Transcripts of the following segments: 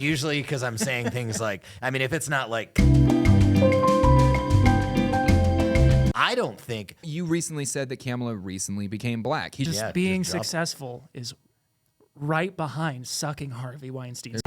Usually because I'm saying things like, I mean, if it's not like, I don't think. You recently said that Kamala recently became black. He's Just being successful is right behind sucking Harvey Weinstein's.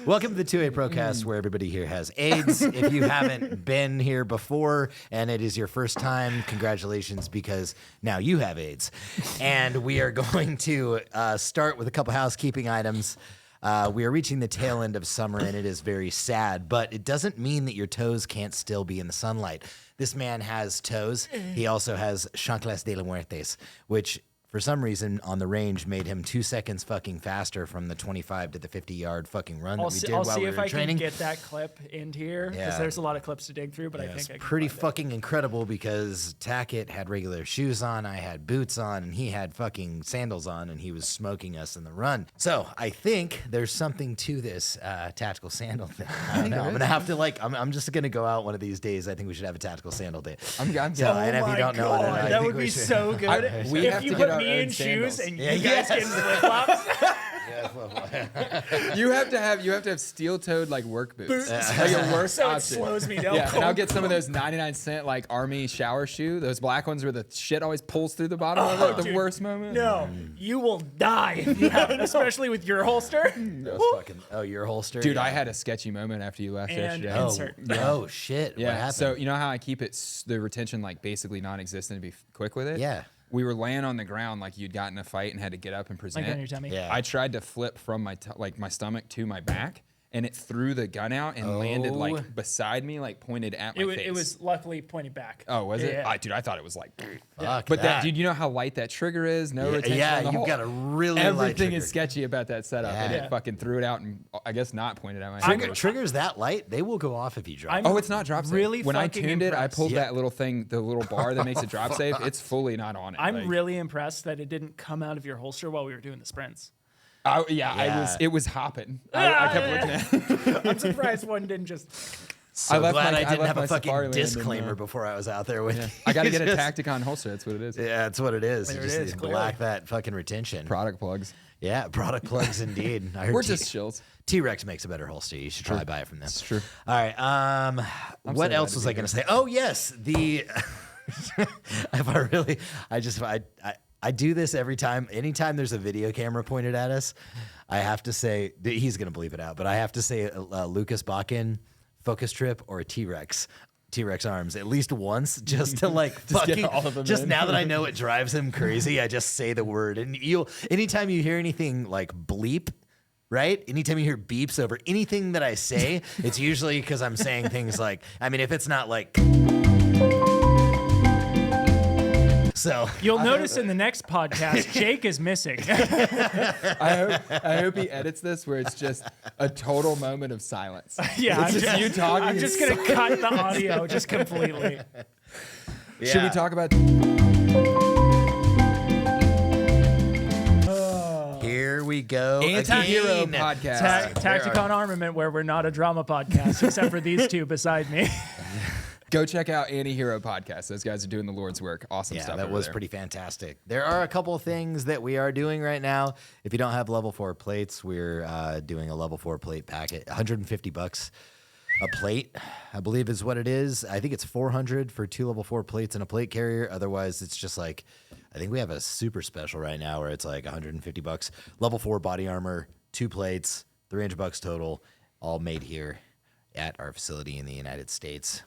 Welcome to the 2A Procast, where everybody here has AIDS. If you haven't been here before and it is your first time, congratulations, because now you have AIDS. And we are going to start with a couple housekeeping items. We are reaching the tail end of summer, and it is very sad, but it doesn't mean that your toes can't still be in the sunlight. This man has toes. He also has chanclas de la muertes, which for some reason on the range made him 2 seconds fucking faster from the 25 to the 50-yard fucking run that we did while we were training. I'll see if I can get that clip into here, because there's a lot of clips to dig through, but I think I can pretty fucking incredible, because Tackett had regular shoes on, I had boots on, and he had fucking sandals on, and he was smoking us in the run. So I think there's something to this tactical sandal thing. I don't know. I'm gonna have to I'm just gonna go out one of these days. I think we should have a tactical sandal day. I'm and if you don't know it, that would be so good. If you put me in shoes and you guys get flip flops. You have to have steel-toed like work boots. Like your worst so option. It slows me down. Yeah, and I'll get some of those 99-cent like army shower shoe, those black ones where the shit always pulls through the bottom of it. The worst moment. No, you will die if you have, especially with your holster. Your holster. Dude, I had a sketchy moment after you left yesterday. Oh shit! Yeah. What happened? So you know how I keep the retention like basically non-existent to be quick with it? Yeah. We were laying on the ground like you'd gotten in a fight and had to get up and present. Like on your tummy? Yeah. I tried to flip from my stomach to my back, and it threw the gun out and landed like beside me, like pointed at my face. It was luckily pointed back. Oh, was it? Yeah. Dude, I thought it was like. Fuck But that. dude, you know how light that trigger is? No retention. Yeah, on the you've whole. got a really light Everything trigger. is sketchy about that setup, and it fucking threw it out and I guess not pointed at my face. Triggers that light, they will go off if you drop. Oh, it's not drop safe. Really when I fucking tuned it, I impressed. pulled that little thing, the little bar that makes it drop safe. It's fully not on it. I'm really impressed that it didn't come out of your holster while we were doing the sprints. It was hopping. I kept looking at it. I'm surprised one didn't just. So glad I didn't left have my a fucking Safari Land disclaimer before I was out there with you. I got to get a Tacticon holster. That's what it is. Yeah, that's what it is. There You it just is, need to clearly. black that fucking retention. Product plugs. Yeah, product plugs indeed. I heard We're just shills. T-Rex makes a better holster. You should probably buy it from them. It's true. All right. What else was I going to say? Oh yes, I do this every time. Anytime there's a video camera pointed at us, I have to say, he's going to bleep it out, but I have to say Lucas Bakken, focus trip, or a T-Rex arms at least once, just to like fucking, all of them just in. now that I know it drives him crazy, I just say the word. And anytime you hear anything like bleep, right? Anytime you hear beeps over anything that I say, it's usually because I'm saying things like, I mean, if it's not like... So You'll notice in the next podcast, Jake is missing. I hope he edits this where it's just a total moment of silence. Yeah, It's just you talking. I'm just gonna cut the audio just completely. Should we talk about? Here we go. Anti-hero again. podcast. Tacticon Armament, where we're not a drama podcast, except for these two beside me. Go check out Anti-Hero podcast. Those guys are doing the Lord's work. Awesome stuff. That was there. pretty fantastic. There are a couple of things that we are doing right now. If you don't have level 4 plates, we're doing a level 4 plate packet. $150 a plate, I believe is what it is. I think it's $400 for 2 level 4 plates and a plate carrier. Otherwise, it's just like, I think we have a super special right now where it's like $150. Level 4 body armor, 2 plates, $300 total, all made here at our facility in the United States.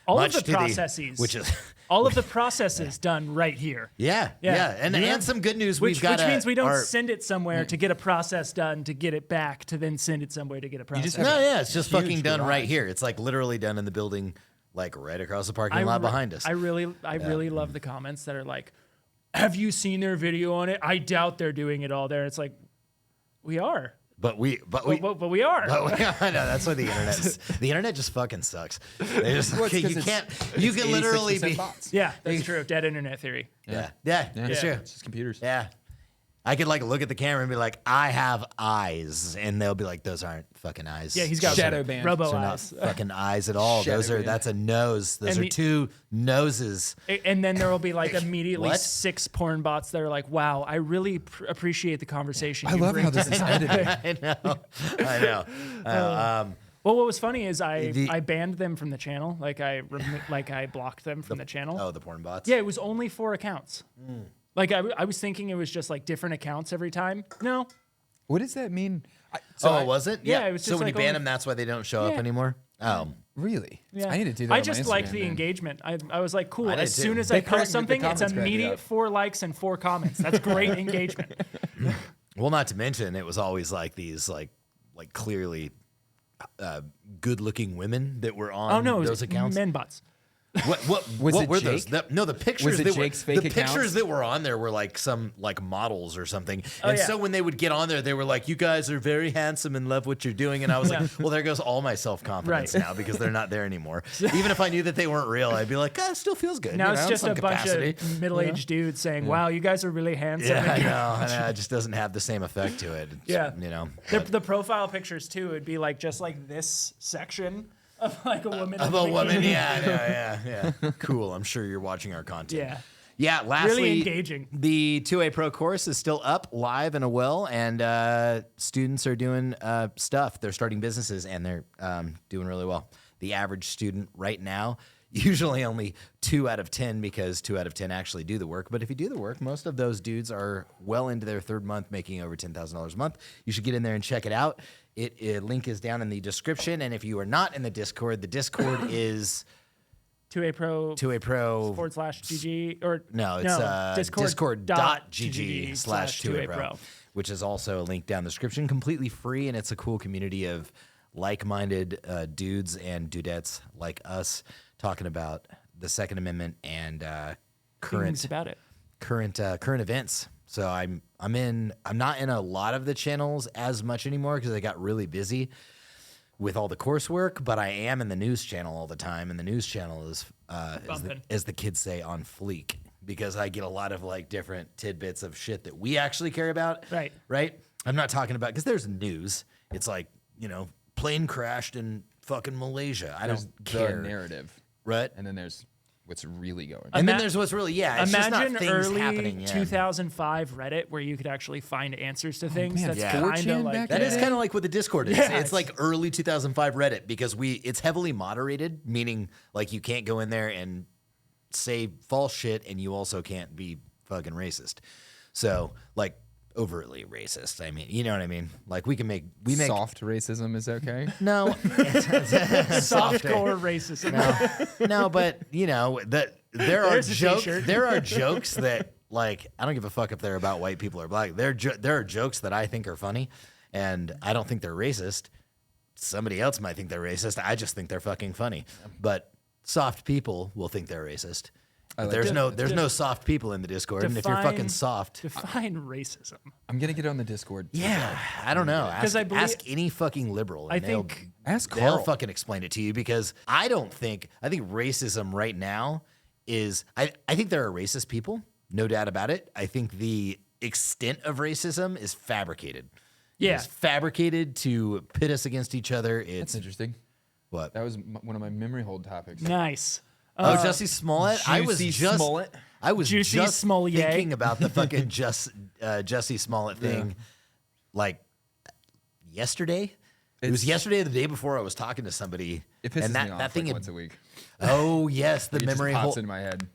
All of the processes, all of the processes done right here. Yeah. And some good news. Which We've got means we don't send it somewhere to get a process done, to get it back, to then send it somewhere to get a process. It's just fucking done right here. It's like literally done in the building, like right across the parking lot behind us. I really love the comments that are like, "Have you seen their video on it? I doubt they're doing it all there." It's like, we are. But we are. But I know that's why the internet just fucking sucks. They just you can literally be bots. Yeah, that's true. Dead internet theory. Yeah, It's true. It's just computers. Yeah. I could like look at the camera and be like, I have eyes, and they'll be like, those aren't fucking eyes. Yeah, he's got Shadow band. robo Those are not eyes. fucking eyes at all. That's a nose. Those And are two noses. And then there will be like immediately What? 6 porn bots that are like, wow, I really appreciate the converation. I you love bring how to this is edited. I know. Well, what was funny is I banned them from the channel. Like I blocked them from the channel. Oh, the porn bots? Yeah, it was only 4 accounts. Like I was thinking it was just like different accounts every time. No. What does that mean? Was it? Yeah, it was so just when like you ban only- them, that's why they don't show up Yeah. anymore? Oh. Really? Yeah. I need to do that. I on my just liked Instagram the then. engagement. I was like, cool. I did As too. soon as They I cracked me- post something, the it's comments cracked me immediate up. 4 likes and 4 comments. That's great engagement. Well, not to mention, it was always like these like clearly good-looking women that were on Oh no, it those was accounts. men bots. What it were Jake? those? No, the pictures it that Jake's were fake the accounts? pictures that were on there were like some like models or something. And yeah. so when they would get on there, they were like, "You guys are very handsome and love what you're doing." And I was like, "Well, there goes all my self-confidence Right. now because they're not there ananymore." Even if I knew that they weren't real, I'd be like, "God, it still feels good." Now you it's know, just some a bunch capacity. of middle-aged dudes saying, "Wow, you guys are really handsome." Yeah, And I know. It just doesn't have the same effect to it. It's, Yeah. you know. The profile pictures too would be like just like this section of like a woman. Of in a bikini. woman, yeah. Cool. I'm sure you're watching our content. Yeah. Yeah, lastly, Really engaging. The 2A Pro course is still up, live and well, and students are doing stuff. They're starting businesses, and they're doing really well. The average student right now, usually only 2 out of 10 because 2 out of 10 actually do the work. But if you do the work, most of those dudes are well into their 3rd month, making over $10,000 a month. You should get in there and check it out. Link is down in the description, and if you are not in the Discord is 2A Pro /GG or no, it's discord.gg/2A discord.gg/2apro, which is also a link down the description, completely free, and it's a cool community of like-minded dudes and dudettes like us talking about the Second Amendment and things about it. current events. So I'm not in a lot of the channels as much anymore because I got really busy with all the coursework, but I am in the news channel all the time, and the news channel is as the kids say, on fleek, because I get a lot of like different tidbits of shit that we actually care about. Right. I'm not talking about because there's news. It's like, plane crashed in fucking Malaysia. I don't care. The narrative, Right. and then there's what's really going. And then there's what's really, it's just not Imagine things early happening. 2005 Reddit where you could actually find answers to things. man, That's yeah. kind 4chan of like back That in is the kind of like what the Discord is. Yeah, It's like early 2005 Reddit because it's heavily moderated, meaning like you can't go in there and say false shit, and you also can't be fucking racist. So like overtly racist. I mean, you know what I mean? Like we make Soft racism is okay. no softcore racism. no, but there are There's a jokes. t-shirt. There are jokes that like I don't give a fuck if they're about white people or black. There are jokes that I think are funny, and I don't think they're racist. Somebody else might think they're racist. I just think they're fucking funny. But soft people will think they're racist. But like there's no soft people in the Discord, and if you're fucking soft, Define racism. I'm gonna get on the Discord. yeah, I don't know. Ask, I believe- ask any fucking liberal. And I think- Ask they'll Carl. fucking explain it to you because I think racism right now is I think there are racist people, no doubt about it. I think the extent of racism is fabricated. Yeah. It's fabricated to pit us against each other. That's It's interesting. what? That was one of my memory hold topics. Nice. Oh, Jussie Smollett. I was Juicy just Smollett? I was Juicy just Smollett. thinking about the fucking Jussie Smollett thing, like yesterday. It was yesterday or the day before. I was talking to somebody, It pisses and me off that thing like had- once a week. Oh yes, the It just memory pops hold. in my head.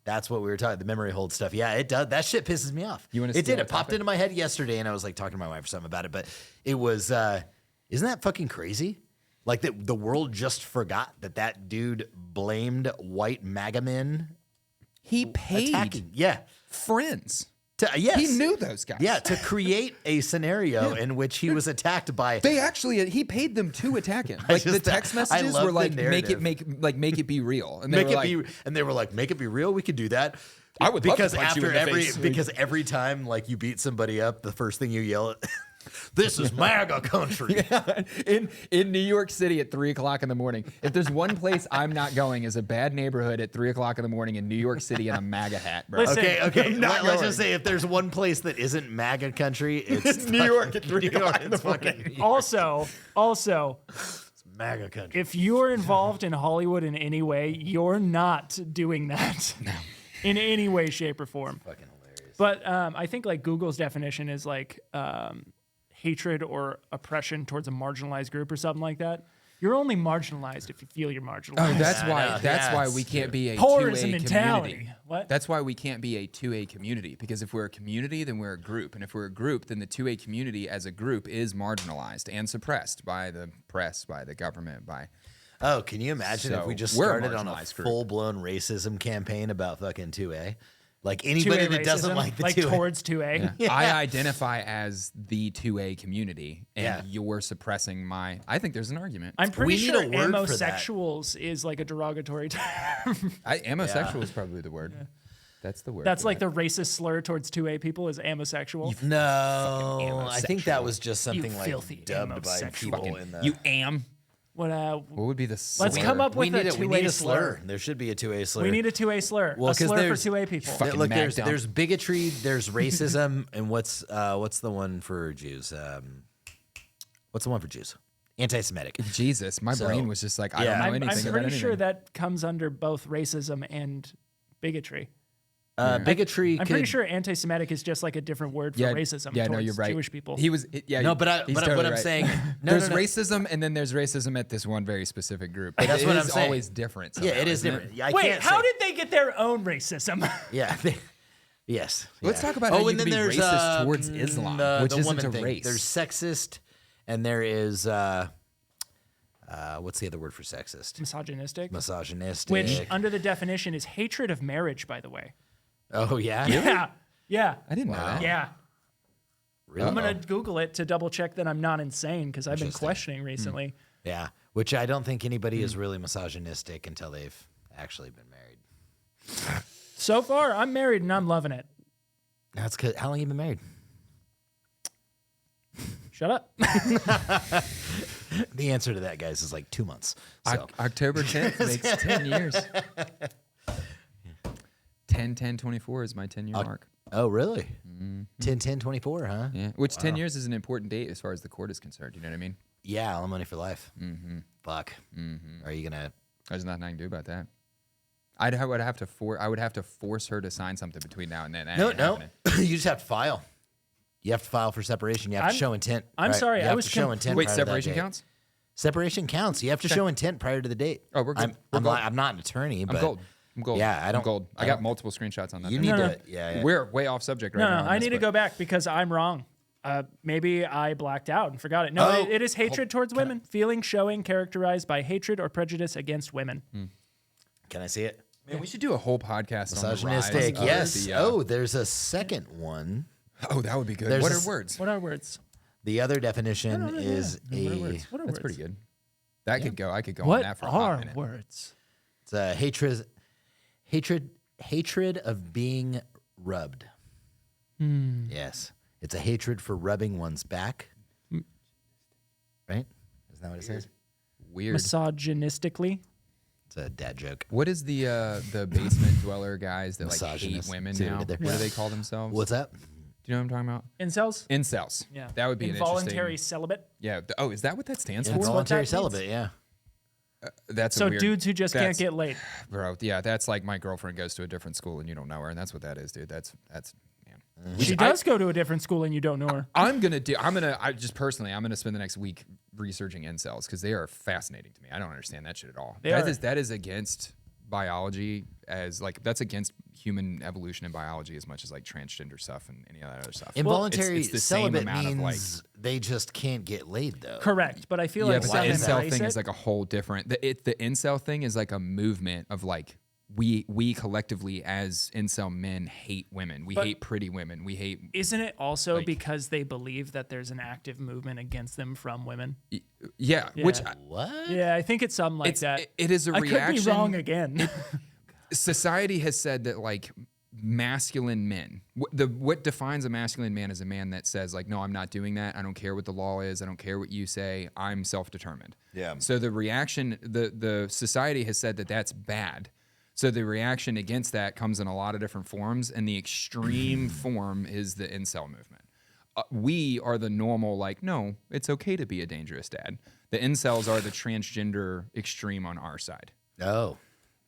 That's what we were talking. The memory hold stuff. Yeah, it does. That shit pisses me off. You wanna It steal did. a It popped topic? into my head yesterday, and I was like talking to my wife or something about it. But it was. Isn't that fucking crazy? Like that the world just forgot that dude blamed white MAGA men He paid attacking. Yeah. friends. Yes. He knew those guys. Yeah, to create a scenario in which he was attacked by. He paid them to attack him. Like the just- text I messages love were the like, narrative. make it be real. And they Make were it like, be, and they were like, make it be real. We could do that. I would love to because punch you after in the face. because every time like you beat somebody up, the first thing you yell at This is MAGA country. in New York City at 3 o'clock in the morning. If there's one place I'm not going, is a bad neighborhood at 3 o'clock in the morning in New York City in a MAGA hat, bro. Listen, Okay. Let's just say if there's one place that isn't MAGA country, it's New York at 3 o'clock in the morning. Also, It's MAGA country. if you're involved in Hollywood in any way, you're not doing that in any way, shape, or form. Fucking hilarious. But I think like Google's definition is like hatred or oppression towards a marginalized group or something like that. You're only marginalized if you feel you're marginalized. Oh, that's Yeah, why. no, That's yeah, why it's we can't be a Poor 2A is a community. mentality. What? That's why we can't be a 2A community, because if we're a community, then we're a group, and if we're a group, then the 2A community as a group is marginalized and suppressed by the press, by the government, by. Oh, can you imagine if So, we just we're a started on a marginalized group. full-blown racism campaign about fucking 2A? Like anybody 2A that doesn't racism, like the like 2A. towards 2A. Yeah. I identify as the 2A community, and Yeah. you're suppressing my. I think there's an argument. I'm pretty We need sure a word for that. amosexuals is like a derogatory term. Amosexual is probably the word. That's the word. That's for like that. the racist slur towards 2A people is amosexual. No, I think that was just something You like filthy dubbed by homosexual. people in the. You am. What What would be the? Let's slur? come up we with need a a, we 2A need a slur. slur. There should be a 2A slur. We need a 2A slur. Well, a 'cause slur for there's 2A people. Fucking Look, mad there's dump. there's bigotry, there's racism, and what's the one for Jews? What's the one for Jews? Anti-Semitic. Jesus, my So, brain was just like, I yeah. don't know I'm anything about pretty anything. sure that comes under both racism and bigotry. Bigotry. I'm could, pretty sure anti-Semitic is just like a different word for racism. Yeah, no, towards you're right. Jewish people. He was. Yeah. No, but he's what totally I'm right. saying. No, there's no. racism, and then there's racism at this one very specific group. But That's it what is I'm saying. always different. Yeah, somehow, it is isn't different. Yeah, I Wait, can't how say- did they get their own racism? Yeah. Yes. Let's yeah. talk about how you and can then be there's, racist towards Islam, which the isn't woman a thing. race. There's sexist, and there is what's the other word for sexist? Misogynistic. Misogynistic. Which, under the definition, is hatred of marriage, by the way. Oh yeah. Yeah. Yeah. I didn't know that. Yeah. Really? I'm going to Google it to double check that I'm not insane because I've been Interesting. questioning recently. Yeah. Which I don't think anybody is really misogynistic until they've actually been married. So far, I'm married and I'm loving it. That's good. How long you been married? Shut up. The answer to that, guys, is like 2 months. So October 10th makes 10 years. 10/10/24 is my 10-year mark. oh really? 10/10/24, huh? Yeah, which 10 years is an important date as far as the court is concerned. You know what I mean? Yeah, alimony for life. Mm-hmm. Fuck. Mm-hmm. Are you gonna? There's nothing I can do about that. I would have to force her to sign something between now and then. That No, ain't no. happening. You just have to file. You have to file for separation. You have to I'm- show intent. I'm right? sorry, You I have was to show intent. Wait, prior to that separation date. counts? Separation counts. You have to show intent prior to the date. Oh, we're good. We're gold. I'm not an attorney, but I'm gold. I'm gold. Yeah, I I'm don't- gold. I I got don't- multiple screenshots on that. you thing. need No, to. Yeah. We're way off subject right No, now. no, on I this, need to but- go back because I'm wrong. Maybe I blacked out and forgot it. No, Oh, it is hatred towards women. Feeling, showing, characterized by hatred or prejudice against women. Can I see it? Man, we should do a whole podcast on the rise Misogynistic. of Yes. the, There's a second one. oh, that would be good. There's What a are s- words? What are words? The other definition is What are a. words? What are That's words? pretty good. That could go. I could go on What that for a hot are minute. words? It's a hatred of being rubbed. Yes, it's a hatred for rubbing one's back. Right? Isn't that what it says? Weird. Misogynistically. It's a dad joke. What is the basement dweller guys that like hate Misogynist. women See what I now? did there? What do they call themselves? What's that? Do you know what I'm talking about? Incels? Incels. Yeah. That would be Involuntary an celibate. interesting. Yeah. Oh, is that what that stands for? Involuntary means. celibate. Yeah. That's a So weird, dudes who just can't that's- get laid. Bro, yeah, that's like my girlfriend goes to a different school and you don't know her, and that's what that is, dude. That's man. She does go to a different school and you don't know her. I'm gonna spend the next week researching incels because they are fascinating to me. I don't understand that shit at all. They are. That is against biology, as like that's against human evolution and biology as much as like transgender stuff and any of that other stuff. Involuntary it's the same celibate amount of, like- means they just can't get laid, though. Correct. But I feel Yeah, like but some the incel embrace thing it. is like a whole different. The incel thing is like a movement of like we collectively as incel men hate women. We But- hate pretty women. We hate. Isn't it also like- because they believe that there's an active movement against them from women? Yeah, Yeah. which What? Yeah, I think it's something like it's that. it is a I reaction. could be wrong again. Society has said that like masculine men. What defines a masculine man is a man that says like, no, I'm not doing that. I don't care what the law is. I don't care what you say. I'm self-determined. Yeah. So the reaction, the society has said that that's bad. So the reaction against that comes in a lot of different forms, and the extreme form is the incel movement. We are the normal, like, no, it's okay to be a dangerous dad. The incels are the transgender extreme on our side. Oh,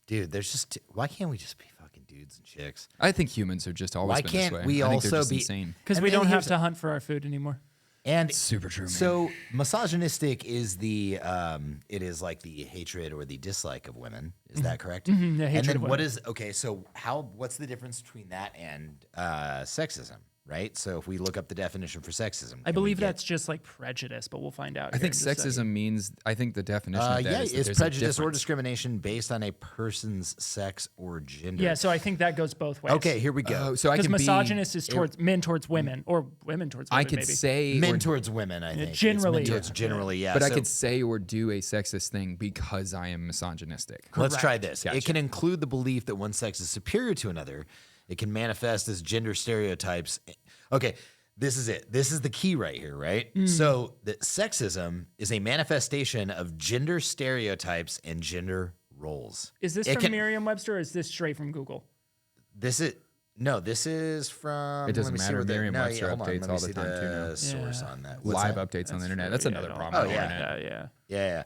dude, there's just why can't we just be fucking dudes and chicks? I think humans have just always Why been can't this way. we I think they're also just be- insane. Because And we then don't have here's to hunt for our food anymore. And Super true, man. So misogynistic is the it is like the hatred or the dislike of women. Is that correct? the And hatred then of what women. is okay? So what's the difference between that and sexism? Right. So if we look up the definition for sexism, I believe that's just like prejudice, but we'll find out. I think sexism means, I think the definition of that yeah, is that is there's a prejudice or difference. discrimination based on a person's sex or gender. Yeah, so I think that goes both ways. Okay, here we go. So I Because can misogynist is towards men towards women, or women towards women. I could maybe. say Men or- towards women, I think. It's generally, men towards yeah. generally, yeah. but I So could say or do a sexist thing because I am misogynistic. let's try this. Gotcha. It can include the belief that one sex is superior to another. It can manifest as gender stereotypes. Okay, this is it. This is the key right here, right? So that sexism is a manifestation of gender stereotypes and gender roles. Is this It from can- Merriam-Webster or is this straight from Google? This is from. It doesn't let me see matter. where the- Merriam-Webster hold on, updates let me all the see time, too, now. Source Yeah. on that. What's Live that? updates on the internet. true, That's yeah, another no. problem. Oh, with the yeah. internet. Yeah.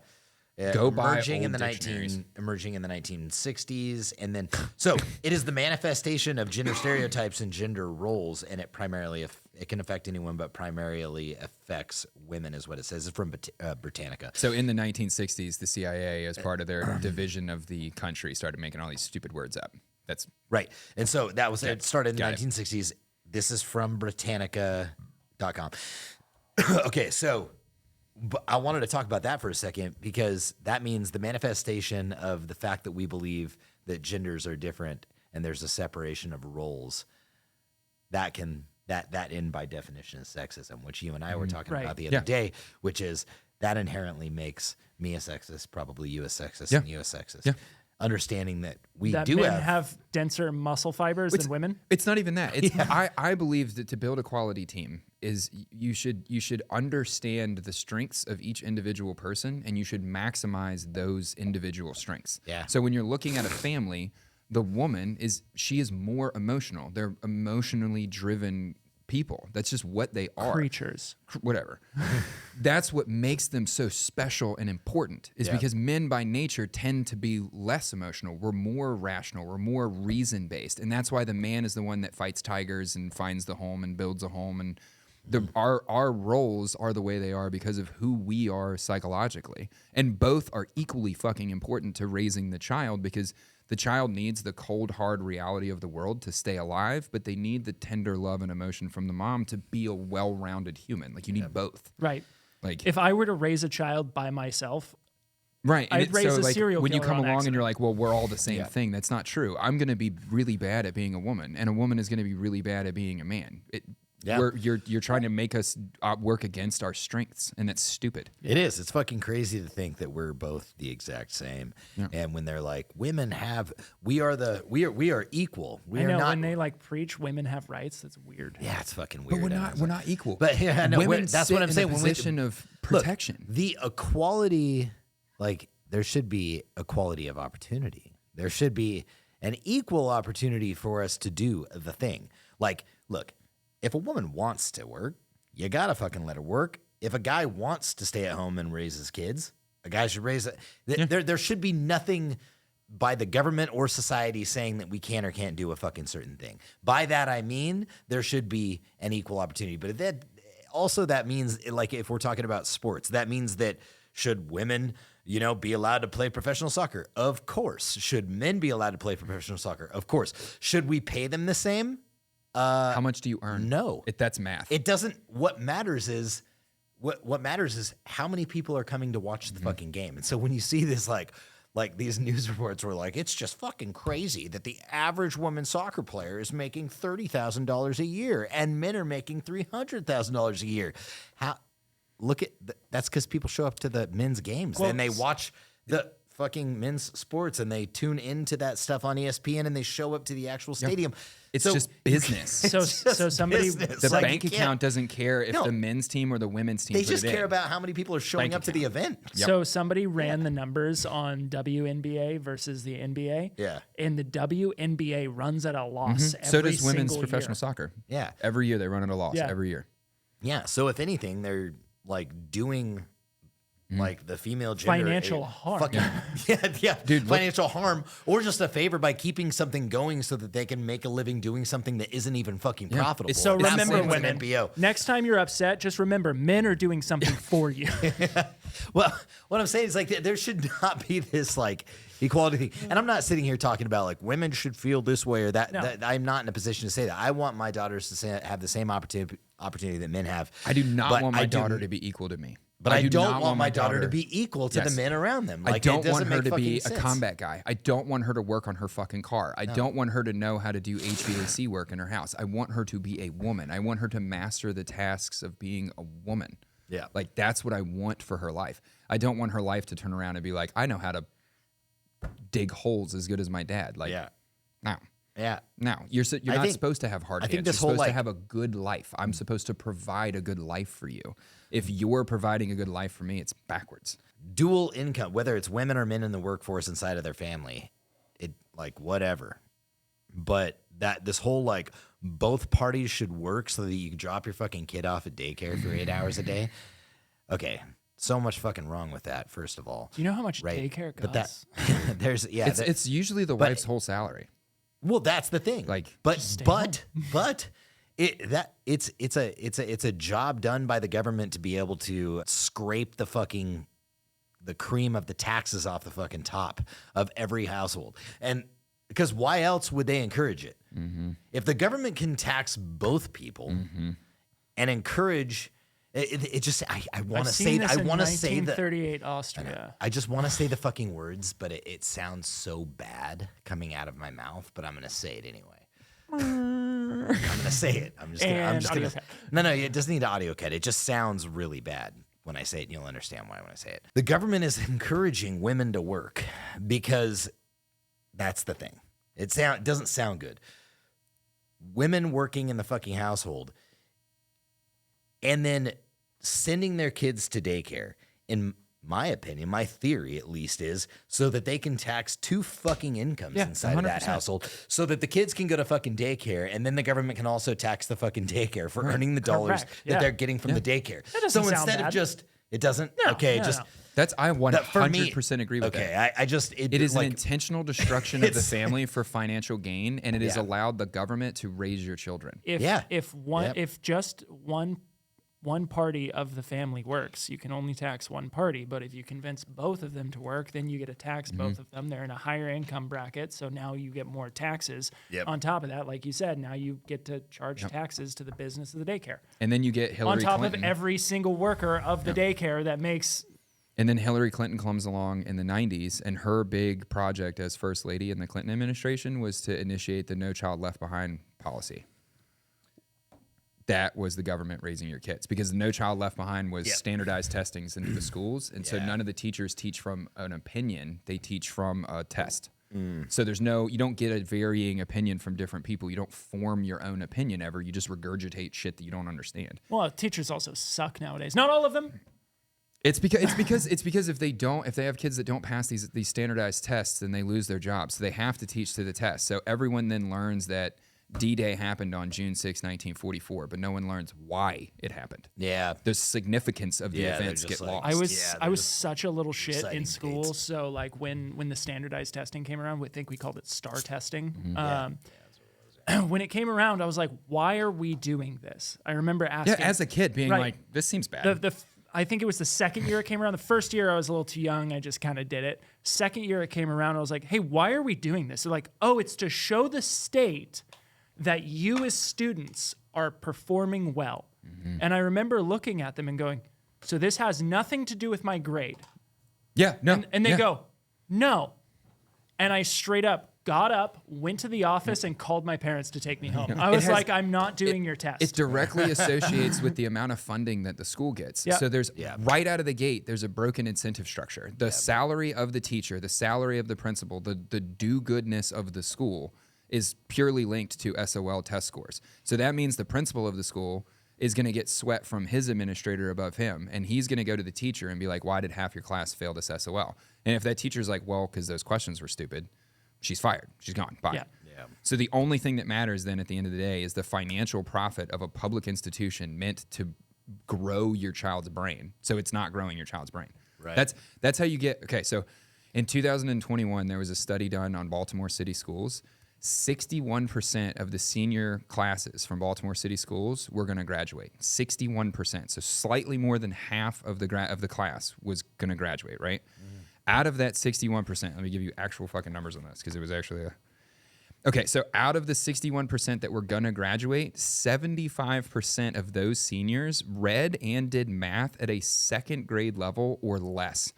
Yeah. Go buy emerging in old the dictionaries. emerging in the 1960s, and then so it is the manifestation of gender stereotypes and gender roles, and it primarily it can affect anyone, but primarily affects women, is what it says. It's from Britannica. So in the 1960s, the CIA, as part of their division of the country, started making all these stupid words up. That's Right, and so that was it. Started in the Got it. 1960s. This is from Britannica.com. Okay, so. But I wanted to talk about that for a second because that means the manifestation of the fact that we believe that genders are different and there's a separation of roles. That end by definition is sexism, which you and I were talking Right. about the other Yeah. day, which is that inherently makes me a sexist, probably you a sexist, Yeah. and you a sexist. Yeah. Understanding that we That do men have have denser muscle fibers than women. It's not even that. It's I believe that to build a quality team is you should understand the strengths of each individual person and you should maximize those individual strengths. Yeah. So when you're looking at a family, the woman is more emotional. They're emotionally driven people. That's just what they are. Creatures. Whatever. That's what makes them so special and important is Yeah. because men by nature tend to be less emotional. We're more rational. We're more reason based. And that's why the man is the one that fights tigers and finds the home and builds a home. And our roles are the way they are because of who we are psychologically. And both are equally fucking important to raising the child because the child needs the cold, hard reality of the world to stay alive, but they need the tender love and emotion from the mom to be a well-rounded human. Like you need both. Right. Like If I were to raise a child by myself, right, and I'd raise a serial when you killer come on along and accident. you're like, well, we're all the same thing. That's not true. I'm going to be really bad at being a woman, and a woman is going to be really bad at being a man. You're trying to make us work against our strengths, and that's stupid. It is. It's fucking crazy to think that we're both the exact same. Yeah. And when they're like, we are equal. We I are know not. when they like preach women have rights, that's weird. Yeah, it's fucking But weird. we're not equal. But yeah, no, women that's sit what I'm in saying. a When we- position of Look, protection. the equality, like there should be equality of opportunity. There should be an equal opportunity for us to do the thing. Like, look, if a woman wants to work, you gotta fucking let her work. If a guy wants to stay at home and raise his kids, a guy should raise it. There should be nothing by the government or society saying that we can or can't do a fucking certain thing. By that I mean there should be an equal opportunity. But that means, like, if we're talking about sports, that means that should women, be allowed to play professional soccer? Of course. Should men be allowed to play professional soccer? Of course. Should we pay them the same? How much do you earn? No. That's math. It doesn't. What matters is how many people are coming to watch the fucking game. And so when you see this, like these news reports were like, it's just fucking crazy that the average woman soccer player is making $30,000 a year and men are making $300,000 a year. That's because people show up to the men's games and they watch fucking men's sports and they tune into that stuff on ESPN and they show up to the actual stadium. It's So- just business. So somebody business. The Like, bank you can't- account doesn't care if No. the men's team or the women's team They put just it care in. about how many people are showing Bank up to the event. So somebody ran the numbers on WNBA versus the NBA. Yeah. And the WNBA runs at a loss. So every does women's single professional year. soccer. Yeah. Every year they run at a loss. Yeah. Every year. Yeah. So if anything, they're like doing like the female gender Financial a harm. fucking- yeah, Dude, financial harm, or just a favor by keeping something going so that they can make a living doing something that isn't even fucking profitable. So That's remember, same with women, NPO. next time you're upset, just remember men are doing something for you. Well, what I'm saying is like there should not be this like equality thing. And I'm not sitting here talking about like women should feel this way or that. No. That I'm not in a position to say that. I want my daughters to have the same opportunity that men have. I do not But want my I do- daughter to be equal to me. But I do don't not want my daughter to be equal to Yes. the men around them. Like, I it don't doesn't want her make to be fucking a sense. combat guy. I don't want her to work on her fucking car. I don't want her to know how to do HVAC work in her house. I want her to be a woman. I want her to master the tasks of being a woman. Yeah. Like that's what I want for her life. I don't want her life to turn around and be like, I know how to dig holes as good as my dad. Like, Yeah. no. Yeah. No, you're I not think- supposed to have hard I hands. think this you're whole, supposed to like- have a good life. I'm supposed to provide a good life for you. If you're providing a good life for me, it's backwards. Dual income, whether it's women or men in the workforce inside of their family, it like whatever. But that this whole like both parties should work so that you can drop your fucking kid off at daycare for 8 hours a day. Okay. So much fucking wrong with that, first of all. Do you know how much Right. daycare But costs? that there's It's usually the wife's whole salary. well, that's the thing. Like, stay but it's a job done by the government to be able to scrape the cream of the taxes off the fucking top of every household. And because why else would they encourage it? If the government can tax both people and encourage it just I want to say I want to say that 1938 Austria. I just want to say the fucking words, but it sounds so bad coming out of my mouth, but I'm going to say it anyway. I'm going to say it. I'm just And going audio to. cut. No, it doesn't need an audio cut. It just sounds really bad when I say it, and you'll understand why when I say it. The government is encouraging women to work because that's the thing. It doesn't sound good. Women working in the fucking household and then sending their kids to daycare, in my opinion, my theory at least is so that they can tax two fucking incomes Yeah, inside of that 100%. household so that the kids can go to fucking daycare and then the government can also tax the fucking daycare for earning the dollars Correct, that yeah. they're getting from the daycare. doesn't So sound instead of bad. just, it doesn't? No, okay, no, just. no. That's I For me, 100% agree with okay, that. I just It is like, an intentional destruction of the It's- family for financial gain, and it has Yeah. allowed the government to raise your children. If Yeah. if Yep. just one party of the family works, you can only tax one party. But if you convince both of them to work, then you get to tax both of them. They're in a higher income bracket, so now you get more taxes. Yep. On top of that, like you said, now you get to charge taxes to the business of the daycare. And then you get Hillary On top Clinton. of every single worker of the daycare that makes And then Hillary Clinton comes along in the 90s, and her big project as first lady in the Clinton administration was to initiate the No Child Left Behind policy. That was the government raising your kids, because the No Child Left Behind was Yep. standardized testings into the schools. And so Yeah. none of the teachers teach from an opinion, they teach from a test. So you don't get a varying opinion from different people. You don't form your own opinion ever. You just regurgitate shit that you don't understand. well, teachers also suck nowadays. Not all of them. It's because if they have kids that don't pass these standardized tests, then they lose their jobs. So they have to teach to the test. So everyone then learns that D-Day happened on June 6, 1944, but no one learns why it happened. yeah. The significance of the Yeah, they're events just get like- lost. I was such a little shit exciting in school. dates. So like when the standardized testing came around, we think we called it STAR testing. When it came around, I was like, why are we doing this? I remember asking. Yeah, as a kid being Right. like, this seems bad. I think it was the second year it came around. The first year I was a little too young. I just kind of did it. Second year it came around. I was like, hey, why are we doing this? They're like, oh, it's to show the state that you as students are performing well. And I remember looking at them and going, so this has nothing to do with my grade. yeah, no. And they yeah. go, no. And I straight up got up, went to the office, and called my parents to take me home. I It was has- like, I'm not doing your test. It directly associates with the amount of funding that the school gets. Yeah. So there's right out of the gate, there's a broken incentive structure. The salary of the teacher, the salary of the principal, the do-goodness of the school is purely linked to SOL test scores. So that means the principal of the school is going to get sweat from his administrator above him, and he's going to go to the teacher and be like, why did half your class fail this SOL? And if that teacher's like, well, because those questions were stupid, she's fired. She's gone. Bye. Yeah. So the only thing that matters then at the end of the day is the financial profit of a public institution meant to grow your child's brain. So it's not growing your child's brain. Right. That's how you get. Okay, so in 2021 there was a study done on Baltimore City schools. 61% of the senior classes from Baltimore City schools were going to graduate. 61%. So slightly more than half of the class was going to graduate, right? Out of that 61%, let me give you actual fucking numbers on this because it was actually a... Okay, so out of the 61% that were going to graduate, 75% of those seniors read and did math at a second grade level or less.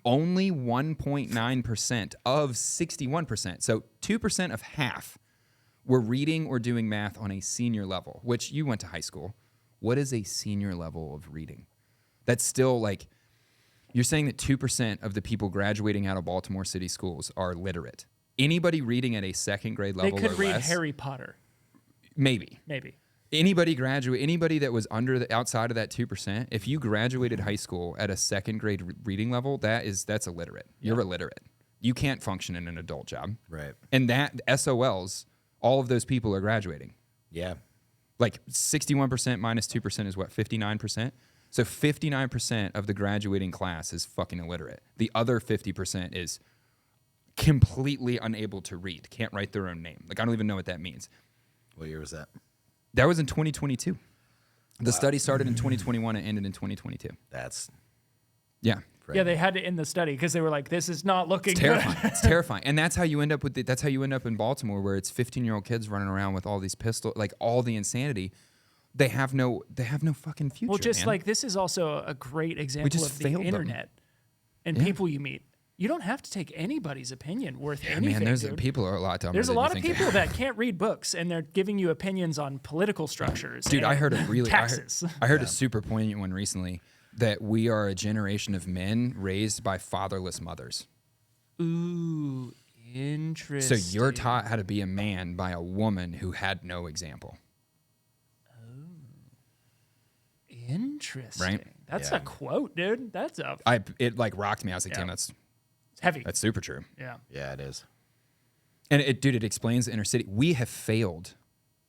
Only 1.9% of 61%, so 2% of half, were reading or doing math on a senior level, which you went to high school. What is a senior level of reading? That's still like... You're saying that 2% of the people graduating out of Baltimore City schools are literate. Anybody reading at a second grade they level could or read less, Harry Potter. maybe. Anybody that was outside of that 2%, if you graduated high school at a second grade reading level, that's illiterate. You're illiterate. You can't function in an adult job. Right. And that SOLs, all of those people are graduating. Yeah. Like 61% minus 2% is what, 59%? So 59% of the graduating class is fucking illiterate. The other 50% is completely unable to read, can't write their own name. Like, I don't even know what that means. What year was that? That was in 2022. The study started in 2021 and ended in 2022. That's Yeah. Yeah, they had to end the study because they were like, this is not looking It's terrifying. It's terrifying. And that's how you end up that's how you end up in Baltimore, where it's 15-year-old kids running around with all these pistols, like all the insanity. They have no fucking future. Well, just man. like this is also a great example just of the failed them. internet and people you meet. You don't have to take anybody's opinion worth anything. man, there's dude. people are a lot dumber. There's a than lot you of think they people are. that can't read books and they're giving you opinions on political structures. Dude, I heard a really taxes. I heard a super poignant one recently that we are a generation of men raised by fatherless mothers. Ooh, interesting. So you're taught how to be a man by a woman who had no example. Interesting. Right? That's Yeah. a quote, dude. That's a It like rocked me. I was like, Yeah. damn, that's heavy. super true. Yeah. Yeah, it is. And it explains the inner city. We have failed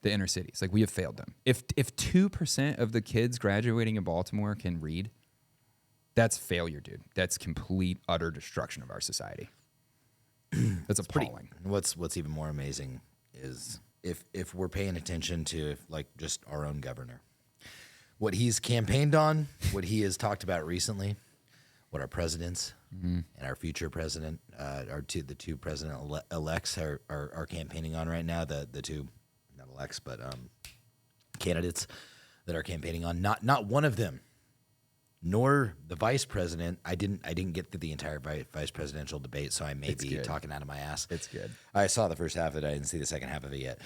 the inner cities. Like, we have failed them. If 2% of the kids graduating in Baltimore can read, that's failure, dude. That's complete, utter destruction of our society. That's appalling. What's even more amazing is if we're paying attention to like just our own governor, what he's campaigned on, what he has talked about recently, what our presidents and our future president, the two president elects are campaigning on right now. The two, not elects, but candidates that are campaigning on. Not one of them, nor the vice president. I didn't get through the entire vice presidential debate, so I may be good. talking out of my ass. It's good. I saw the first half of it. I didn't see the second half of it yet.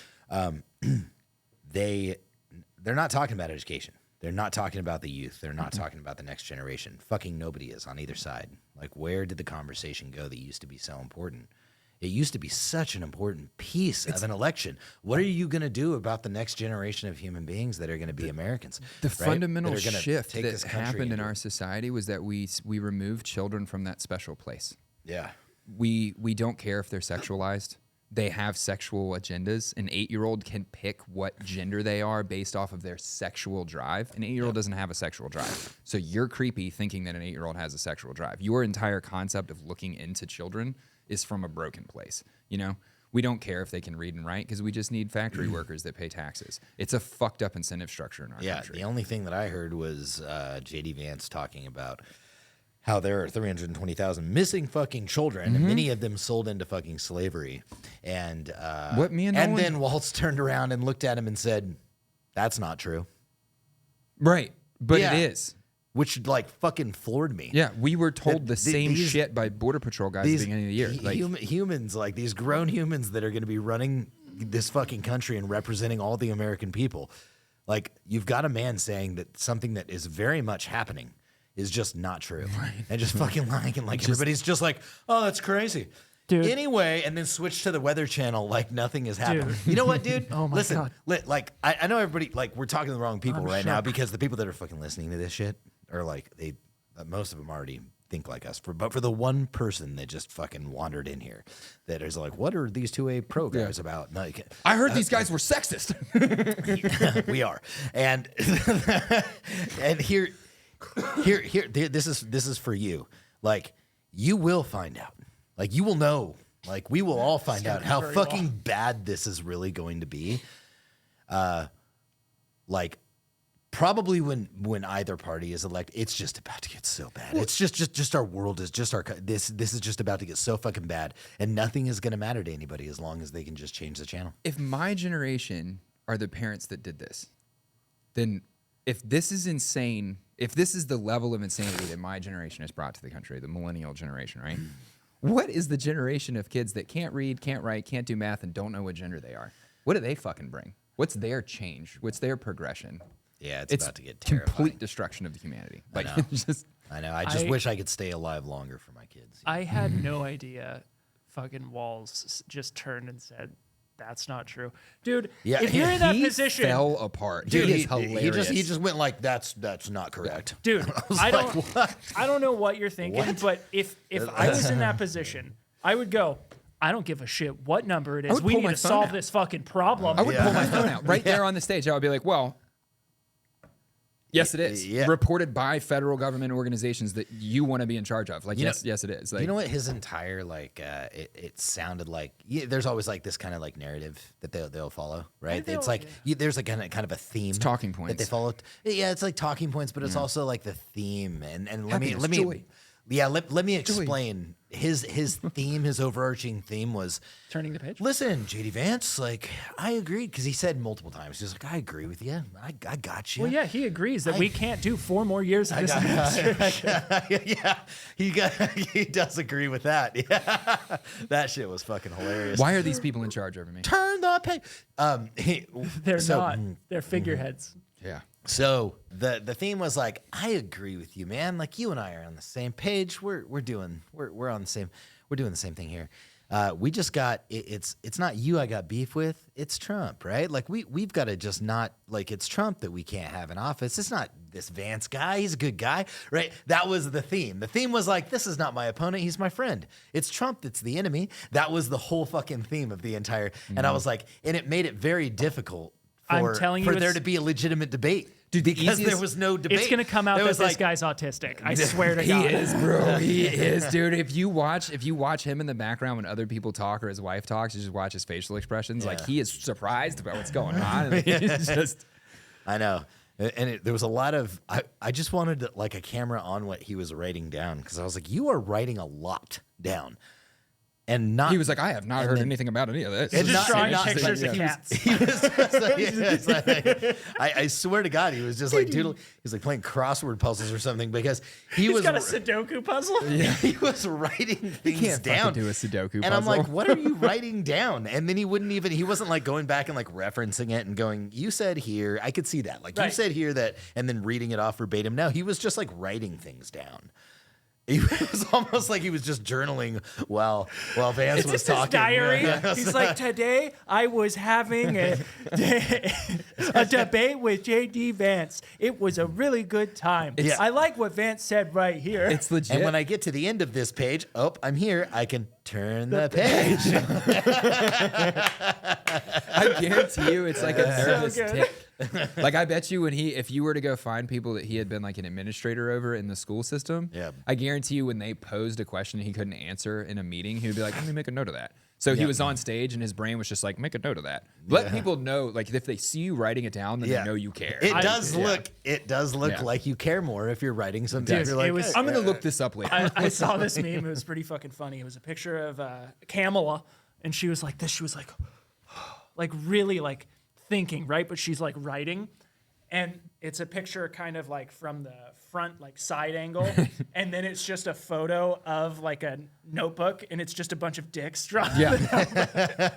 They're not talking about education. They're not talking about the youth. They're not talking about the next generation. Fucking nobody is on either side. Like, where did the conversation go that used to be so important? It used to be such an important piece of an election. What are you going to do about the next generation of human beings that are going to be Americans? The right? fundamental That are gonna shift take that this country happened in into- our society was that we removed children from that special place. Yeah. We don't care if they're sexualized. They have sexual agendas. An 8-year-old can pick what gender they are based off of their sexual drive. An 8-year-old doesn't have a sexual drive. So you're creepy thinking that an 8-year-old has a sexual drive. Your entire concept of looking into children is from a broken place. You know, we don't care if they can read and write because we just need factory workers that pay taxes. It's a fucked up incentive structure in our country. The only thing that I heard was J.D. Vance talking about how there are 320,000 missing fucking children, and many of them sold into fucking slavery. And What me and and Owen- then Waltz turned around and looked at him and said, "That's not true." Right. But Yeah. it is. which like fucking floored me. Yeah, we were told the same these- shit by Border Patrol guys at the beginning of the year. Like, Humans, like these grown humans that are going to be running this fucking country and representing all the American people. Like, you've got a man saying that something that is very much happening is just not true. And just fucking lying. And like, everybody's just like, oh, that's crazy. Dude. Anyway, and then switch to the Weather Channel like nothing has happened. Dude. You know what, dude? Oh my Listen, God. like, I know everybody, like, we're talking to the wrong people I'm right now shook. because the people that are fucking listening to this shit are like, most of them already think like us. But for the one person that just fucking wandered in here that is like, what are these 2A pro guys about? No, I heard these guys were sexist. we are. And and here this is for you. Like, you will find out. Like, you will know. Like, we will all find out how fucking bad this is really going to be. Like, probably when either party is elected, it's just about to get so bad. It's just our world is just this is just about to get so fucking bad, and nothing is going to matter to anybody as long as they can just change the channel. If my generation are the parents that did this, then if this is insane, if this is the level of insanity that my generation has brought to the country, the millennial generation, right? What is the generation of kids that can't read, can't write, can't do math, and don't know what gender they are? What do they fucking bring? What's their change? What's their progression? Yeah, it's about to get terrifying. Complete destruction of the humanity. Like, I know. it's just I know. I just wish I could stay alive longer for my kids. I had no idea fucking Walls just turned and said, that's not true. Dude, Yeah, if you're in that he position, fell apart. Dude, Dude, is hilarious. he just went like, that's not correct. dude, was I like, don't what? I don't know what you're thinking, but if I was in that position, I would go, I don't give a shit what number it is. would We pull need my to phone solve out. this fucking problem. I would pull my phone out right there on the stage. I would be like, well, yes, it is. Yeah. Reported by federal government organizations that you want to be in charge of. Like, yes, it is. Like, You know what? His entire it sounded like there's always like this kind of like narrative that they'll follow, right? they'll- It's like there's like kind of a theme. It's talking that points. they follow. Yeah, it's like talking points, but it's also like the theme. And let Happiness, me joy. Yeah, let me explain. His theme, his overarching theme was Turning the page. listen, JD Vance, like I agree because he said multiple times. He was like, I agree with you. I got you. Well, yeah, he agrees that we can't do 4 more years of this administration. yeah, he does agree with that. Yeah, that shit was fucking hilarious. why are these people in charge over me? Turn the page. They're so, not. They're figureheads. Yeah. So the theme was like, I agree with you, man. Like you and I are on the same page. We're doing the same thing here. We just got it's not you I got beef with. It's Trump, right? Like we've got to just not like it's Trump that we can't have in office. It's not this Vance guy. He's a good guy, right? That was the theme. The theme was like, this is not my opponent. He's my friend. It's Trump that's the enemy. That was the whole fucking theme of the entire. And I was like, and it made it very difficult I'm telling you, for there it's- to be a legitimate debate. Dude, the because there easiest- was no debate. It's going to come out There that was this like, guy's autistic. I swear to He God. is, bro. He is, dude. If you watch him in the background when other people talk or his wife talks, you just watch his facial expressions. Like, he is surprised about what's going on. And it's just, I know. And there was a lot of, I just wanted like a camera on what he was writing down because I was like, you are writing a lot down. And not he was like, I have not heard anything about any of this. And Just not- drawing not- pictures yeah, of he was- cats. He was just like, it's like- I swear to God, he was just like doodle. He was like playing crossword puzzles or something because he He's was got a Sudoku puzzle. he was writing things can't fucking down. do a Sudoku And I'm puzzle. like, what are you writing down? And then he wasn't like going back and like referencing it and going, you said here, I could see that. Like you Right. said here that, and then reading it off verbatim. No, he was just like writing things down. It was almost like he was just journaling while Vance It's was just his talking. diary. Yeah. He's like, today I was having a debate with J.D. Vance. It was a really good time. Yeah. I like what Vance said right here. it's legit. And when I get to the end of this page, I'm here. I can turn the page. I guarantee you, it's like a nervous good. tick. Like, I bet you if you were to go find people that he had been like an administrator over in the school system, Yeah. I guarantee you when they posed a question he couldn't answer in a meeting, he would be like, let me make a note of that. So he was on stage and his brain was just like, make a note of that. Let people know, like if they see you writing it down, then they know you care. It does look Yeah. like you care more if you're writing something. Dude, You're like, it was- "Hey." I'm going to look this up later. I saw this meme. It was pretty fucking funny. It was a picture of Kamala, and she was like this. She was like really like thinking, right? But she's like writing. And it's a picture kind of like from the front, like side angle. And then it's just a photo of like a notebook and it's just a bunch of dicks drawn. Yeah.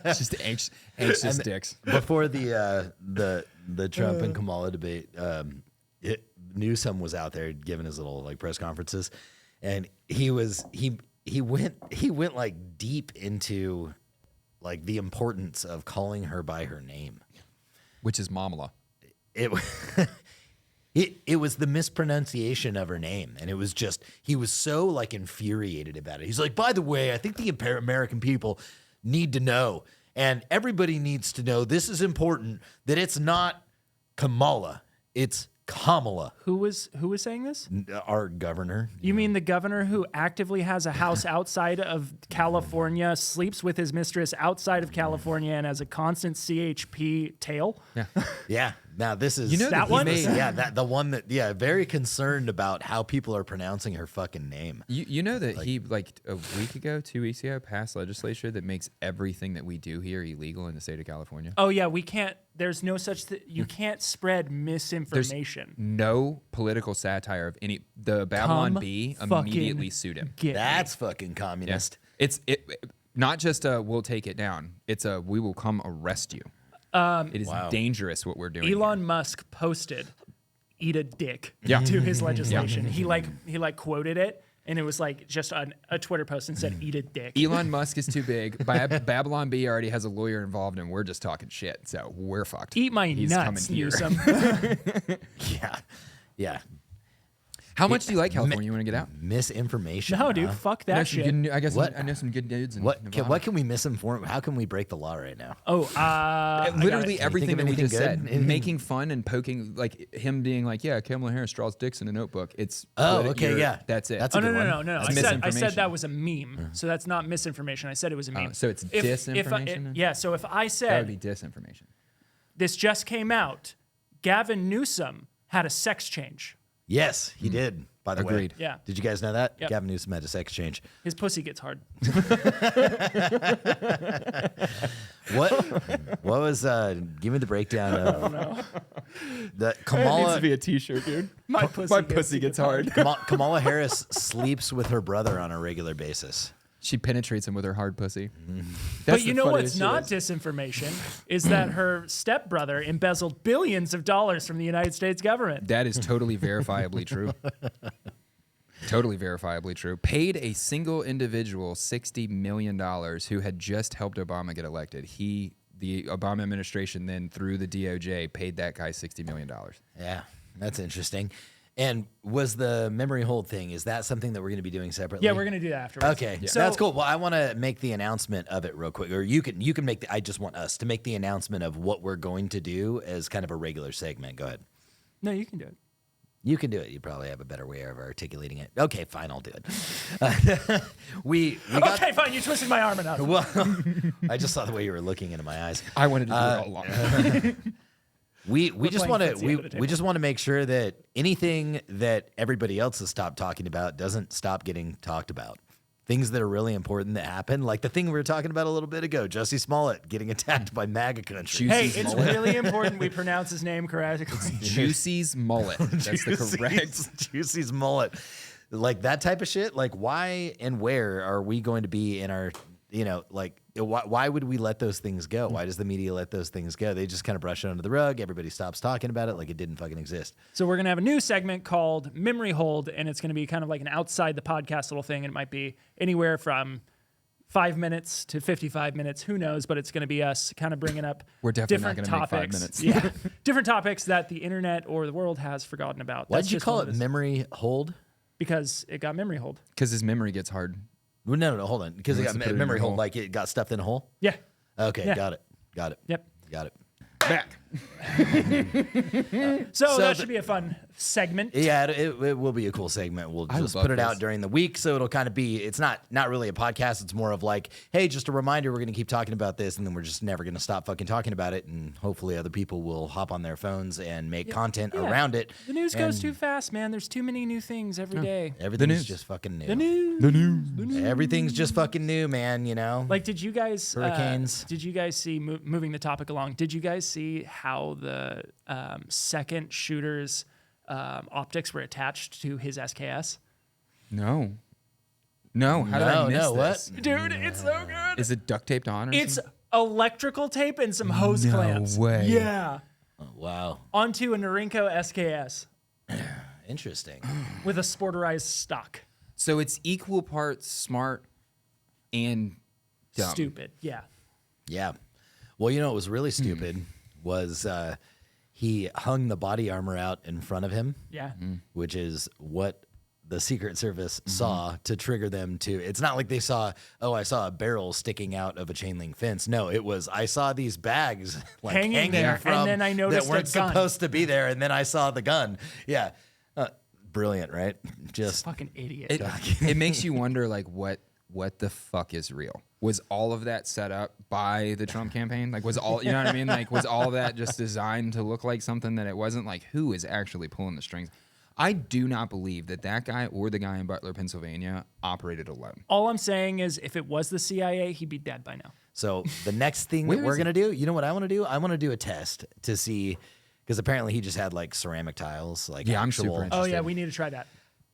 It's just anxious dicks. Before the Trump and Kamala debate, Newsom was out there giving his little like press conferences, and he went like deep into like the importance of calling her by her name, Which is Mamala. It was the mispronunciation of her name, and it was just he was so like infuriated about it. He's like, by the way, I think the American people need to know, and everybody needs to know this is important, that it's not Kamala, it's Kamala. Who was saying this? Our governor. You mean the governor who actively has a house outside of California, sleeps with his mistress outside of California, and has a constant CHP tail? Yeah. Yeah. Now this is that one? the one that very concerned about how people are pronouncing her fucking name. You know that he like a week ago, 2 weeks ago, passed legislation that makes everything that we do here illegal in the state of California. Oh yeah, we can't. There's no such thing. You can't spread misinformation. No political satire of any. The Babylon Come Bee fucking immediately sued him. Get me. That's fucking communist. It's not just we'll take it down. It's we will come arrest you. It is dangerous what we're doing. Elon Musk posted "eat a dick" Yeah. to his legislation. He quoted it, and it was like just a Twitter post and said "eat a dick." Elon Musk is too big. Babylon Bee already has a lawyer involved, and we're just talking shit. So we're fucked. Eat my He's nuts, coming here. Newsom. Yeah. How much do you like California? You want to get out? Misinformation. No, dude, huh? fuck I know that some shit. good- I guess What? I know some good dudes. In What Nevada. can we misinform? How can we break the law right now? Oh, Literally it. everything Think that of we anything just good? said, Anything- making fun and poking, like him being like, "Yeah, Kamala Harris draws dicks in a notebook." It's Oh, put okay, your- yeah. that's it. That's Oh a no good no one. no no! That's I said misinformation. that was a meme, so that's not misinformation. I said it was a meme. so it's If disinformation then? yeah. So if I that would said be disinformation. this just came out, Gavin Newsom had a sex change. Yes, he did. By the Agreed. way, Yeah. Did you guys know that? Yep. Gavin Newsom had a sex change. His pussy gets hard. What was? Give me the breakdown of the Kamala. a T-shirt, dude. My pussy gets hard. Kamala Harris sleeps with her brother on a regular basis. She penetrates him with her hard pussy. But you know what's not disinformation is that her stepbrother embezzled billions of dollars from the United States government. That is totally verifiably true. Totally verifiably true. Paid a single individual $60 million who had just helped Obama get elected. The Obama administration then, through the DOJ, paid that guy $60 million. Yeah, that's interesting. And was the memory hold thing, is that something that we're going to be doing separately? Yeah, we're gonna do that afterwards. Okay, So- that's cool. Well, I want to make the announcement of it real quick, or you can make I just want us to make the announcement of what we're going to do as kind of a regular segment. Go ahead. No, you can do it. You can do it. You probably have a better way of articulating it. Okay, fine, I'll do it. We got. Okay, fine. You twisted my arm enough. Well, I just saw the way you were looking into my eyes. I wanted to do it all along. We just playing want to footsie under the table. we just want to make sure that anything that everybody else has stopped talking about doesn't stop getting talked about. Things that are really important that happen, like the thing we were talking about a little bit ago, Jussie Smollett getting attacked by MAGA country. Hey, Juicy's it's mullet. really important we pronounce his name correctly. Juicy's mullet. That's the correct. Juicie's mullet. Like that type of shit. Like why and where are we going to be in our, why would we let those things go? Why does the media let those things go? They just kind of brush it under the rug. Everybody stops talking about it like it didn't fucking exist. So we're gonna have a new segment called Memory Hold, and it's gonna be kind of like an outside the podcast little thing. And it might be anywhere from 5 minutes to 55 minutes. Who knows? But it's gonna be us kind of bringing up We're definitely not different gonna make 5 topics. minutes. Yeah, different topics that the internet or the world has forgotten about. Why That's did you just call one it of the- memory hold? Because it got memory hold. Because his memory gets hard. Well, no, hold on. Because it Wants got to put it in memory a hold, hole. like it got stuffed in a hole? Yeah. Okay, Yeah. got it. Yep. Got it. Back. So that should be a fun segment. Yeah, it will be a cool segment. We'll I just love put it this. out during the week, so it'll kind of be. It's not really a podcast. It's more of like, hey, just a reminder, we're going to keep talking about this, and then we're just never going to stop fucking talking about it, and hopefully other people will hop on their phones and make content Yeah. around it. The news goes And too fast, man. There's too many new things every day. Everything's news. just fucking new. The news. Everything's just fucking new, man. You know. Like, did you guys Hurricanes. Did you guys see moving the topic along? Did you guys see how the second shooter's optics were attached to his SKS? No. How did I miss this? What? Dude, it's so good. Is it duct taped on? Or It's something? electrical tape and some hose clamps. way. Yeah. Oh, wow. Onto a Norinco SKS Interesting. with a sporterized stock. So it's equal parts smart and dumb. Stupid. Yeah. Yeah. Well, you know what was really stupid was he hung the body armor out in front of him, Yeah. which is what the Secret Service saw to trigger them to. It's not like they saw, oh, I saw a barrel sticking out of a chain link fence. No, it was, I saw these bags like hanging there, from and then I noticed that weren't a gun. supposed to be there, and then I saw the gun. Yeah. Brilliant, right? Just Fucking idiot. It makes you wonder, like, what the fuck is real? Was all of that set up by the Trump campaign? Like, was all, you know what I mean? Like, was all of that just designed to look like something that it wasn't? Like, who is actually pulling the strings? I do not believe that guy or the guy in Butler, Pennsylvania, operated alone. All I'm saying is if it was the CIA, he'd be dead by now. So the next thing Where that we're is going to do, you know what I want to do? I want to do a test to see, because apparently he just had like ceramic tiles. Like Yeah, I'm actual, super interested. Oh, yeah, we need to try that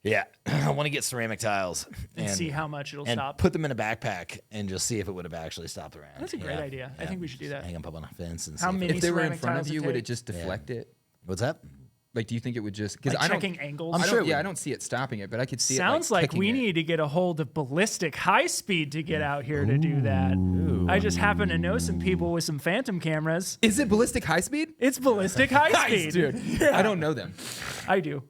Yeah, I want to get ceramic tiles and see how much it'll and stop. put them in a backpack and just see if it would have actually stopped the round. That's a great idea. I think we should do that. Hang them up on a fence and How see if many If they were in ceramic front tiles of it you, would take? it just deflect it? What's that? Like, do you think it would just? Because Like I don't. checking angles? I'm sure it Yeah, would. I don't see it stopping it, but I could see Sounds it. like kicking we it. need to get a hold of ballistic high speed to get out here to do that. I just happen to know some people with some phantom cameras. Is it ballistic high speed? It's ballistic high speed. Dude. I don't know them. I do.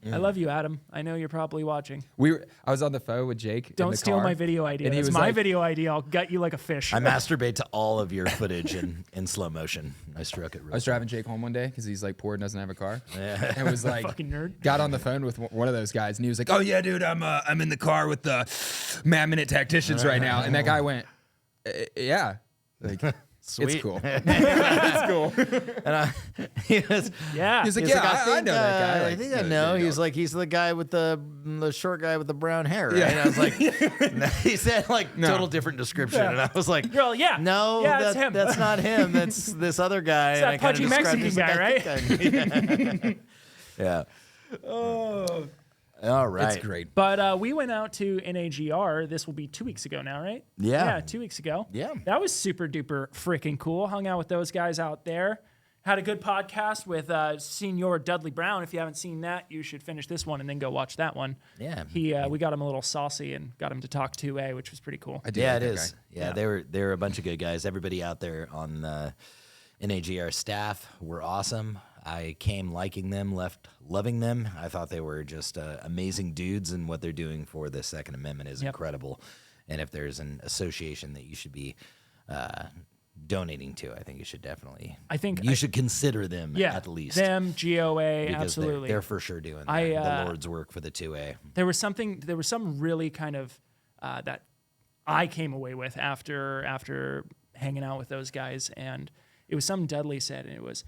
I love you, Adam. I know you're probably watching. I was on the phone with Jake. in Don't the steal car, my video idea. and he It's was my like- video idea. I'll gut you like a fish. I masturbate to all of your footage in slow motion. I struck it real I was driving Jake home one day because he's like poor and doesn't have a car, and was like, Fucking nerd. Got on the phone with one of those guys, and he was like, "Oh yeah, dude, I'm in the car with the Mad Minute Tacticians right now," and that guy went, "Yeah, like Sweet. it's cool, it's cool." And he was, Yeah. He's like, he's "Yeah, like, I know that guy." I Like, think I "No, know. you He's don't." like, he's the guy with the short guy with the brown hair, right? Yeah. And I was like, he said like No. total different description, Yeah. and I was like, Girl, yeah. no, Yeah, it's him. that's not him. That's this other guy. that and I kinda pudgy described Mexican him as guy, the guy. Yeah. Oh. All right. It's great. But we went out to NAGR. This will be 2 weeks ago now, right? Yeah. Yeah, 2 weeks ago. Yeah. That was super duper freaking cool. Hung out with those guys out there. Had a good podcast with Senior Dudley Brown. If you haven't seen that, you should finish this one and then go watch that one. Yeah. We got him a little saucy and got him to talk 2A, which was pretty cool. I do Yeah, like it that is. guy. Yeah, they were a bunch of good guys. Everybody out there on the NAGR staff were awesome. I came liking them, left loving them. I thought they were just amazing dudes, and what they're doing for the Second Amendment is incredible. And if there's an association that you should be donating to, I think you should definitely. You should consider them at least. Them, GOA, because absolutely. they're for sure doing the Lord's work for the 2A. There was some really kind of that I came away with after hanging out with those guys, and it was something Dudley said, and it was,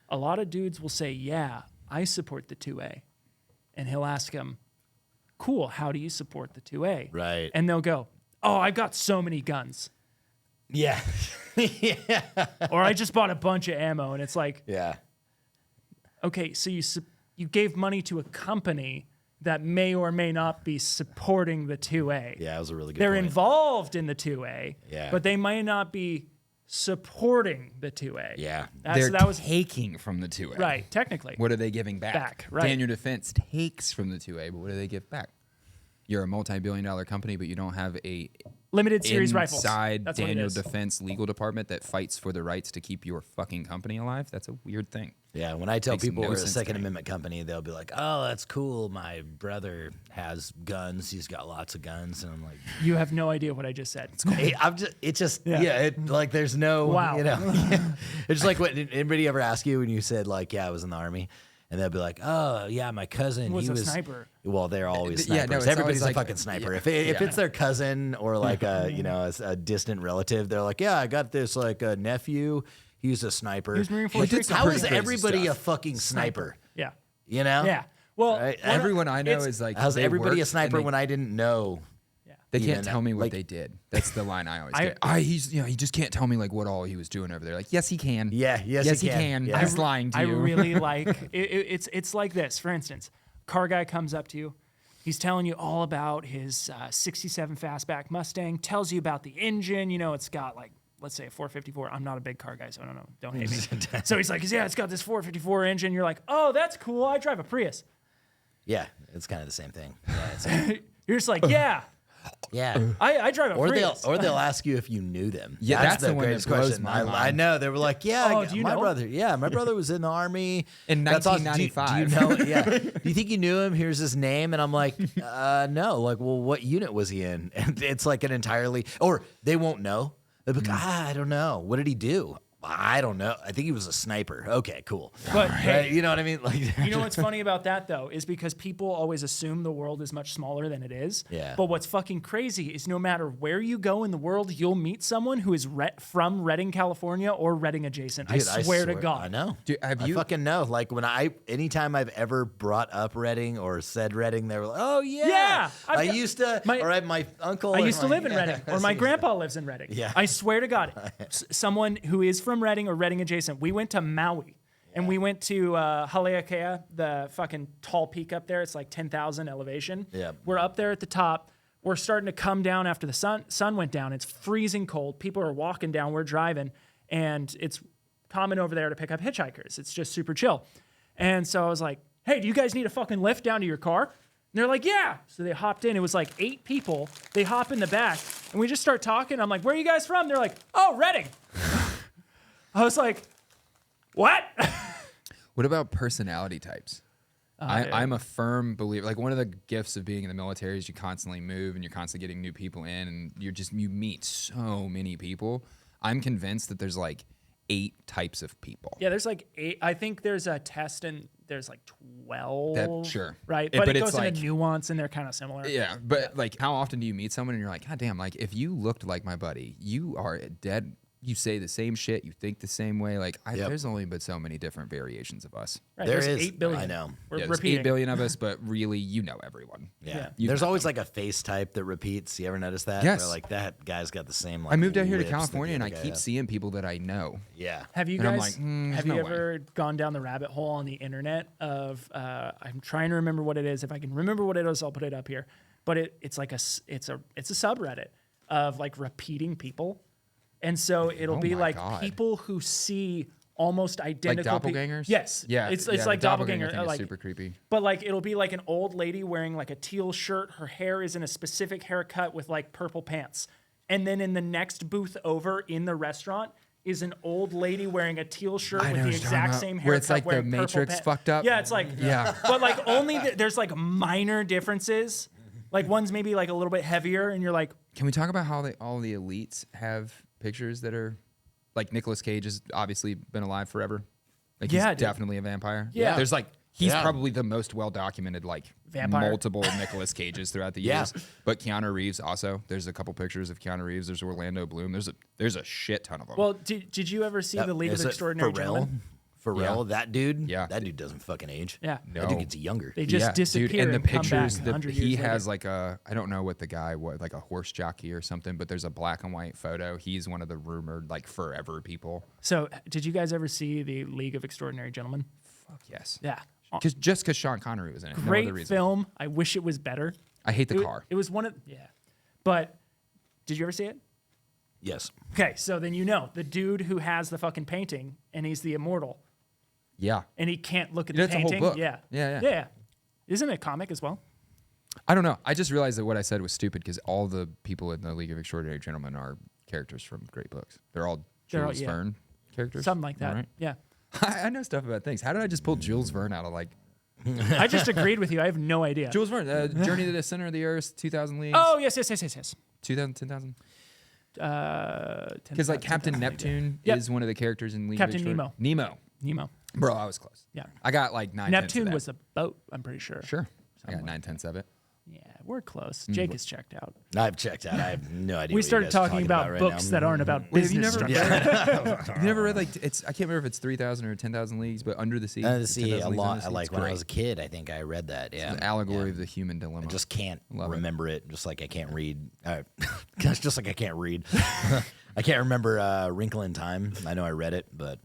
a lot of dudes will say, yeah, I support the 2A. And he'll ask them, cool, how do you support the 2A? Right. And they'll go, oh, I've got so many guns. Yeah. Yeah. Or I just bought a bunch of ammo. And it's like, Yeah. okay, so you gave money to a company that may or may not be supporting the 2A. Yeah, that was a really good They're point. involved in the 2A, Yeah. but they might not be supporting the 2A. Yeah. They're that was taking from the 2A. right, technically. What are they giving back? Back, right. Daniel Defense takes from the 2A, but what do they give back? You're a multi-billion-dollar company, but you don't have a Limited series rifles. inside That's what it Daniel is. Defense legal department that fights for the rights to keep your fucking company alive. That's a weird thing. Yeah, when I tell Makes people no we're a sense to Second me. Amendment company, they'll be like, "Oh, that's cool. My brother has guns. He's got lots of guns." And I'm like, You have no idea what I just said. like there's no, Wow. you know, it's just like what anybody ever ask you when you said like, "Yeah, I was in the army," and they'll be like, "Oh, yeah, my cousin Was he a was sniper." Well, they're always Yeah, no, snipers. it's Everybody's always a like- fucking sniper. yeah. If it's their cousin or like a a distant relative, they're like, "Yeah, I got this like a nephew. He's a sniper." He was Marine Force Like, Recon. how Pretty is crazy everybody stuff. a fucking sniper? Yeah. You know? Yeah. Well, Right? one of- Everyone I know it's- is like, How's they everybody work a sniper and they- when I didn't know? Yeah. They even can't tell me what like, they did. That's the line I always get. He just can't tell me like what all he was doing over there. Like, yes, he can. Yeah, yes, he he can. Yeah. He's lying to you. I really like it's like this. For instance, car guy comes up to you. He's telling you all about his 67 fastback Mustang, tells you about the engine. You know, it's got like, let's say a 454. I'm not a big car guy, so I don't know. Don't hate me. So he's like, yeah, it's got this 454 engine. You're like, oh, that's cool. I drive a Prius. Yeah, it's kind of the same thing. Yeah, You're just like, yeah. yeah. I drive a Prius. They'll ask you if you knew them. Yeah, that's the one that greatest blows question. my mind. I know. They were like, yeah, Oh, do you my know? brother. Yeah, my brother was in the army In That's awesome. Do you 1995. know? Yeah. Do you think you knew him? Here's his name, and I'm like, no. Like, well, what unit was he in? And it's like an entirely, or they won't know. They'll be like, I don't know. What did he do? I don't know. I think he was a sniper. Okay, cool. But hey, You know what I mean? Like, you know what's funny about that though is because people always assume the world is much smaller than it is. Yeah. But what's fucking crazy is no matter where you go in the world, you'll meet someone who is from Redding, California, or Redding adjacent. Dude, I swear to God. I know. Dude, have I you- fucking know. Like anytime I've ever brought up Redding or said Redding, they were like, oh yeah. Yeah, I used to, my uncle. I or used to my- live in Redding, or my grandpa lives in Redding. Yeah. I swear to God, someone who is from Redding or Redding adjacent. We went to Maui, and we went to Haleakea, the fucking tall peak up there. It's like 10,000 elevation. Yeah. We're up there at the top. We're starting to come down after the sun went down. It's freezing cold. People are walking down. We're driving, and it's common over there to pick up hitchhikers. It's just super chill. And so I was like, hey, do you guys need a fucking lift down to your car? And they're like, yeah. So they hopped in. It was like 8 people. They hop in the back, and we just start talking. I'm like, where are you guys from? They're like, oh, Redding. I was like, what? What about personality types? I'm a firm believer. Like one of the gifts of being in the military is you constantly move and you're constantly getting new people in, and you meet so many people. I'm convinced that there's like 8 types of people. Yeah, there's like 8. I think there's a test and there's like 12. Sure. Right. But But it it's goes like- into nuance and they're kind of similar. Yeah, but like how often do you meet someone and you're like, God damn, like if you looked like my buddy, you are dead. You say the same shit, you think the same way. Like there's only been so many different variations of us. Right, There there's is. 8 billion. I know. We're Yeah, there's repeating. 8 billion of us, but really, you know everyone. Yeah. You There's know always them. like a face type that repeats. You ever notice that? Yes. They're like, that guy's got the same. Like, I moved out here to lips that the California and I other guy keep has. seeing people that I know. Yeah. Have you And I'm guys like, there's have you no way. ever gone down the rabbit hole on the internet of I'm trying to remember what it is. If I can remember what it is, I'll put it up here. But it's like it's a subreddit of like repeating people. And so it'll Oh be my like God. people who see almost identical doppelgangers? Yes. Yeah. It's yeah, like the doppelganger doppelganger. thing is Like, super creepy. but like it'll be like an old lady wearing like a teal shirt. Her hair is in a specific haircut with like purple pants. And then in the next booth over in the restaurant is an old lady wearing a teal shirt I with know the what you're talking exact about, same haircut. where it's like the wearing purple Matrix fucked up. Yeah, it's like Yeah. But like only there's like minor differences. Like one's maybe like a little bit heavier, and you're like, Can we talk about how all the elites have pictures that are like Nicolas Cage has obviously been alive forever? Like Yeah, he's dude. definitely a vampire. Yeah. There's like he's Yeah. probably the most well documented like Vampire. multiple Nicolas Cages throughout the Yeah. years. But Keanu Reeves also. There's a couple pictures of Keanu Reeves. There's Orlando Bloom. There's a shit ton of them. well, did you ever see the League of Is it Extraordinary Pharrell? Gentlemen? Pharrell, Yeah. that dude. Yeah. That dude doesn't fucking age. Yeah. That dude gets younger. They just disappear dude, and the come back pictures 100 he years has later. like I don't know what the guy was, like a horse jockey or something, but there's a black and white photo. He's one of the rumored like forever people. So, did you guys ever see the League of Extraordinary Gentlemen? Fuck yes. Yeah. Because Sean Connery was in it. No Great other reason. film. I wish it was better. I hate the It, car. it was one of But did you ever see it? Yes. Okay, so then you know the dude who has the fucking painting and he's the immortal Yeah. and he can't look at Yeah, the it's a whole painting. book. Yeah. Yeah. Isn't it a comic as well? I don't know. I just realized that what I said was stupid because all the people in the League of Extraordinary Gentlemen are characters from great books. They're all They're all- Jules yeah. Verne characters. Something like that. All right. Yeah. I know stuff about things. How did I just pull Jules Verne out of like I just agreed with you. I have no idea. Jules Verne, Journey to the Center of the Earth, 2,000 Leagues. Oh, yes. 2,000, 10,000. 10,000, Because like Captain 10,000, Neptune Yep. is one of the characters in League Captain of Extraordinary. Nemo. Nemo. Nemo. Bro, I was close. Yeah. I got like 9/10 of Neptune that. was a boat, I'm pretty sure. Sure. I got 9/10 of it. Yeah. we're close. Jake is checked out. I've checked out. I have no idea. We what started you guys are talking about right books now. that aren't about Wait, have you business never structure. You never read like I can't remember if it's 3,000 or 10,000 Leagues, but Under the Sea. Under the Sea 10,000 a Leagues lot. Under the Sea, Like it's when I great. was a kid, I think I read that. Yeah, An allegory of the human dilemma. I just can't Love it. remember it. Just like I can't read. Just like I can't read. I can't remember Wrinkle in Time. I know I read it, but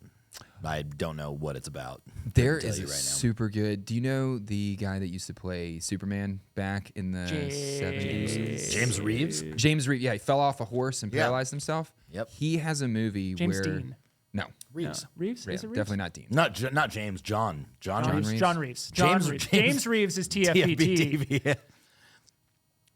I don't know what it's about. There tell is you a right now. super good. Do you know the guy that used to play Superman back in the 70s? James Reeves. James Reeves. Yeah, he fell off a horse and Yeah. paralyzed himself. Yep. He has a movie James where Dean. no, Reeves. No. Reeves? yeah, Is it Reeves? definitely not Dean. Not James. John Reeves. Reeves? John Reeves. John James- Reeves. James- James Reeves is TFPT. TFBTV.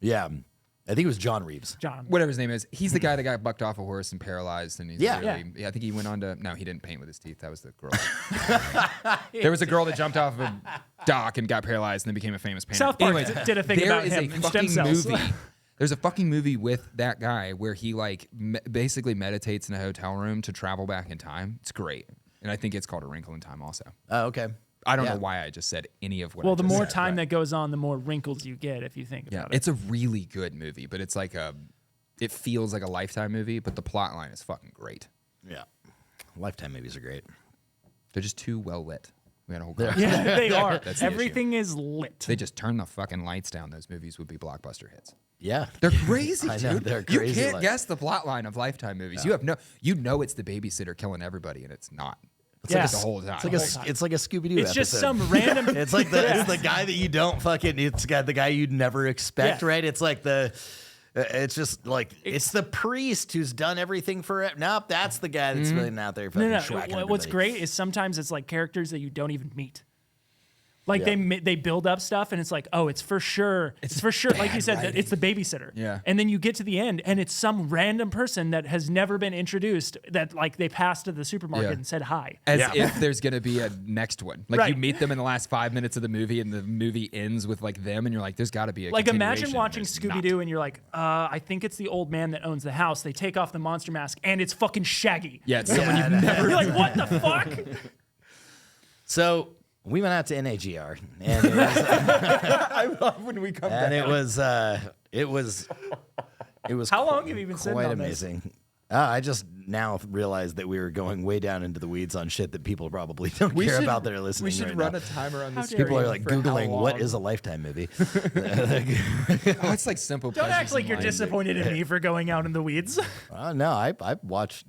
Yeah, I think it was John Reeves. John. Whatever his name is, he's the guy that got bucked off a horse and paralyzed, and he's Yeah. I think he went on to. No, he didn't paint with his teeth. That was the girl. There was a girl that jumped off of a dock and got paralyzed, and then became a famous painter. South Park Anyways, did a thing there about is him a and fucking stem cells. movie. There's a fucking movie with that guy where he like basically meditates in a hotel room to travel back in time. It's great, and I think it's called A Wrinkle in Time. Also, Oh, okay. I don't Yeah. know why I just said any of what. Well, I the just more said, time but- that goes on, the more wrinkles you get if you think Yeah, about it. it's a really good movie, but it's like it feels like a Lifetime movie, but the plot line is fucking great. Yeah, Lifetime movies are great. They're just too well lit. We had a whole Yeah, they are. That's the issue. Everything is lit. They just turn the fucking lights down. Those movies would be blockbuster hits. Yeah, They're crazy, I know, dude. they're You crazy can't like- guess the plot line of Lifetime movies. You know it's the babysitter killing everybody, and it's not. It's Yeah. like the whole time. it's like a Scooby Doo. It's just some random. It's like it's the guy that you don't fucking. It's got the guy you'd never expect, Yeah. right? It's like it's just like it's the priest who's done everything for it. Nope, that's the guy that's been out there fucking No. schwacking What's everybody. great is sometimes it's like characters that you don't even meet. Like Yeah. they build up stuff and it's like, oh, it's for sure. It's for sure. Like you said, that it's the babysitter. Yeah. And then you get to the end and it's some random person that has never been introduced that like they passed to the supermarket Yeah. and said hi. As Yeah. if there's gonna be a next one. Like you Right. meet them in the last 5 minutes of the movie, and the movie ends with like them, and you're like, "There's got to be a Like imagine continuation," watching and there's Scooby not. Doo and you're like, I think it's the old man that owns the house. They take off the monster mask and it's fucking Shaggy. Yeah, it's someone you've never. You're like, what the fuck? So we went out to NAGR, and it was, I love when we come and it was How long have you been sitting quite on this? amazing. I just now realized that we were going way down into the weeds on shit that people probably don't care about that are listening. We should right run now. a timer on How this. dare People you. are like for how Googling what long. is a Lifetime movie. Oh, it's like simple. Don't act pleasures like in you're life. disappointed in me for going out in the weeds. No, I watched,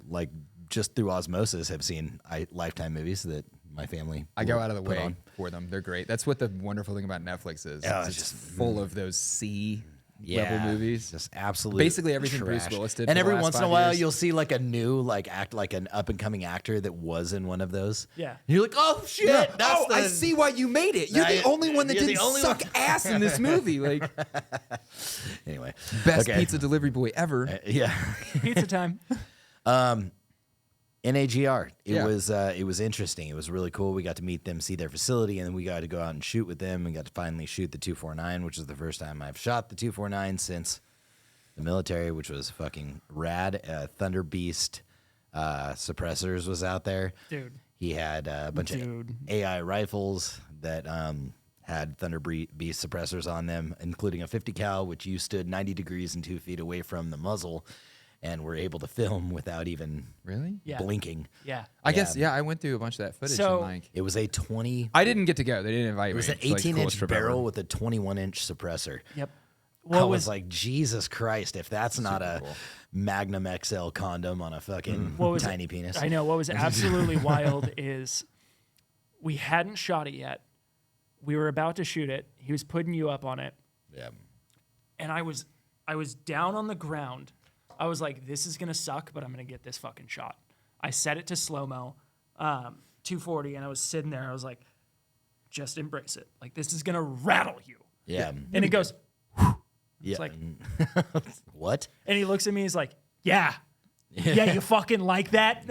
like just through osmosis have seen Lifetime movies that my family. I go will out of the put way on. for them. They're great. That's what the wonderful thing about Netflix is. Yeah, is it's it's just- full of those C level movies. Just absolute. Basically everything Bruce trash. Willis did And for the every last once in a 5 while, years. you'll see like a new act like an up and coming actor that was in one of those. Yeah. And you're like, oh shit, that's I the- see why you made it. You're Yeah, the only one that you're the didn't only suck ass in this movie. Like Anyway, best okay. pizza delivery boy ever. Yeah. Pizza time. NAGR. It Yeah. was interesting. It was really cool. We got to meet them, see their facility, and then we got to go out and shoot with them. We got to finally shoot the 249, which is the first time I've shot the 249 since the military, which was fucking rad. Thunder Beast suppressors was out there. Dude. He had a bunch Dude. of AI rifles that had Thunder Beast suppressors on them, including a 50 cal, which you stood 90 degrees and 2 feet away from the muzzle, and were able to film without even Really? Yeah. blinking. Yeah. I guess I went through a bunch of that footage So- and like It was a 20. I didn't get to go. They didn't invite It was me. an It's like the 18-inch coolest trip ever. barrel with a 21-inch suppressor. Yep. I What was like, Jesus Christ! If that's not a cool. Magnum XL condom on a fucking What was tiny penis. I know what was absolutely wild is we hadn't shot it yet. We were about to shoot it. He was putting you up on it, Yeah. and I was down on the ground. I was like, "This is gonna suck, but I'm gonna get this fucking shot." I set it to slow mo, 240, and I was sitting there. I was like, "Just embrace it. Like this is gonna rattle you." Yeah. And it goes, Yeah. like- What? and he looks at me. He's like, "Yeah." Yeah, you fucking like that?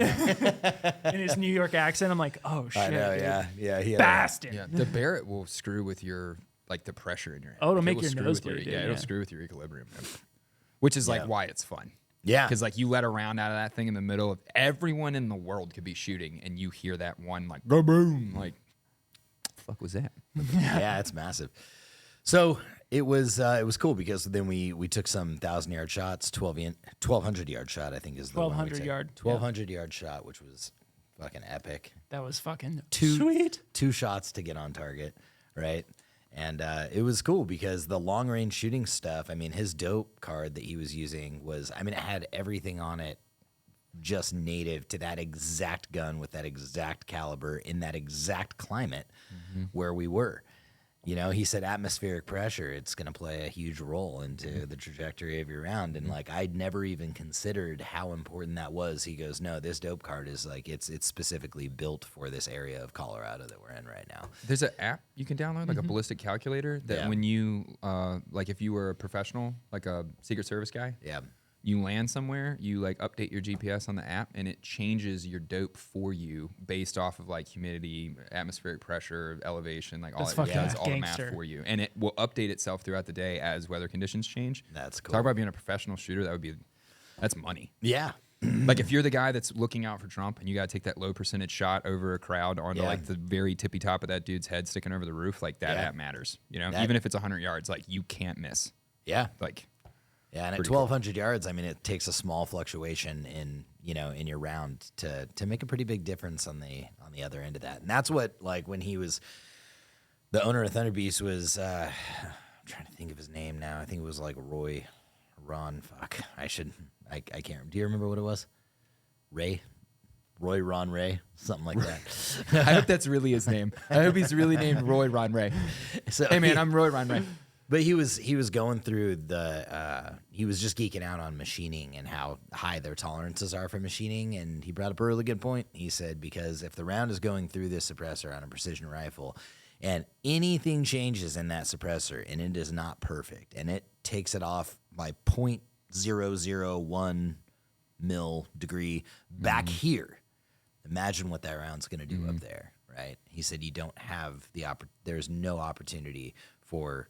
In his New York accent, I'm like, oh shit. I know. dude. Yeah. He had Bastin'. Yeah, the Barrett will screw with your like the pressure in your head. Oh, it'll Like, make will your screw nose with your, bleed, Yeah, dude, it'll yeah. screw with your equilibrium. Which is like Yeah. why it's fun. Yeah. Because like you let a round out of that thing in the middle of everyone in the world could be shooting, and you hear that one like go boom. Like, fuck was that? Yeah, it's massive. So It was cool because then we took some 1,000-yard shots, 1,200-yard shot, I think is the 1,200-yard. 1,200-yard shot, which was fucking epic. That was fucking Sweet. 2 shots to get on target, right? And it was cool because the long-range shooting stuff, I mean, his dope card that he was using was, I mean, it had everything on it just native to that exact gun with that exact caliber in that exact climate where we were. You know, he said atmospheric pressure, it's going to play a huge role into the trajectory of your round. And like, I'd never even considered how important that was. He goes, no, this dope card is like, it's specifically built for this area of Colorado that we're in right now. There's an app you can download, like a ballistic calculator that when you, like if you were a professional, like a Secret Service guy, you land somewhere, you like update your GPS on the app, and it changes your dope for you based off of like humidity, atmospheric pressure, elevation, like all that. It does all the math for you, and it will update itself throughout the day as weather conditions change. That's cool. Talk about being a professional shooter. That's money. Yeah. Like if you're the guy that's looking out for Trump and you got to take that low percentage shot over a crowd onto like the very tippy top of that dude's head sticking over the roof, like that app matters. You know, even if it's 100 yards, like you can't miss. Yeah. Like. Yeah, and at 1,200 yards, I mean, it takes a small fluctuation in your round to make a pretty big difference on the other end of that. And that's what, like, when he was the owner of Thunder Beast was I'm trying to think of his name now. I think it was like Roy I can't. Do you remember what it was? Roy Ron Ray, something like that. I hope that's really his name. I hope he's really named Roy Ron Ray. So, hey man, I'm Roy Ron Ray. But he was going through he was just geeking out on machining and how high their tolerances are for machining, and he brought up a really good point. He said, because if the round is going through this suppressor on a precision rifle and anything changes in that suppressor and it is not perfect and it takes it off by 0.001 mil degree back here, imagine what that round's going to do up there, right? He said you don't have there's no opportunity for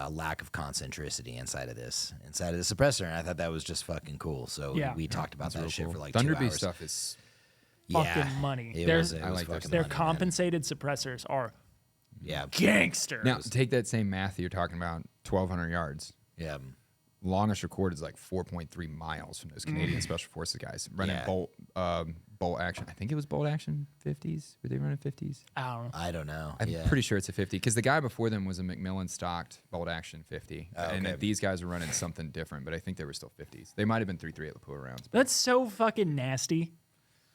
lack of concentricity inside of the suppressor, and I thought that was just fucking cool. So we talked about that shit for like 2 hours. Thunder Beast stuff is fucking money. Their compensated suppressors are gangster. Now take that same math you're talking about, 1,200 yards. Yeah. Longest record is like 4.3 miles from those Canadian Special Forces guys running bolt action. I think it was bolt action 50s. Were they running 50s? I don't know. I'm pretty sure it's a 50 because the guy before them was a Macmillan stocked bolt action 50, and these guys were running something different. But I think they were still 50s. They might have been 3.3 at the pool rounds. That's so fucking nasty.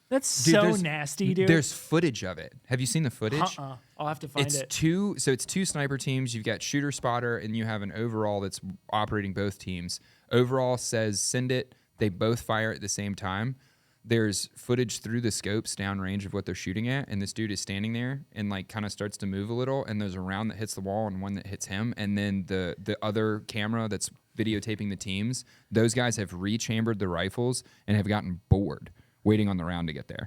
That's so nasty, dude. There's footage of it. Have you seen the footage? I'll have to find it. It's 2 sniper teams. You've got shooter, spotter, and you have an overall that's operating both teams. Overall says send it. They both fire at the same time. There's footage through the scopes downrange of what they're shooting at, and this dude is standing there and like kind of starts to move a little, and there's a round that hits the wall and one that hits him, and then the other camera that's videotaping the teams, those guys have rechambered the rifles and have gotten bored waiting on the round to get there.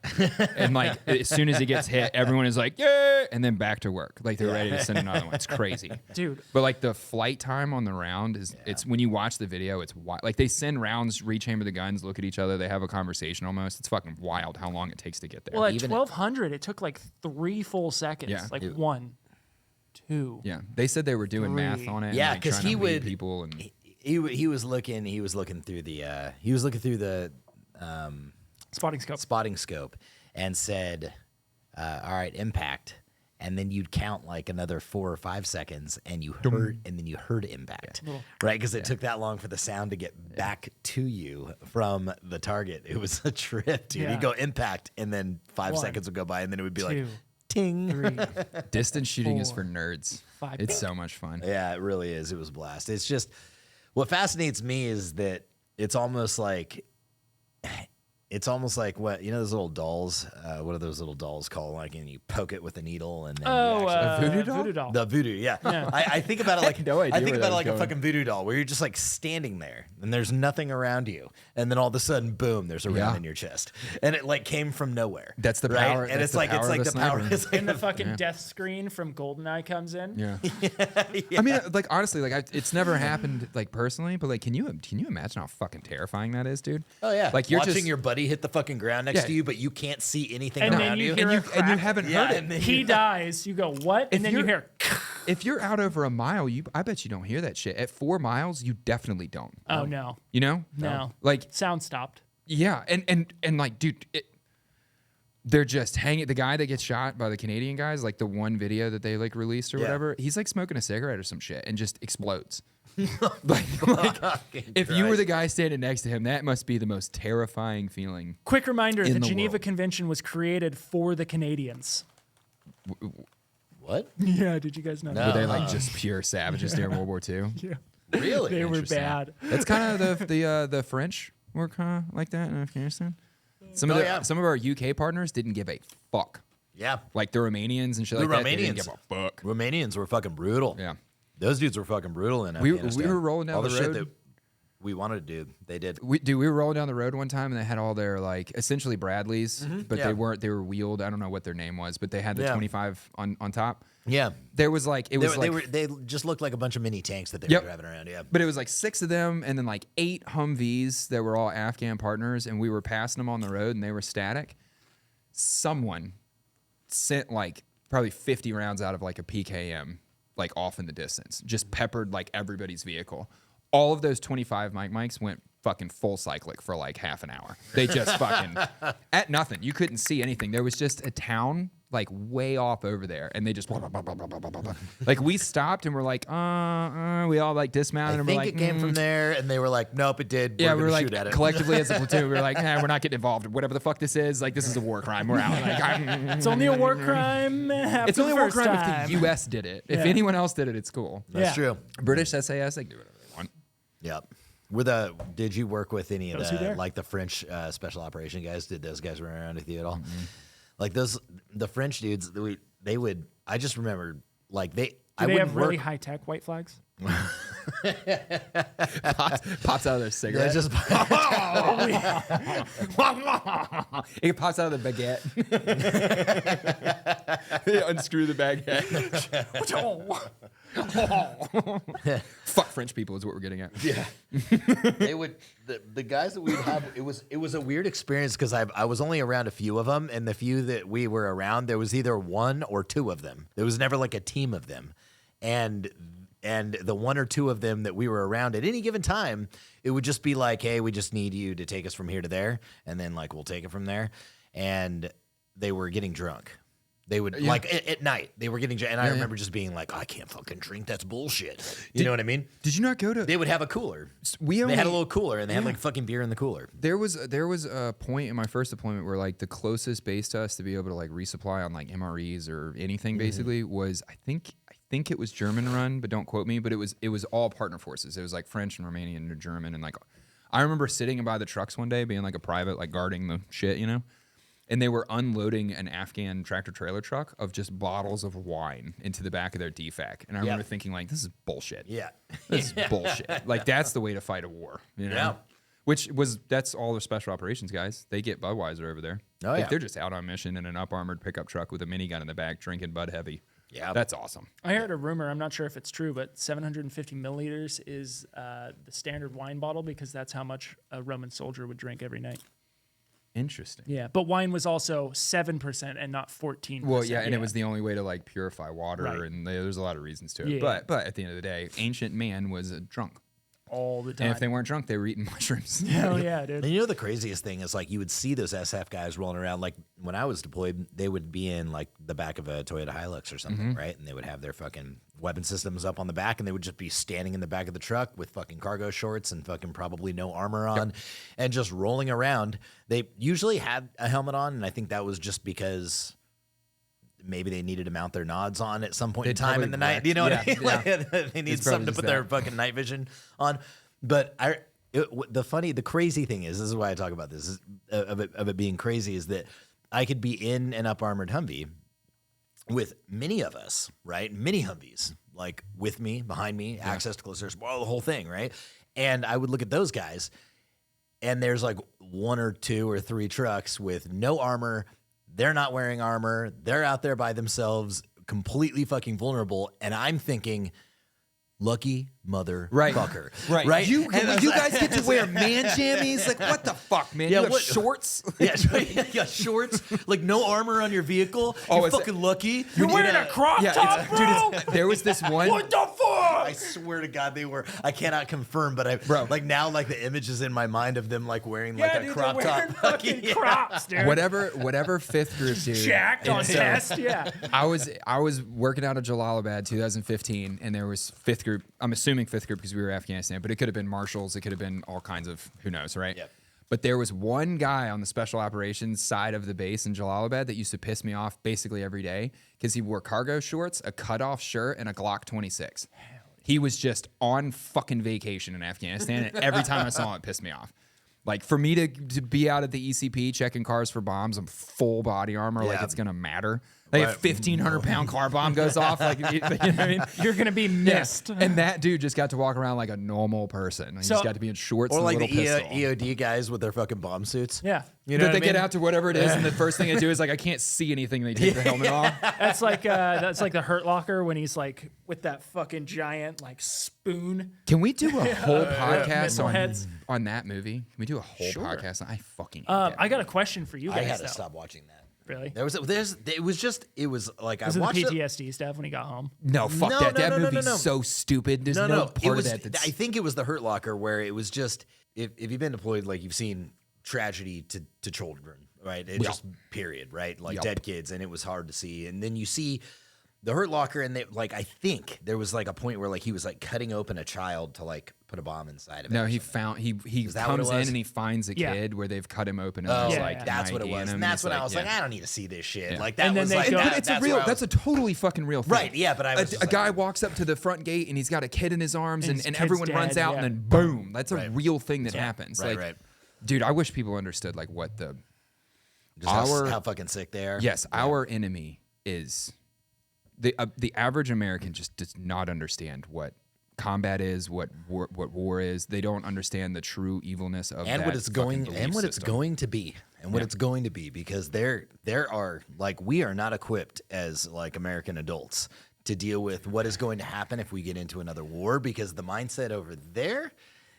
And like as soon as it gets hit, everyone is like, yeah, and then back to work. Like they're ready to send another one. It's crazy. Dude. But like the flight time on the round is it's when you watch the video, it's wild. Like they send rounds, rechamber the guns, look at each other, they have a conversation almost. It's fucking wild how long it takes to get there. Well, at 1,200, it took like 3 full seconds. Yeah. Like 1, 2. Yeah. They said they were doing 3. math on it. Yeah, because he would people and he was looking through the spotting scope and said, all right, impact. And then you'd count like another 4 or 5 seconds and you heard impact, right? Because it took that long for the sound to get back to you from the target. It was a trip, dude. You'd go impact and then 5 seconds would go by and then it would be 2, like, ting. 3. Distance shooting 4, is for nerds. 5. It's so much fun. Yeah, it really is. It was a blast. It's just, what fascinates me is that it's almost like what, those little dolls, what are those little dolls called? Like, and you poke it with a needle and then a voodoo doll? The voodoo, yeah. I think about it like no idea I think where about it that like was a fucking voodoo doll where you're just like standing there and there's nothing around you, and then all of a sudden, boom, there's a round in your chest, and it like came from nowhere. That's the right? power. And it's like the power. It's like And the fucking death screen from GoldenEye comes in. Yeah. I mean, like honestly, like it's never happened like personally, but like, can you imagine how fucking terrifying that is, dude? Oh yeah, like you're watching just, your buddy hit the fucking ground next to you, but you can't see anything And then around you you. hear and you haven't heard it. He dies. You go, what? And then you hear. if you're out over a mile, I bet you don't hear that shit. At 4 miles, you definitely don't. Oh no. You know? No. Like Sound stopped. yeah, and like, dude, they're just hanging. The guy that gets shot by the Canadian guys, like the one video that they like released or whatever, he's like smoking a cigarette or some shit and just explodes. like if you were the guy standing next to him, that must be the most terrifying feeling. Quick reminder: the Geneva world. Convention was created for the Canadians. What? Yeah, did you guys know Were that? they like just pure savages during World War II? Yeah, Really? they were Interesting. bad. That's kind of the French were kind of like that in Afghanistan. Some of our UK partners didn't give a fuck. Yeah. Like the Romanians and shit like that. They didn't give a fuck. Romanians were fucking brutal. Yeah. Those dudes were fucking brutal in We Afghanistan. were rolling down all the shit road. that we wanted to do. They did. We were rolling down the road one time and they had all their like essentially Bradleys, but Yeah. they were wheeled. I don't know what their name was, but they had the 25 on top. Yeah. There was like They just looked like a bunch of mini tanks that they were driving around. Yeah. But it was like 6 of them and then like 8 Humvees that were all Afghan partners, and we were passing them on the road and they were static. Someone sent like probably 50 rounds out of like a PKM like off in the distance, just peppered like everybody's vehicle. All of those 25 mics went fucking full cyclic for like half an hour. They just fucking at nothing. You couldn't see anything. There was just a town like way off over there, and they just blah, blah, blah, blah, blah, blah, blah, blah. Like we stopped and we're like, we all like dismounted. I and think we're like, it came from there, and they were like, "Nope, it did." yeah, We're we were gonna like shoot at it. collectively as a platoon, we were like, we're not getting involved. Whatever the fuck this is, like this is a war crime. We're out. Like, It's only a war crime. it's only a war crime if the U.S. did it. If Yeah. anyone else did it, it's cool. That's Yeah. true. British SAS, they can do whatever they want. Yep. Did you work with any of Was he the there? like the French special operation guys? Did those guys run around with you at all? Like the French dudes, they would. I just remember like I Do they wouldn't have really work. high tech white flags? Pops out of their They cigarette. just It pops out of the baguette. They unscrew the baguette. Fuck French people is what we're getting at. Yeah. They would the guys that we'd have. It was a weird experience because I was only around a few of them, and the few that we were around, there was either 1 or 2 of them. There was never like a team of them, and the 1 or 2 of them that we were around at any given time, it would just be like, hey, we just need you to take us from here to there, and then like we'll take it from there. And they were getting drunk. They would like at night. They were getting drunk, and I remember just being like, I can't fucking drink. That's bullshit. You know what I mean? Did you not go to? They would have a cooler. We They only had a little cooler, and they had like fucking beer in the cooler. There was a point in my first deployment where like the closest base to us to be able to like resupply on like MREs or anything basically was I think it was German run, but don't quote me. But it was all partner forces. It was like French and Romanian and German, and like I remember sitting by the trucks one day, being like a private, like guarding the shit, you know. And they were unloading an Afghan tractor trailer truck of just bottles of wine into the back of their DFAC. And I remember thinking, like, this is bullshit. Yeah. This is bullshit. Like, that's the way to fight a war, you know? Yeah. That's all the special operations guys. They get Budweiser over there. Oh, like, yeah. They're just out on mission in an up-armored pickup truck with a minigun in the back drinking Bud Heavy. Yeah. That's awesome. I heard a rumor. I'm not sure if it's true, but 750 milliliters is the standard wine bottle because that's how much a Roman soldier would drink every night. Interesting. Yeah, but wine was also 7% and not 14%. Well, yeah, and it was the only way to like purify water, Right. and there's a lot of reasons to it. Yeah. But at the end of the day, ancient man was drunk, all the time. and if they weren't drunk, they were eating mushrooms. Hell yeah, dude. And you know the craziest thing is like you would see those SF guys rolling around. Like when I was deployed, they would be in like the back of a Toyota Hilux or something, right? And they would have their fucking weapon systems up on the back, and they would just be standing in the back of the truck with fucking cargo shorts and fucking probably no armor on, and just rolling around. They usually had a helmet on, and I think that was just because maybe they needed to mount their nods on at some point in They'd time in probably the night. wreck. You know what Yeah, I mean? yeah. Like, they need It's something to probably put just their that. fucking night vision on. But the crazy thing is, this is why I talk about this, is, of it being crazy, is that I could be in an up armored Humvee with many of us, right? Many Humvees, like with me, behind me, access to closer, well, the whole thing, right? And I would look at those guys, and there's like 1 or 2 or 3 trucks with no armor. They're not wearing armor. They're out there by themselves, completely fucking vulnerable. And I'm thinking, lucky motherfucker. Right. You And guys get to wear man jammies? Like, what the fuck, man? Yeah, you have what- shorts? Yeah, shorts, like no armor on your vehicle. Oh, You're is it- fucking lucky. You're wearing a crop top, bro. There was this one. What the fuck? I swear to God, they were. I cannot confirm, but Bro. like now, like the image is in my mind of them like wearing like Yeah, a dude, crop they're wearing top. fucking Yeah. crops, dude. Whatever fifth group dude. Jacked And on so test, yeah. I was working out of Jalalabad 2015, and there was fifth group. I'm assuming fifth group because we were Afghanistan, but it could have been marshals. It could have been all kinds of who knows, right? Yep. But there was one guy on the special operations side of the base in Jalalabad that used to piss me off basically every day because he wore cargo shorts, a cutoff shirt, and a Glock 26. He was just on fucking vacation in Afghanistan, and every time I saw him, it pissed me off. Like, for me to be out at the ECP checking cars for bombs, I'm full body armor, like Yeah. it's gonna matter. Like a 1,500-pound car bomb goes off, like you know what I mean? You're gonna be missed. And that dude just got to walk around like a normal person. He So- just got to be in shorts Or and like a the little pistol. EOD guys with their fucking bomb suits. Yeah. You know That what they I mean? get out to whatever it is, and the first thing they do is like, I can't see anything. And they take the helmet off. That's like the Hurt Locker when he's like with that fucking giant like spoon. Can we do a whole podcast missile heads. on that movie? Can we do a whole Sure. podcast? I fucking hate that I got a movie. question for you I guys. had to though. stop watching that. Really? It was like Was I it watched the it. PTSD stuff when he got home? No, fuck No, that. no, That no, no, movie's no. so stupid. There's no, It part was, of that that's I think it was the Hurt Locker where it was just if you've been deployed, like you've seen tragedy to children, right? It Yeah. just period, right? Like Yep. dead kids, and it was hard to see. And then you see the Hurt Locker, and they like I think there was like a point where like he was like cutting open a child to like put a bomb inside of it. No, or he something. found he Is that what it comes in was? and he finds a Yeah. kid where they've cut him open and Oh, there's Yeah, like yeah. that's an what it ID in was. him, And that's it's when I like, was yeah. like, I don't need to see this shit. Yeah. Like that And then was they like go- that, But it's a that's real. where I That's a was- totally fucking real thing. right. Yeah, but I was A just guy like, walks up to the front gate and he's got a kid in his arms, And his and kid's everyone runs dead, out, yeah. and then boom. That's a Right. real thing that happens. right, Like, right. dude, I wish people understood like what the just how fucking sick they are. yes, our enemy is the average American just does not understand what combat is, what war is. They don't understand the true evilness of and that what it's going fucking and belief what it's system. going to be and what it's going to be because there are like we are not equipped as like American adults to deal with what is going to happen if we get into another war because the mindset over there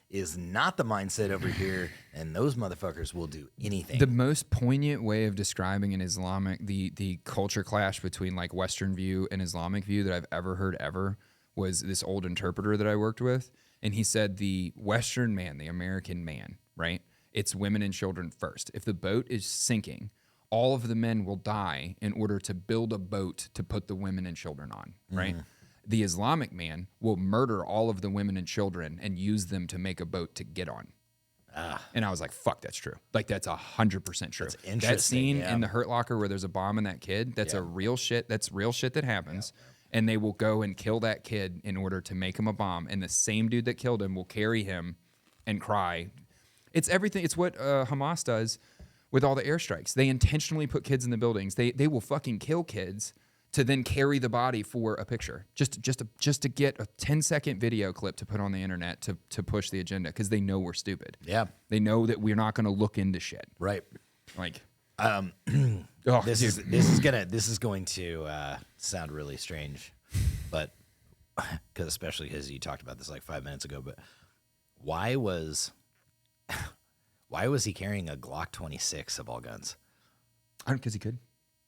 is not the mindset over here and those motherfuckers will do anything. The most poignant way of describing an Islamic the culture clash between like Western view and Islamic view that I've ever heard ever was this old interpreter that I worked with, and he said the Western man, the American man, right? It's women and children first. If the boat is sinking, all of the men will die in order to build a boat to put the women and children on, right? The Islamic man will murder all of the women and children and use them to make a boat to get on. And I was like, fuck, that's true. Like, that's 100% true. That's interesting, That scene yeah. in the Hurt Locker where there's a bomb in that kid, that's a real shit. That's real shit that happens. And they will go and kill that kid in order to make him a bomb. And the same dude that killed him will carry him and cry. It's everything. It's what Hamas does with all the airstrikes. They intentionally put kids in the buildings. They will fucking kill kids to then carry the body for a picture, just to get a 10-second video clip to put on the internet to push the agenda because they know we're stupid. Yeah. They know that we're not going to look into shit. right. Like, This is going to sound really strange, but especially because you talked about this like 5 minutes ago. But why was he carrying a Glock 26 of all guns? because he could,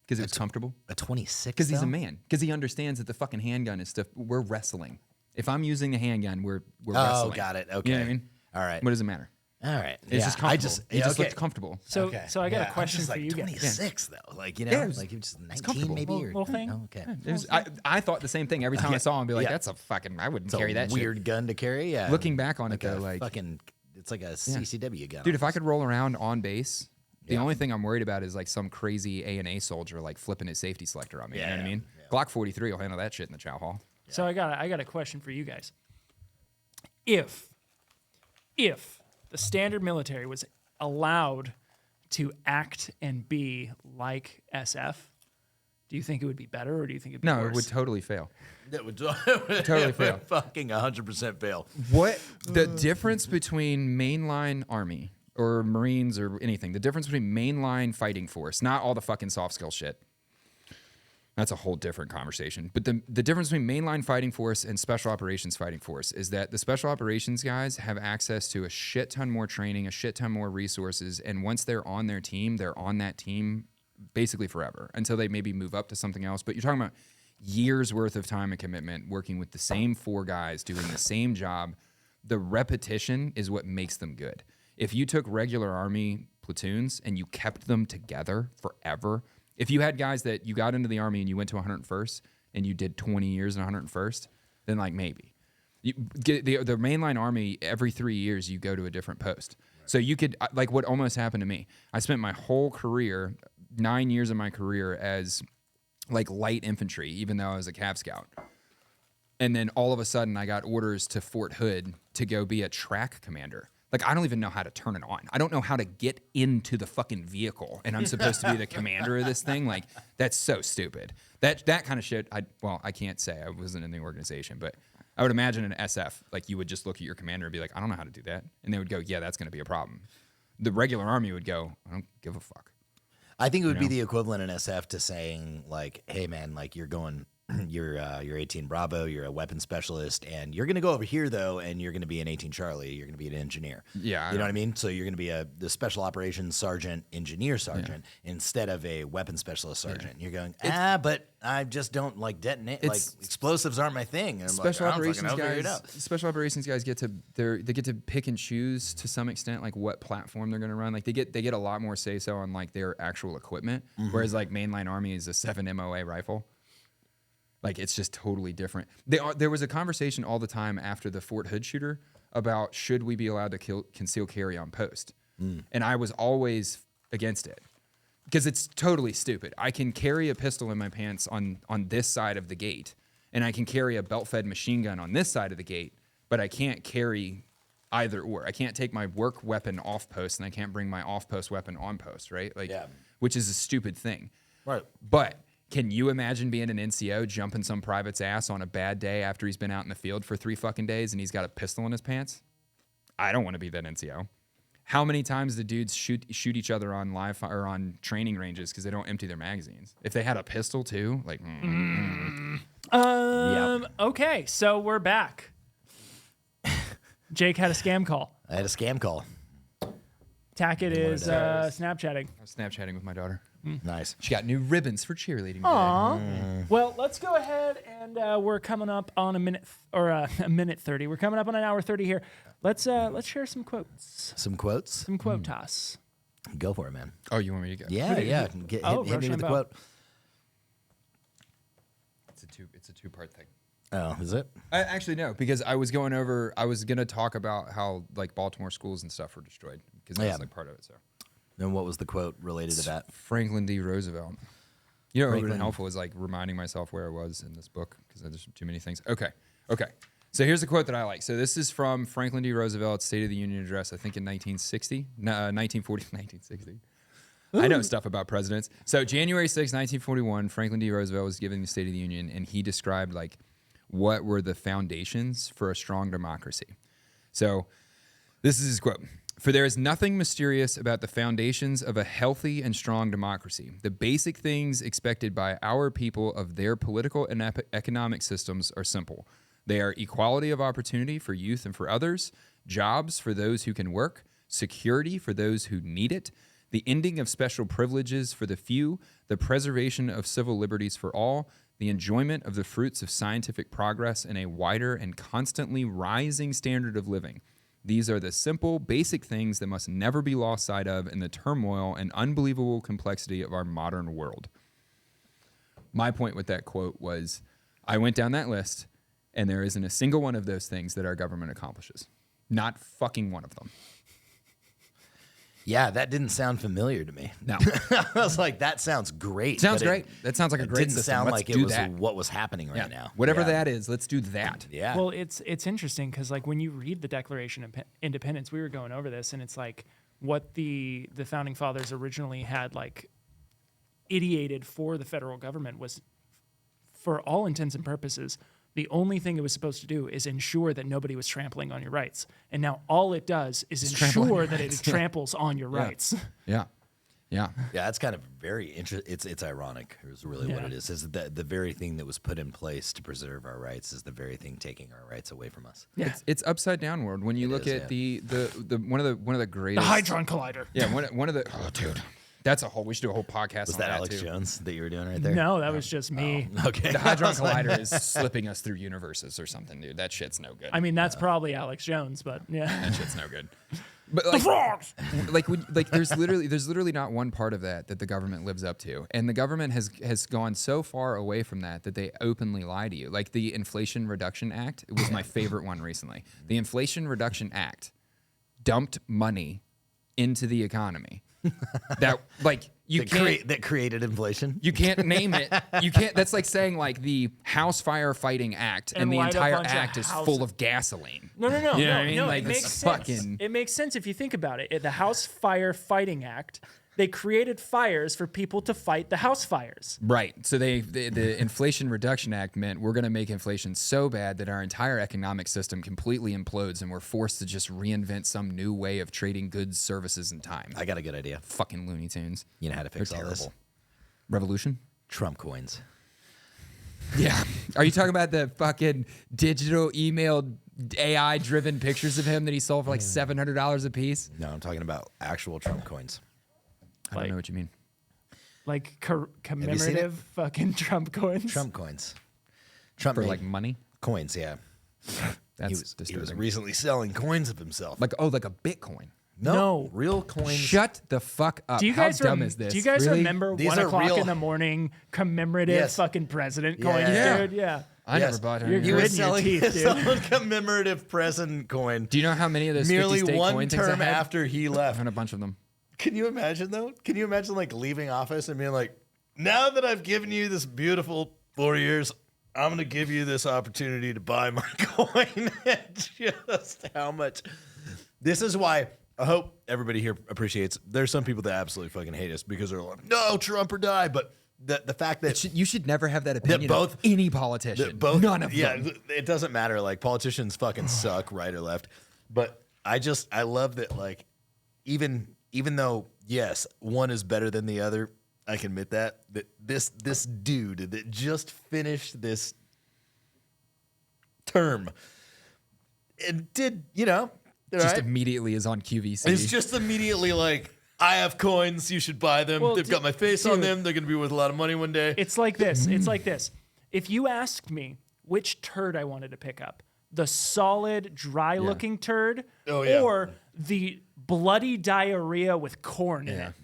because it was comfortable. A 26? Because he's a man. Because he understands that the fucking handgun is stuff. We're wrestling. If I'm using the handgun, we're wrestling. Oh, got it. You know Okay. what I mean? All right. What does it matter? All right. It's just comfortable. He just looked okay. comfortable. So I got a I'm question just for like you guys. 26 though. Like, you know, Yeah, it was- like you're just 19 comfortable. maybe. or, Little thing. Oh, okay. It was, I thought the same thing every time I saw him. Be like, Yeah. that's a fucking. I wouldn't It's a carry that shit. weird gun to carry. Yeah. Looking back on it like though, a like fucking, it's like a CCW gun. dude, if I could roll around on base, the Yeah. only thing I'm worried about is like some crazy A&A soldier like flipping his safety selector on me. You know what I Yeah, mean? Glock 43 will handle that shit in the chow hall. So I got a question for you guys. If the standard military was allowed to act and be like SF, do you think it would be better or do you think it'd be No, worse? it would totally fail. That would Totally fail. Fucking 100% fail. What the difference between mainline army or Marines or anything? The difference between mainline fighting force, not all the fucking soft skill shit. That's a whole different conversation. But the difference between mainline fighting force and special operations fighting force is that the special operations guys have access to a shit ton more training, a shit ton more resources. And once they're on their team, they're on that team basically forever until they maybe move up to something else. But you're talking about years worth of time and commitment working with the same 4 guys doing the same job. The repetition is what makes them good. If you took regular Army platoons and you kept them together forever, if you had guys that you got into the Army and you went to 101st and you did 20 years in 101st, then like maybe. You get the mainline Army, every 3 years you go to a different post. Right. So you could, like what almost happened to me. I spent my whole career, 9 years of my career as like light infantry, even though I was a Cav Scout. And then all of a sudden I got orders to Fort Hood to go be a track commander. Like, I don't even know how to turn it on. I don't know how to get into the fucking vehicle, and I'm supposed to be the commander of this thing. Like, that's so stupid. That kind of shit, I can't say. I wasn't in the organization, but I would imagine an SF, like, you would just look at your commander and be like, I don't know how to do that. And they would go, yeah, that's going to be a problem. The regular Army would go, I don't give a fuck. I think it would be the equivalent in SF to saying, like, hey, man, like, you're 18 Bravo, you're a weapons specialist, and you're going to go over here, though, and you're going to be an 18 Charlie, you're going to be an engineer. Yeah. You know what I mean? So you're going to be the special operations sergeant, engineer sergeant, instead of a weapons specialist sergeant. Yeah. You're going, but I just don't like detonate, like explosives aren't my thing. And special operations guys get to pick and choose to some extent, like what platform they're going to run. Like they get a lot more say so on like their actual equipment, whereas like mainline Army is a 7 MOA rifle. Like, it's just totally different. There was a conversation all the time after the Fort Hood shooter about should we be allowed to conceal carry on post. And I was always against it because it's totally stupid. I can carry a pistol in my pants on this side of the gate, and I can carry a belt-fed machine gun on this side of the gate, but I can't carry either or. I can't take my work weapon off post, and I can't bring my off-post weapon on post, right? Like, which is a stupid thing. Right. But can you imagine being an NCO jumping some private's ass on a bad day after he's been out in the field for 3 fucking days and he's got a pistol in his pants? I don't want to be that NCO. How many times do dudes shoot each other on live fire or on training ranges because they don't empty their magazines? If they had a pistol too, like. Okay, so we're back. Jake had a scam call. I had a scam call. Tackett is Snapchatting. I was Snapchatting with my daughter. Nice. She got new ribbons for cheerleading. Aww. Well, let's go ahead and we're coming up on a minute a minute 30. We're coming up on an hour 30 here. Let's share some quotes. Some quotes? Some quotas. Go for it, man. Oh, you want me to go? Yeah. Hit me with the quote. It's a two-part thing. Oh, is it? Actually, no, because I was going to talk about how like Baltimore schools and stuff were destroyed because that's like part of it. So. And what was the quote related to that? Franklin D. Roosevelt. You know what would have been helpful is like reminding myself where I was in this book because there's too many things. Okay. So here's a quote that I like. So this is from Franklin D. Roosevelt's State of the Union address, I think in 1960. I know stuff about presidents. So January 6, 1941, Franklin D. Roosevelt was giving the State of the Union, and he described like what were the foundations for a strong democracy. So this is his quote. For there is nothing mysterious about the foundations of a healthy and strong democracy. The basic things expected by our people of their political and economic systems are simple. They are equality of opportunity for youth and for others, jobs for those who can work, security for those who need it, the ending of special privileges for the few, the preservation of civil liberties for all, the enjoyment of the fruits of scientific progress, and a wider and constantly rising standard of living. These are the simple, basic things that must never be lost sight of in the turmoil and unbelievable complexity of our modern world. My point with that quote was, I went down that list, and there isn't a single one of those things that our government accomplishes. Not fucking one of them. Yeah, that didn't sound familiar to me. No. I was like, that sounds great. Sounds great. That sounds like a great system. It didn't sound like it was what was happening right now. Whatever that is, let's do that. Yeah. Well, it's interesting because like when you read the Declaration of Independence, we were going over this, and it's like what the founding fathers originally had like ideated for the federal government was, for all intents and purposes, the only thing it was supposed to do is ensure that nobody was trampling on your rights. And now all it does is ensure that it tramples on your rights. Yeah. Yeah. Yeah, that's kind of very interesting. It's ironic. Is really what it is. Is that the very thing that was put in place to preserve our rights is the very thing taking our rights away from us. Yeah. It's upside down world. When you look at the one of the greatest The Hadron Collider. Yeah, one of the dude. That's a whole. We should do a whole podcast. Was on that Alex too. Jones that you were doing right there? No, that was just me. Okay. The Hadron Collider is slipping us through universes or something, dude. That shit's no good. I mean, that's probably Alex Jones, but yeah. That shit's no good. But The like, frogs! there's literally not one part of that the government lives up to, and the government has gone so far away from that they openly lie to you. Like the Inflation Reduction Act was my favorite one recently. The Inflation Reduction Act dumped money into the economy that like you can't that created inflation. you can't name it. You can't. That's like saying like the House Fire Fighting Act, and the light a entire bunch of act is houses. full of gasoline. No. You know what I mean? No, Like, it makes it's sense. fucking- It makes sense if you think about it. The House Fire Fighting Act, they created fires for people to fight the house fires. Right. So the Inflation Reduction Act meant we're going to make inflation so bad that our entire economic system completely implodes, and we're forced to just reinvent some new way of trading goods, services, and time. I got a good idea. Fucking Looney Tunes. You know how to fix They're all this? terrible. Revolution? Trump coins. Yeah. Are you talking about the fucking digital emailed AI-driven pictures of him that he sold for like $700 a piece? No, I'm talking about actual Trump coins. I don't know what you mean. Like seen it? commemorative fucking Trump coins. Trump coins. Trump For made like money? coins. Yeah, That's he was disturbing. recently selling coins of himself. like a Bitcoin. No. real coins. Shut the fuck up. Do you How guys dumb is this? Do you guys Really? remember These 1 are o'clock real- in the morning commemorative Yes. fucking president Yeah. coins, Yeah. dude? Yeah. I Yes. never bought You're any. He of was gritting your selling teeth, dude. selling commemorative present coin. Do you know how many of those Merely 50 state one coin things I term had? after he I left. had a bunch of them. Can you imagine though? Can you imagine like leaving office and being like, now that I've given you this beautiful 4 years, I'm gonna give you this opportunity to buy my coin. Just how much. This is why I hope everybody here appreciates. There's some people that absolutely fucking hate us because they're like, no, Trump or die. But the fact that You should never have that opinion both- of any politician. both, None of yeah, them. it doesn't matter. Like politicians fucking suck, right or left. But I love that. Like even though yes, one is better than the other, I can admit that this dude that just finished this term and did Just right? immediately is on QVC. It's just immediately like, I have coins, you should buy them. Well, They've got my face on dude. them. They're gonna be worth a lot of money one day. It's like this. It's like this. If you asked me which turd I wanted to pick up, the solid, dry-looking turd, Oh, yeah. or the bloody diarrhea with corn in it,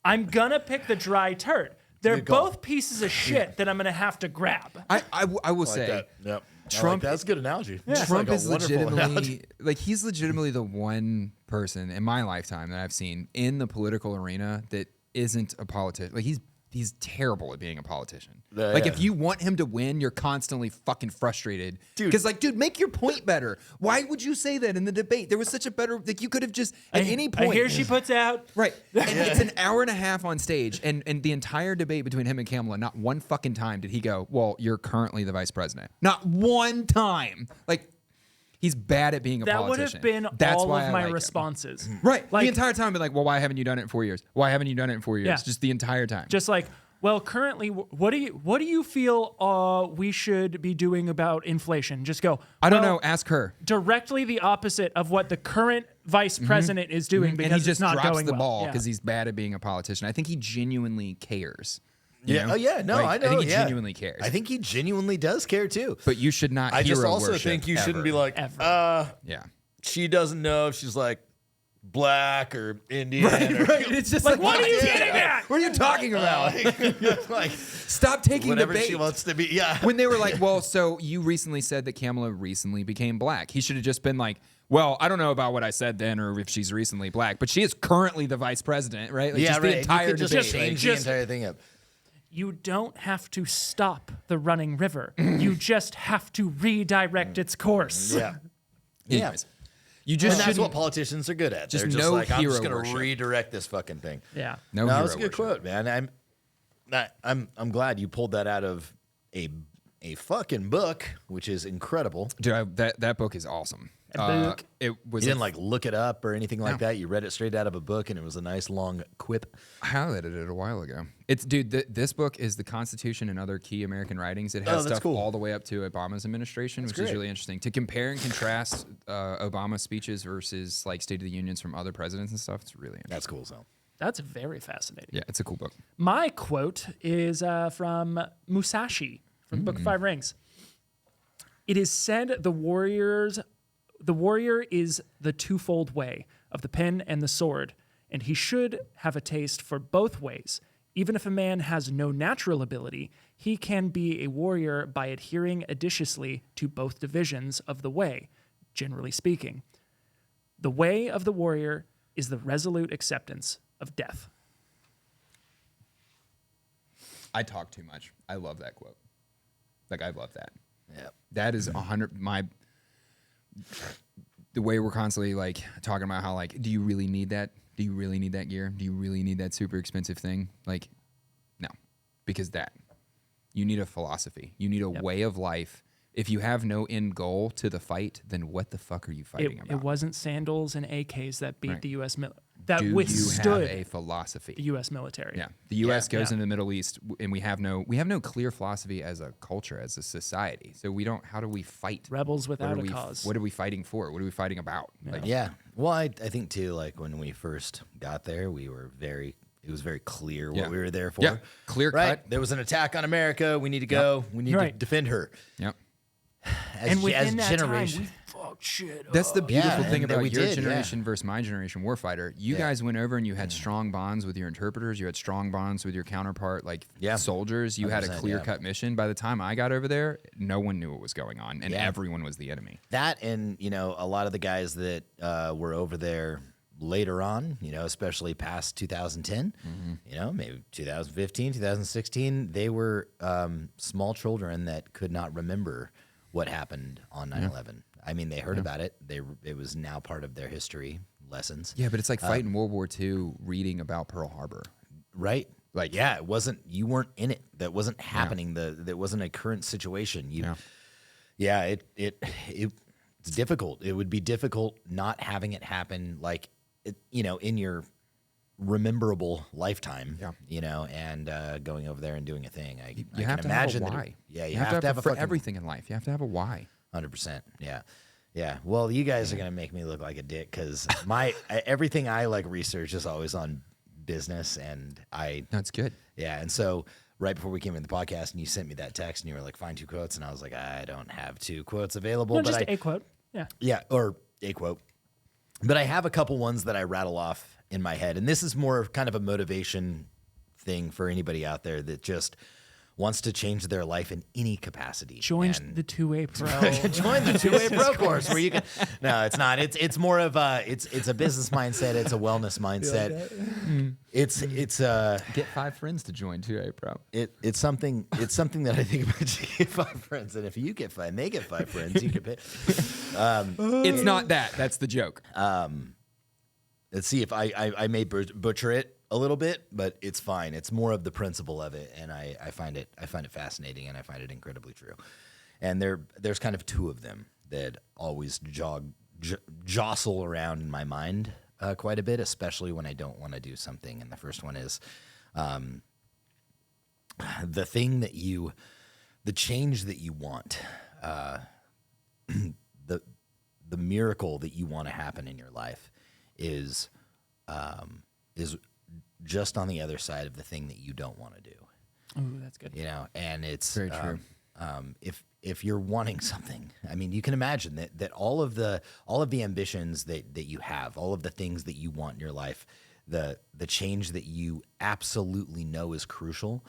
I'm gonna pick the dry turd. They're Good call. both pieces of shit that I'm gonna have to grab. I will Like say, that. Yep. Trump- that's a good analogy. It's Trump like a is wonderful analogy. legitimately like he's legitimately the one person in my lifetime that I've seen in the political arena that isn't a politician. Like he's terrible at being a politician. Like yeah. if you want him to win, you're constantly fucking frustrated. Dude. Because like, dude, make your point better. Why would you say that in the debate? There was such a better like you could have just at any point. Here she puts out. Right. And it's an hour and a half on stage. And the entire debate between him and Kamala, not one fucking time did he go, well, you're currently the vice president. Not one time. Like, he's bad at being a That would politician. have been That's all why of I my like him. responses. Right. Like- the entire time, I've been like, well, why haven't you done it in 4 years? Why haven't you done it in 4 years? Yeah. Just the entire time. Just like, well, currently, what do you feel we should be doing about inflation? Just go. I don't well, know. Ask her. Directly the opposite of what the current vice president is doing because And he just it's not drops going the well. ball Yeah. because he's bad at being a politician. I think he genuinely cares. You Yeah. know? Oh yeah. No, Like, I know. I think he yeah. genuinely cares. I think he genuinely does care too. But you should not. I just hero also worship think you shouldn't ever. be like, Ever. Yeah. she doesn't know if she's like black or Indian. or, Right. It's just Like, what are you Yeah. getting at? What are you talking about? like Stop taking whatever the bait. she wants to be. Yeah. When they were like, well, so you recently said that Kamala recently became black. He should have just been like, well, I don't know about what I said then or if she's recently black, but she is currently the vice president, right? Like, yeah, just right. the entire you could just debate. change Just- the entire thing up. You don't have to stop the running river. You just have to redirect its course. Yeah. Anyways, you And just that's shouldn't. what politicians are good at. Just They're just no like, I'm just hero going to worship. redirect this fucking thing. Yeah. No, No, hero that's a good worship. quote, man. I'm glad you pulled that out of a fucking book, which is incredible. Dude, that book is awesome. book. It You was. didn't like look it up or anything like that. You read it straight out of a book, and it was a nice long quip. I highlighted it a while ago. It's dude. This book is the Constitution and other key American writings. It has that's stuff cool. all the way up to Obama's administration, which is great. really interesting to compare and contrast Obama's speeches versus like State of the Unions from other presidents and stuff. It's really interesting. That's cool, so. That's very fascinating. Yeah, it's a cool book. My quote is from Musashi from Book of Five Rings. It is said the warrior is the twofold way of the pen and the sword, and he should have a taste for both ways. Even if a man has no natural ability, he can be a warrior by adhering odaciously to both divisions of the way, generally speaking. The way of the warrior is the resolute acceptance of death. I talk too much. I love that quote. Like I love that. Yeah. That is 100. The way we're constantly like talking about how like, do you really need that? Do you really need that gear? Do you really need that super expensive thing? Like, no, because you need a philosophy. You need a way of life. If you have no end goal to the fight, then what the fuck are you fighting about? It wasn't sandals and AKs that beat Right. the U.S. That Do withstood you have a philosophy? the U.S. military. Yeah, the U.S. goes Yeah. into the Middle East, and we have no clear philosophy as a culture, as a society. So we don't. How do we fight? Rebels What without are a we? cause. What are we fighting for? What are we fighting about? Like, Yeah. Well, I think too, like when we first got there, it was very clear what Yeah. we were there for. Yeah, clear right? cut. There was an attack on America. We need to go. We need to Right. defend her. Yep. As, within as that generation. time, we fucked shit That's the up. beautiful Yeah, thing and that about we your did, generation versus my generation warfighter. You guys went over and you had strong bonds with your interpreters. You had strong bonds with your counterpart, like soldiers. You had a 100%, clear-cut mission. By the time I got over there, no one knew what was going on, and Yeah. everyone was the enemy. That and, a lot of the guys that were over there later on, especially past 2010, maybe 2015, 2016, they were small children that could not remember what happened on 9/11. I mean, they heard about it. It was now part of their history lessons. Yeah, but it's like fighting World War II, reading about Pearl Harbor. Right? Like, yeah, you weren't in it. That wasn't happening. That wasn't a current situation. It's difficult. It would be difficult not having it happen like, in your rememberable lifetime, and going over there and doing a thing. I You can have to imagine have a that why. you have to have a for fucking, everything in life. You have to have a why. 100%. Yeah. Yeah. Well, you guys are going to make me look like a dick because everything I like research is always on business and That's good. yeah. And so right before we came in the podcast and you sent me that text and you were like, find 2 quotes. And I was like, I don't have 2 quotes available, No, but just a quote. Yeah. yeah, or a quote. But I have a couple ones that I rattle off in my head. And this is more of kind of a motivation thing for anybody out there that just wants to change their life in any capacity. Join And the 2A Pro. join the 2A Pro course where you can. No, it's not. It's more of it's a business mindset. It's a wellness mindset. It's Get 5 friends to join 2A Pro. it's something that I think about. You get 5 friends, and if you get 5 and they get 5 friends, you can pay. It's not that. That's the joke. Let's see if I may butcher it a little bit, but it's fine. It's more of the principle of it, and I find it fascinating, and I find it incredibly true. And there's kind of 2 of them that always jostle around in my mind quite a bit, especially when I don't want to do something. And the first one is the change that you want, the miracle that you want to happen in your life is just on the other side of the thing that you don't want to do. Ooh, that's good. And it's Very true. If you're wanting something, I mean, you can imagine that all of the ambitions that you have, all of the things that you want in your life, the change that you absolutely know is crucial,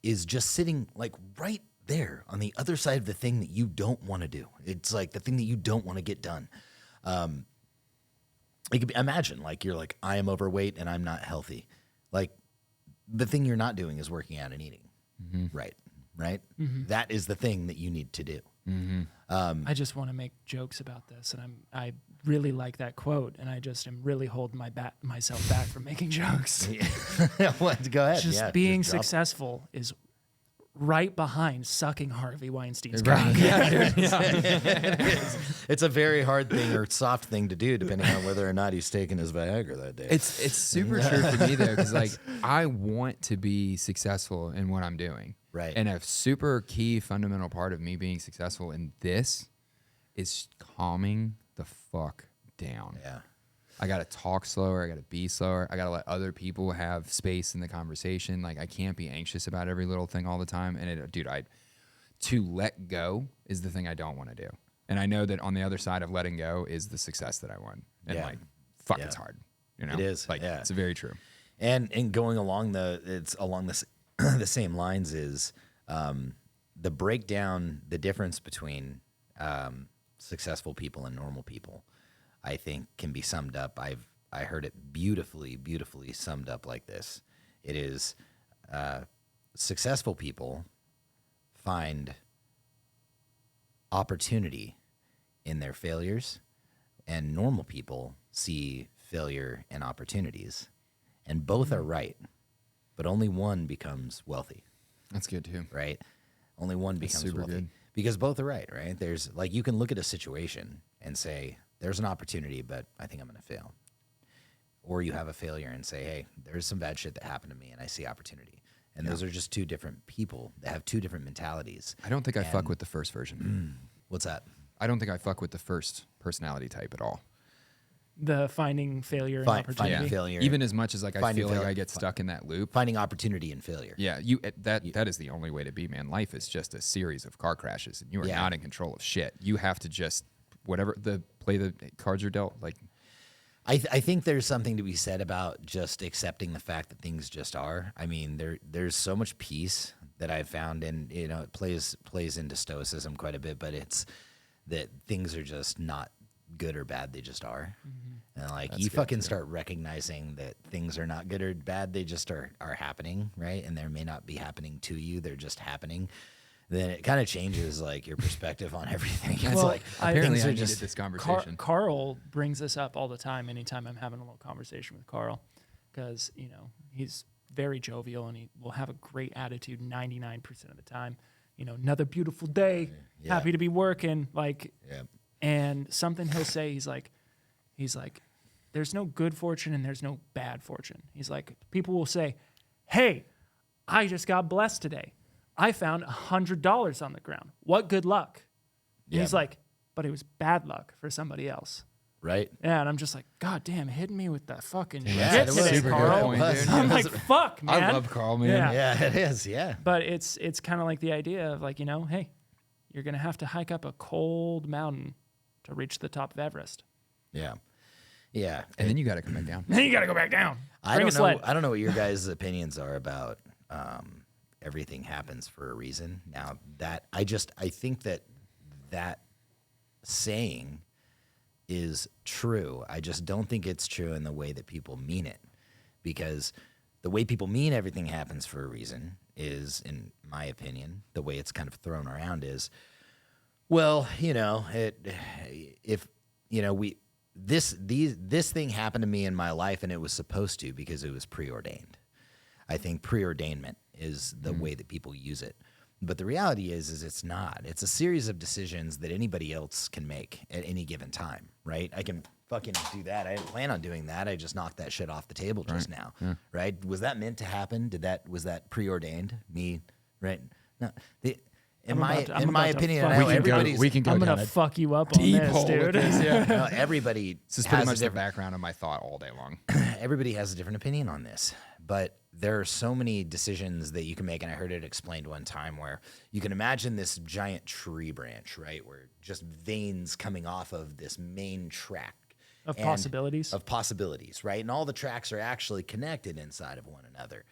is just sitting like right there on the other side of the thing that you don't want to do. It's like the thing that you don't want to get done. Imagine like you're like, I am overweight and I'm not healthy. Like the thing you're not doing is working out and eating. Right. That is the thing that you need to do. I just want to make jokes about this, and I really like that quote, and I just am really holding myself back from making jokes. Go ahead. Just Yeah, being just drop it. successful is right behind sucking Harvey Weinstein's Right. cock. Yeah, dude. It's a very hard thing or soft thing to do, depending on whether or not he's taking his Viagra that day. It's super true for me though, because like I want to be successful in what I'm doing. Right. And a super key fundamental part of me being successful in this is calming the fuck down. Yeah. I gotta talk slower. I gotta be slower. I gotta let other people have space in the conversation. Like I can't be anxious about every little thing all the time. And to let go is the thing I don't want to do. And I know that on the other side of letting go is the success that I want. And Yeah. like, fuck, Yeah. it's hard. You know, It is, Like, yeah. it's very true. And going along it's along this the same lines is the breakdown, the difference between successful people and normal people, I think can be summed up. I heard it beautifully summed up like this. It is successful people find opportunity in their failures, and normal people see failure and opportunities, and both are right, but only one becomes wealthy, That's good too. right? Only one becomes super wealthy good. because both are right, right? There's like, you can look at a situation and say, there's an opportunity, but I think I'm going to fail. Or you have a failure and say, hey, there's some bad shit that happened to me and I see opportunity. And those are just two different people that have two different mentalities. I don't think I fuck with the first version. What's that? I don't think I fuck with the first personality type at all. The finding failure and Finding opportunity. failure. Even as much as like I Finding feel like failure. I get stuck in that loop. Finding opportunity in failure. Yeah, that is the only way to be, man. Life is just a series of car crashes, and you are Yeah. not in control of shit. You have to just play the cards are dealt. Like, I think there's something to be said about just accepting the fact that things just are. I mean, there's so much peace that I've found, and it plays into stoicism quite a bit, but it's that things are just not good or bad, they just are. And like, That's you good, fucking too. start recognizing that things are not good or bad, they just are happening, right? And there may not be happening to you, they're just happening. Then it kind of changes like your perspective on everything. It's Well, like apparently things I are needed just this conversation. Carl brings this up all the time anytime I'm having a little conversation with Carl, because he's very jovial and he will have a great attitude 99% of the time. Another beautiful day, Yeah. happy to be working, like. yeah. And something he'll say, he's like, there's no good fortune and there's no bad fortune. He's like, people will say, hey, I just got blessed today. I found $100 on the ground. What good luck. And Yeah. he's like, but it was bad luck for somebody else. Right? Yeah, and I'm just like, God damn, hitting me with that fucking Yeah, shit it was today, super good Carl. point, dude. I'm like, fuck, man. I love Carl, man. Yeah. Yeah, it is. Yeah. But it's kind of like the idea of like, hey, you're going to have to hike up a cold mountain to reach the top of Everest. Yeah. Yeah. And then you got to come back down. Then you got to go back down. I Bring a don't know. sled. I don't know what your guys' opinions are about everything happens for a reason. Now I think that saying is true. I just don't think it's true in the way that people mean it, because the way people mean everything happens for a reason is, in my opinion, the way it's kind of thrown around is, well, this thing happened to me in my life and it was supposed to because it was preordained. I think preordainment is the way that people use it. But the reality is it's not. It's a series of decisions that anybody else can make at any given time, right? I can fucking do that. I didn't plan on doing that. I just knocked that shit off the table just now, right? Was that meant to happen? Was that preordained? Me, right? No. In my opinion, I know everybody's. we can go I'm down gonna a fuck you up on deep this, hole with dude. this, yeah. no, everybody This is pretty has a much the different. background of my thought all day long. Everybody has a different opinion on this, but there are so many decisions that you can make. And I heard it explained one time where you can imagine this giant tree branch, right? Where just veins coming off of this main track Of and- possibilities. Of possibilities, right? And all the tracks are actually connected inside of one another.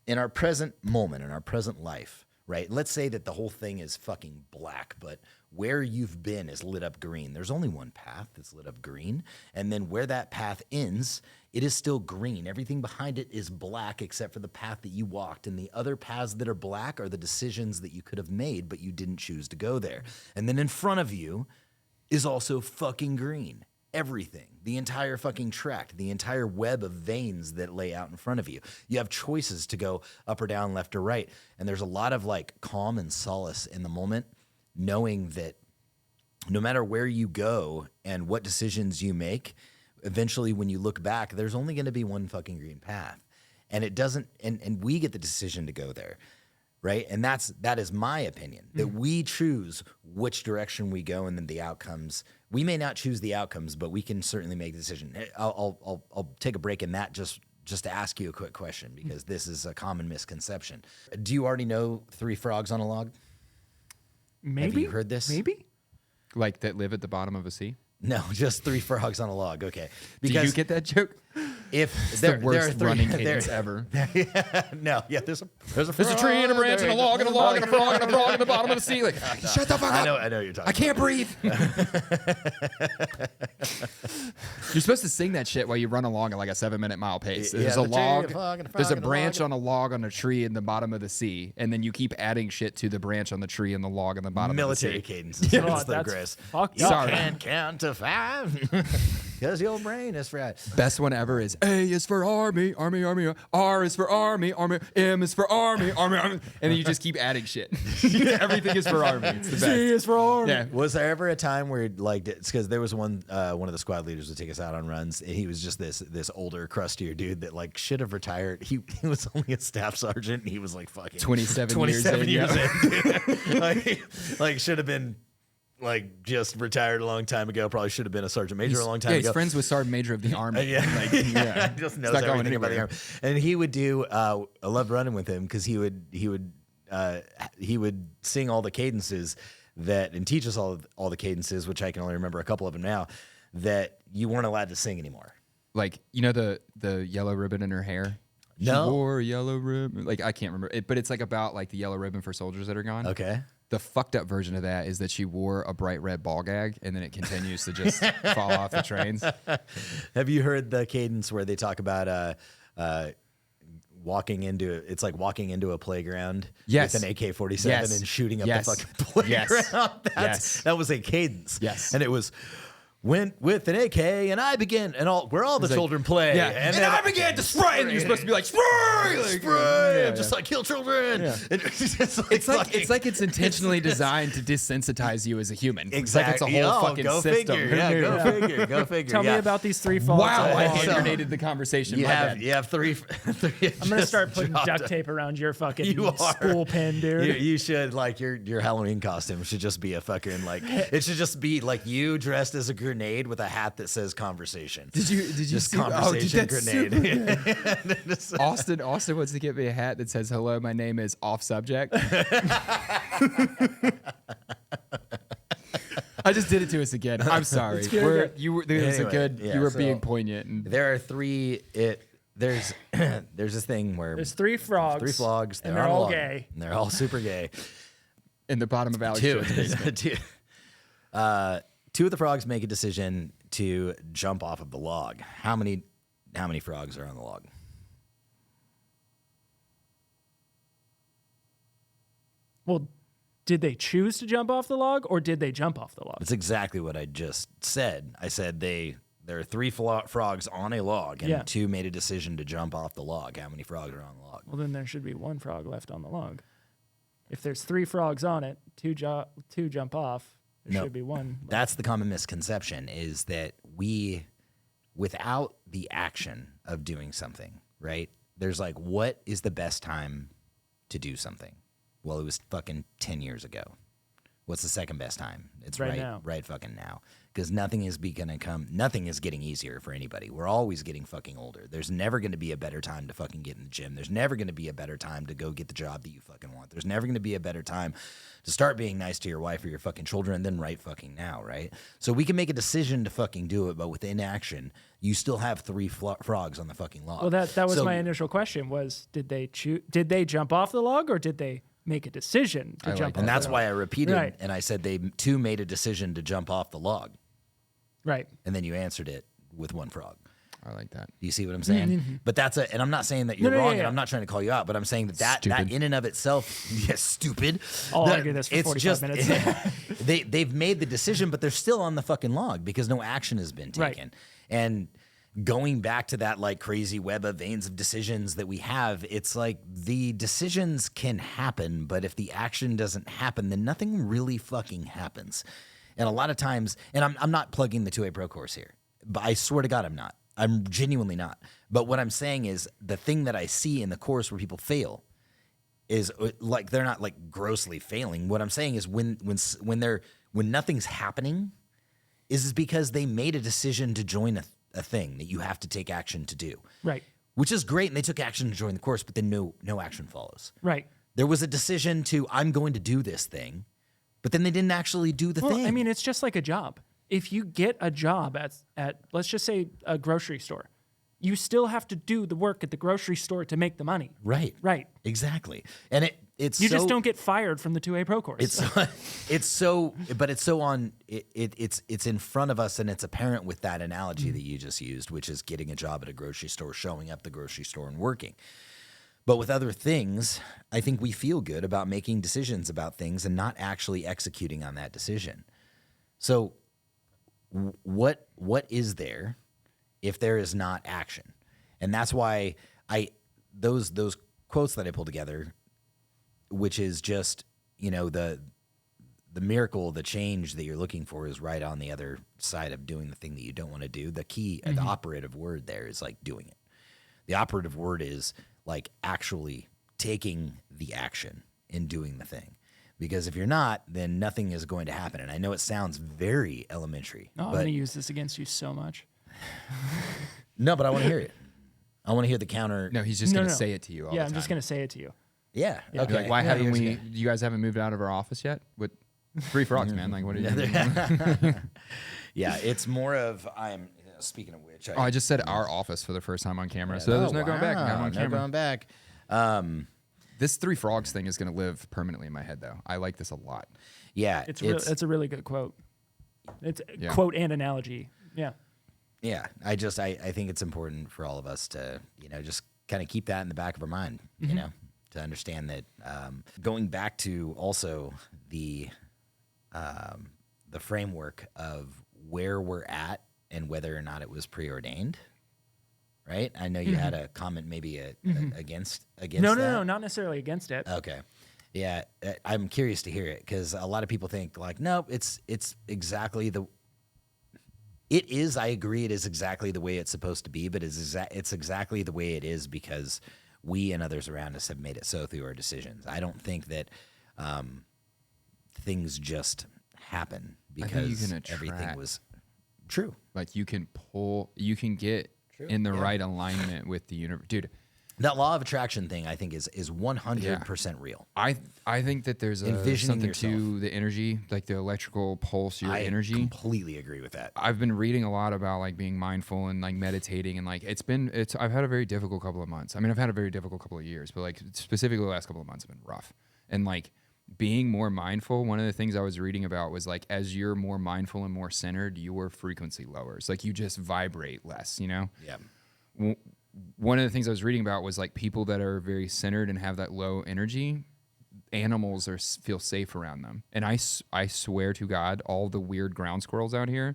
In our present moment, in our present life, right? Let's say that the whole thing is fucking black, but where you've been is lit up green. There's only one path that's lit up green. And then where that path ends, it is still green. Everything behind it is black except for the path that you walked. And the other paths that are black are the decisions that you could have made, but you didn't choose to go there. And then in front of you is also fucking green. everything, the entire fucking tract, the entire web of veins that lay out in front of you. You have choices to go up or down, left or right. And there's a lot of like calm and solace in the moment, knowing that no matter where you go and what decisions you make, eventually when you look back, there's only going to be one fucking green path. And it doesn't, and we get the decision to go there. Right. And that is my opinion, that we choose which direction we go, and then the outcomes. We may not choose the outcomes, but we can certainly make the decision. I'll take a break in that just to ask you a quick question, because this is a common misconception. Do you already know 3 frogs on a log? Maybe. Have you heard this? Maybe. Like that live at the bottom of a sea? No, just 3 frogs on a log. Okay. Do you get that joke? If It's there, the worst there are 3, running cadence ever. No, yeah, there's a There's a tree and a branch and a log and a log and a frog and a frog in the bottom of the sea. Like, shut the fuck up. I know what you're talking I can't breathe. You're supposed to sing that shit while you run along at like a 7-minute mile pace. Yeah, There's the a tree, log, a frog, and a there's a frog, and a branch log. on a log on a tree in the bottom of the sea, and then you keep adding shit to the branch on the tree and the log on the bottom Military of the sea. cadence. God, That's the that's Chris. fucked You up. can't count to 5 because your brain is fried. Best one ever is A is for army, army, army. R is for army, army. M is for army, army, army. And then you just keep adding shit. Everything is for army. It's the best. C is for army. Yeah. Was there ever a time where like it's because there was one of the squad leaders would take us out on runs, and he was just this older, crustier dude that like should have retired. He was only a staff sergeant, and he was like fucking 27 years years in, dude. like should have been like just retired a long time ago. Probably should have been a sergeant major a long time Yeah, ago. he's friends with Sergeant Major of the Army. Yeah. Like, yeah. Just It's knows not going everything about the anywhere. army. And he would do. I loved running with him because he would sing all the cadences and teach us all the cadences, which I can only remember a couple of them now, that you weren't allowed to sing anymore. Like, you know the yellow ribbon in her hair? No. She wore a yellow ribbon. Like, I can't remember it, but it's like about like the yellow ribbon for soldiers that are gone. Okay. The fucked up version of that is that she wore a bright red ball gag, and then it continues to just fall off the trains. Have you heard the cadence where they talk about walking into a playground Yes. with an AK-47 Yes. and shooting up Yes. the fucking playground? Yes. That was a cadence. Yes. And it was went with an AK and I began and where all the like, children play. Yeah. And And then I began to spray, and you're supposed to be like, spray! Like, spray, yeah, just yeah. like kill children. Yeah. It's like It's intentionally designed to desensitize you as a human. exactly. It's like it's a whole fucking go system. Figure. Yeah, go figure. Go figure. Tell me yeah. about these 3 faults. Wow, I So- hand grenaded the conversation. You My have bad. you have three. I'm gonna start putting duct tape around your fucking You are. spool pin, dude. You should like your Halloween costume should just be a fucking like it should just be like you dressed as a grenade with a hat that says conversation. Did you Just see? conversation that's grenade. super- Austin wants to get me a hat that says "Hello, my name is off subject." I just did it to us again. I'm sorry. It's good. You were Yeah, so being poignant. And There are 3. There's this thing where There's 3 frogs. 3 frogs. and they're all on a log, gay. And they're all super gay. in the bottom of Alex Two. Jones' basement. Two of the frogs make a decision to jump off of the log. How many frogs are on the log? Well, did they choose to jump off the log, or did they jump off the log? That's exactly what I just said. I said there are 3 frogs on a log, and Yeah. 2 made a decision to jump off the log. How many frogs are on the log? Well, then there should be 1 frog left on the log. If there's 3 frogs on it, two jump off. There No. should be 1. That's the common misconception, is that without the action of doing something, right? There's like, what is the best time to do something? Well, it was fucking 10 years ago. What's the second best time? It's Right now. right fucking now. Because nothing is getting easier for anybody. We're always getting fucking older. There's never going to be a better time to fucking get in the gym. There's never going to be a better time to go get the job that you fucking want. There's never going to be a better time to start being nice to your wife or your fucking children than right fucking now, right? So we can make a decision to fucking do it, but with inaction, you still have 3 frogs on the fucking log. Well, that was So- my initial question: was did they jump off the log, or did they make a decision to I like jump that. off And that's the why log? I repeated, Right. and I said they 2 made a decision to jump off the log. Right. And then you answered it with 1 frog. I like that. Do you see what I'm saying? But and I'm not saying that you're wrong, and I'm not trying to call you out, but I'm saying that in and of itself, stupid. I'll argue this for 45 minutes. They've made the decision, but they're still on the fucking log because no action has been taken. Right. And going back to that like crazy web of veins of decisions that we have, it's like the decisions can happen, but if the action doesn't happen, then nothing really fucking happens. And a lot of times, and I'm not plugging the 2A Pro course here, but I swear to God, I'm not. I'm genuinely not. But what I'm saying is the thing that I see in the course where people fail is like they're not like grossly failing. What I'm saying is when nothing's happening is because they made a decision to join a thing that you have to take action to do. Right. Which is great, and they took action to join the course, but then no action follows. Right. There was a decision to, I'm going to do this thing, but then they didn't actually do the thing. I mean, it's just like a job. If you get a job at let's just say a grocery store, you still have to do the work at the grocery store to make the money. Right. Right. Exactly. And it's you just don't get fired from the 2A Pro course. It's in front of us, and it's apparent with that analogy that you just used, which is getting a job at a grocery store, showing up at the grocery store and working. But with other things, I think we feel good about making decisions about things and not actually executing on that decision. So what is there if there is not action? And that's why those quotes that I pulled together, which is just, the miracle, the change that you're looking for is right on the other side of doing the thing that you don't want to do. The key, the operative word there is like doing it. The operative word is like actually taking the action and doing the thing. Because if you're not, then nothing is going to happen. And I know it sounds very elementary. I'm going to use this against you so much. No, but I want to hear it. I want to hear the counter. No, he's just going to say it to you all the time. Yeah, I'm just going to say it to you. Yeah. Okay. Like, why haven't we? You guys haven't moved out of our office yet? With 3 frogs, man. Like, what are you doing? Yeah, it's more of speaking of which, I just said our office for the first time on camera, so there's no going back. Now on camera. No going back. This 3 frogs thing is going to live permanently in my head, though. I like this a lot. Yeah, it's a really good quote. It's a quote and analogy. Yeah. Yeah, I think it's important for all of us to, just kind of keep that in the back of our mind, to understand that going back to also the framework of where we're at and whether or not it was preordained, right? I know you had a comment maybe against No, that. not necessarily against it. Okay. Yeah, I'm curious to hear it because a lot of people think like, nope, it's exactly it is, I agree, it is exactly the way it's supposed to be, but it's exactly the way it is because we and others around us have made it so through our decisions. I don't think that things just happen because everything was true. Like you can get in the right alignment with the universe. Dude, that law of attraction thing, I think, is 100% real. I think that there's something yourself to the energy, like the electrical pulse, your energy. I completely agree with that. I've been reading a lot about like being mindful and like meditating and like I've had a very difficult couple of months. I mean, I've had a very difficult couple of years, but like specifically the last couple of months have been rough. And like being more mindful, one of the things I was reading about was like as you're more mindful and more centered, your frequency lowers. Like you just vibrate less, Yeah. One of the things I was reading about was like people that are very centered and have that low energy, animals feel safe around them. And I swear to God, all the weird ground squirrels out here,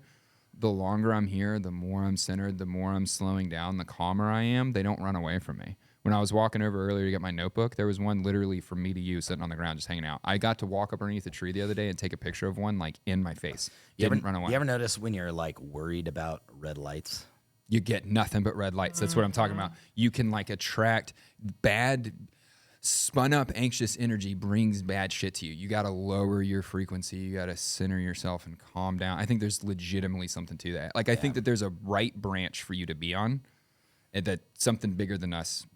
the longer I'm here, the more I'm centered, the more I'm slowing down, the calmer I am. They don't run away from me. When I was walking over earlier to get my notebook, there was one literally from me to you sitting on the ground just hanging out. I got to walk up underneath a tree the other day and take a picture of one like in my face. Didn't run away. You ever notice when you're like worried about red lights? You get nothing but red lights. That's what I'm talking about. You can like attract bad, spun up, anxious energy brings bad shit to you. You got to lower your frequency. You got to center yourself and calm down. I think there's legitimately something to that. Like I think that there's a right branch for you to be on, and that something bigger than us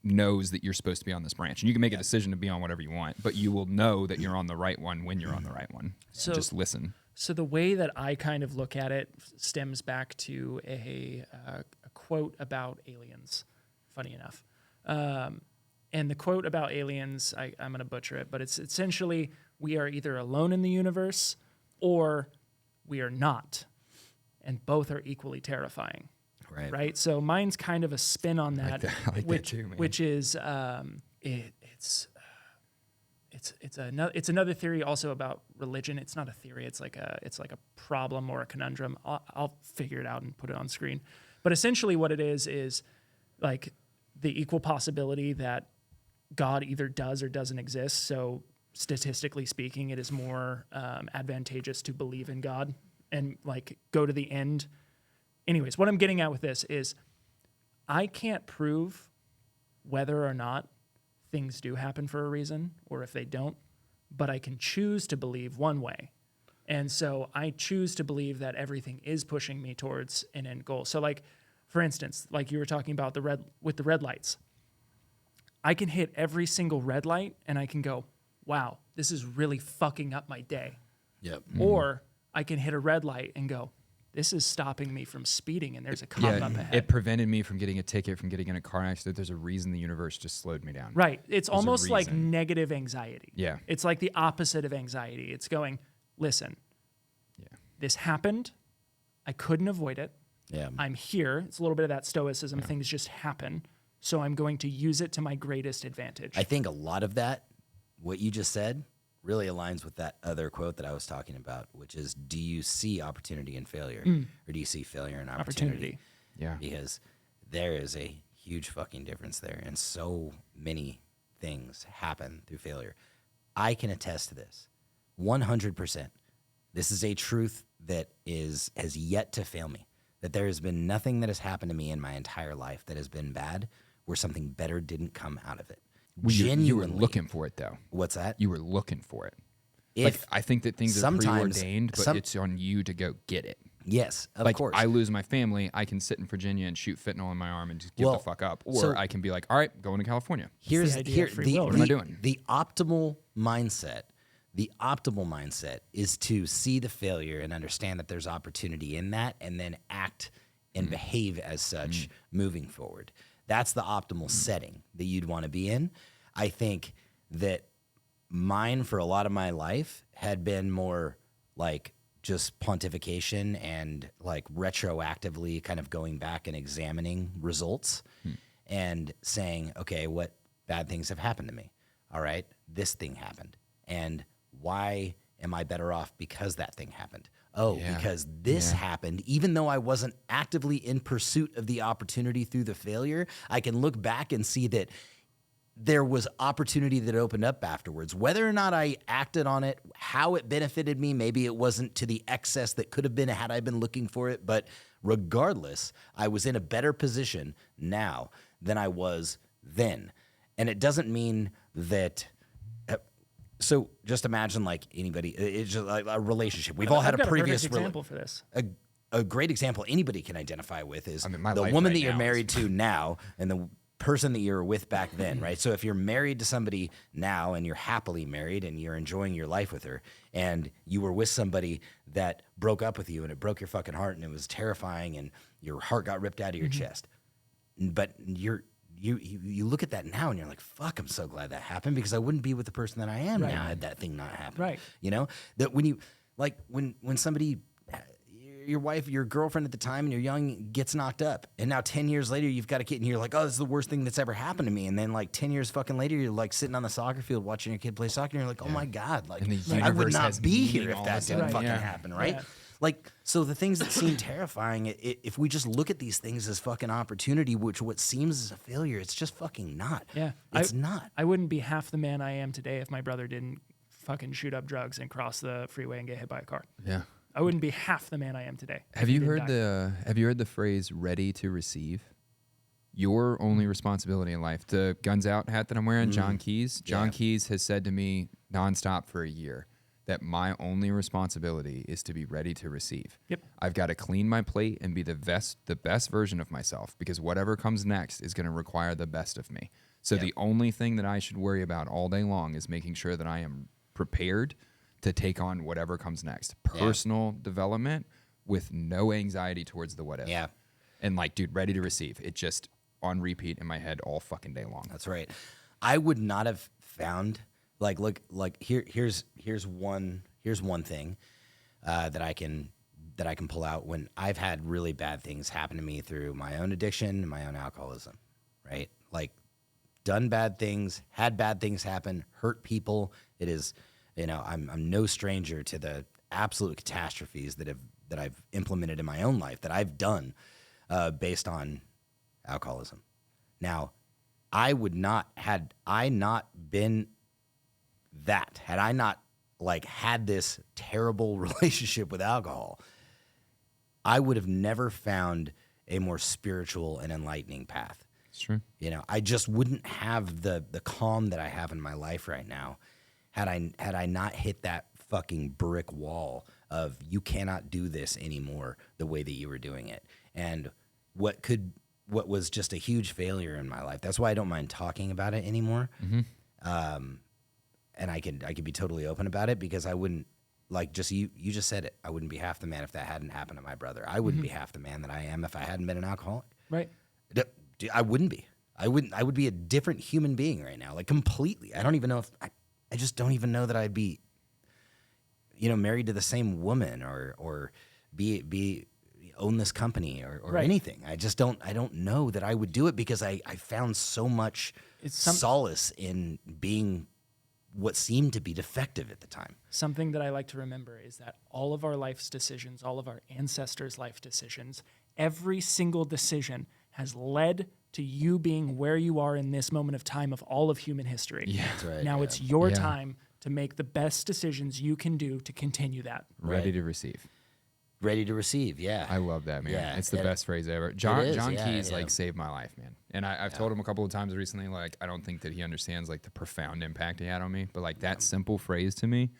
knows that you're supposed to be on this branch. And you can make a decision to be on whatever you want, but you will know that you're on the right one when you're on the right one. So just listen. So the way that I kind of look at it stems back to a quote about aliens, funny enough. And the quote about aliens, I'm going to butcher it, but it's essentially, we are either alone in the universe or we are not. And both are equally terrifying. Right. So mine's kind of a spin on that, I like that too, man. which is it's another theory also about religion. It's not a theory. It's like a problem or a conundrum. I'll figure it out and put it on screen. But essentially, what it is like the equal possibility that God either does or doesn't exist. So statistically speaking, it is more advantageous to believe in God and like go to the end. Anyways, what I'm getting at with this is I can't prove whether or not things do happen for a reason or if they don't, but I can choose to believe one way. And so I choose to believe that everything is pushing me towards an end goal. So like, for instance, like you were talking about the red lights, I can hit every single red light and I can go, wow, this is really fucking up my day. Yep. Or I can hit a red light and go, this is stopping me from speeding and there's a cop up ahead. It prevented me from getting a ticket, from getting in a car accident. There's a reason the universe just slowed me down. Right. It's There's almost a like reason. negative anxiety. Yeah. It's like the opposite of anxiety. It's going, listen, this happened. I couldn't avoid it. Yeah. I'm here. It's a little bit of that stoicism. Things just happen. So I'm going to use it to my greatest advantage. I think a lot of that, what you just said, really aligns with that other quote that I was talking about, which is, do you see opportunity in failure? Or do you see failure in opportunity? Yeah. Because there is a huge fucking difference there. And so many things happen through failure. I can attest to this 100%. This is a truth that has yet to fail me. That there has been nothing that has happened to me in my entire life that has been bad where something better didn't come out of it. You were looking for it, though. What's that? You were looking for it. If I think that things are sometimes- preordained, but it's on you to go get it. Yes, of course. I lose my family, I can sit in Virginia and shoot fentanyl in my arm and just give the fuck up. Or so- I can be like, all right, going to California. Here's the idea of free will, What am I doing? The optimal mindset. The optimal mindset is to see the failure and understand that there's opportunity in that, and then act and behave as such moving forward. That's the optimal setting that you'd want to be in. I think that mine for a lot of my life had been more like just pontification and like retroactively kind of going back and examining results and saying, okay, what bad things have happened to me? All right, this thing happened. And why am I better off because that thing happened? Oh, because this happened. Even though I wasn't actively in pursuit of the opportunity through the failure, I can look back and see that there was opportunity that opened up afterwards. Whether or not I acted on it, how it benefited me, maybe it wasn't to the excess that could have been had I been looking for it. But regardless, I was in a better position now than I was then. And it doesn't mean that... So just imagine like anybody, it's just like a relationship. We've all had I've got a previous example for this. A great example anybody can identify with is my the life woman right that you're now married to now and the person that you were with back then, right? So if you're married to somebody now and you're happily married and you're enjoying your life with her, and you were with somebody that broke up with you and it broke your fucking heart and it was terrifying and your heart got ripped out of your chest, but you look at that now and you're like, fuck, I'm so glad that happened because I wouldn't be with the person that I am now had that thing not happened. Right. You know, that when you, like when somebody, your wife, your girlfriend at the time and you're young gets knocked up and now 10 years later you've got a kid and you're like, oh, this is the worst thing that's ever happened to me. And then like 10 years fucking later, you're like sitting on the soccer field watching your kid play soccer and you're like, oh my God, like And the I would universe not has be here meaning if all that of a didn't sudden. fucking Yeah. happen, right? Yeah. Like, so the things that seem terrifying, if we just look at these things as fucking opportunity, which what seems as a failure, it's just fucking not. Yeah. It's not. I wouldn't be half the man I am today if my brother didn't fucking shoot up drugs and cross the freeway and get hit by a car. Yeah. I wouldn't be half the man I am today. Have you heard the phrase "ready to receive"? Your only responsibility in life. The Guns Out hat that I'm wearing, John Keys. John Keys has said to me nonstop for a year that my only responsibility is to be ready to receive. Yep. I've got to clean my plate and be the best version of myself because whatever comes next is going to require the best of me. So the only thing that I should worry about all day long is making sure that I am prepared to take on whatever comes next. Personal development with no anxiety towards the what if. Yeah. And like, dude, ready to receive. It just on repeat in my head all fucking day long. That's right. I would not have found here's one thing that I can that I can pull out when I've had really bad things happen to me through my own addiction and my own alcoholism, right? Like done bad things, had bad things happen, hurt people. It is, I'm no stranger to the absolute catastrophes that I've implemented in my own life, that I've done based on alcoholism. Now, had I not been that, had I not had this terrible relationship with alcohol, I would have never found a more spiritual and enlightening path. It's true. I just wouldn't have the calm that I have in my life right now had I not hit that fucking brick wall of you cannot do this anymore the way that you were doing it. And what was just a huge failure in my life. That's why I don't mind talking about it anymore. Mm-hmm. And I could be totally open about it, because I wouldn't, you just said it. I wouldn't be half the man if that hadn't happened to my brother. I wouldn't be half the man that I am if I hadn't been an alcoholic. Right. I wouldn't be. I would be a different human being right now, completely. I don't even know if I just don't even know that I'd be, married to the same woman or be own this company or right. anything. I don't know that I would do it, because I found so much solace in being what seemed to be defective at the time. Something that I like to remember is that all of our life's decisions, all of our ancestors' life decisions, every single decision has led to you being where you are in this moment of time of all of human history. Yeah, that's right. Now it's your time to make the best decisions you can do to continue that. Ready to receive. Ready to receive, yeah. I love that, man. Yeah, it's the best phrase ever. John Keys saved my life, man. And I've told him a couple of times recently, I don't think that he understands the profound impact he had on me. But that simple phrase to me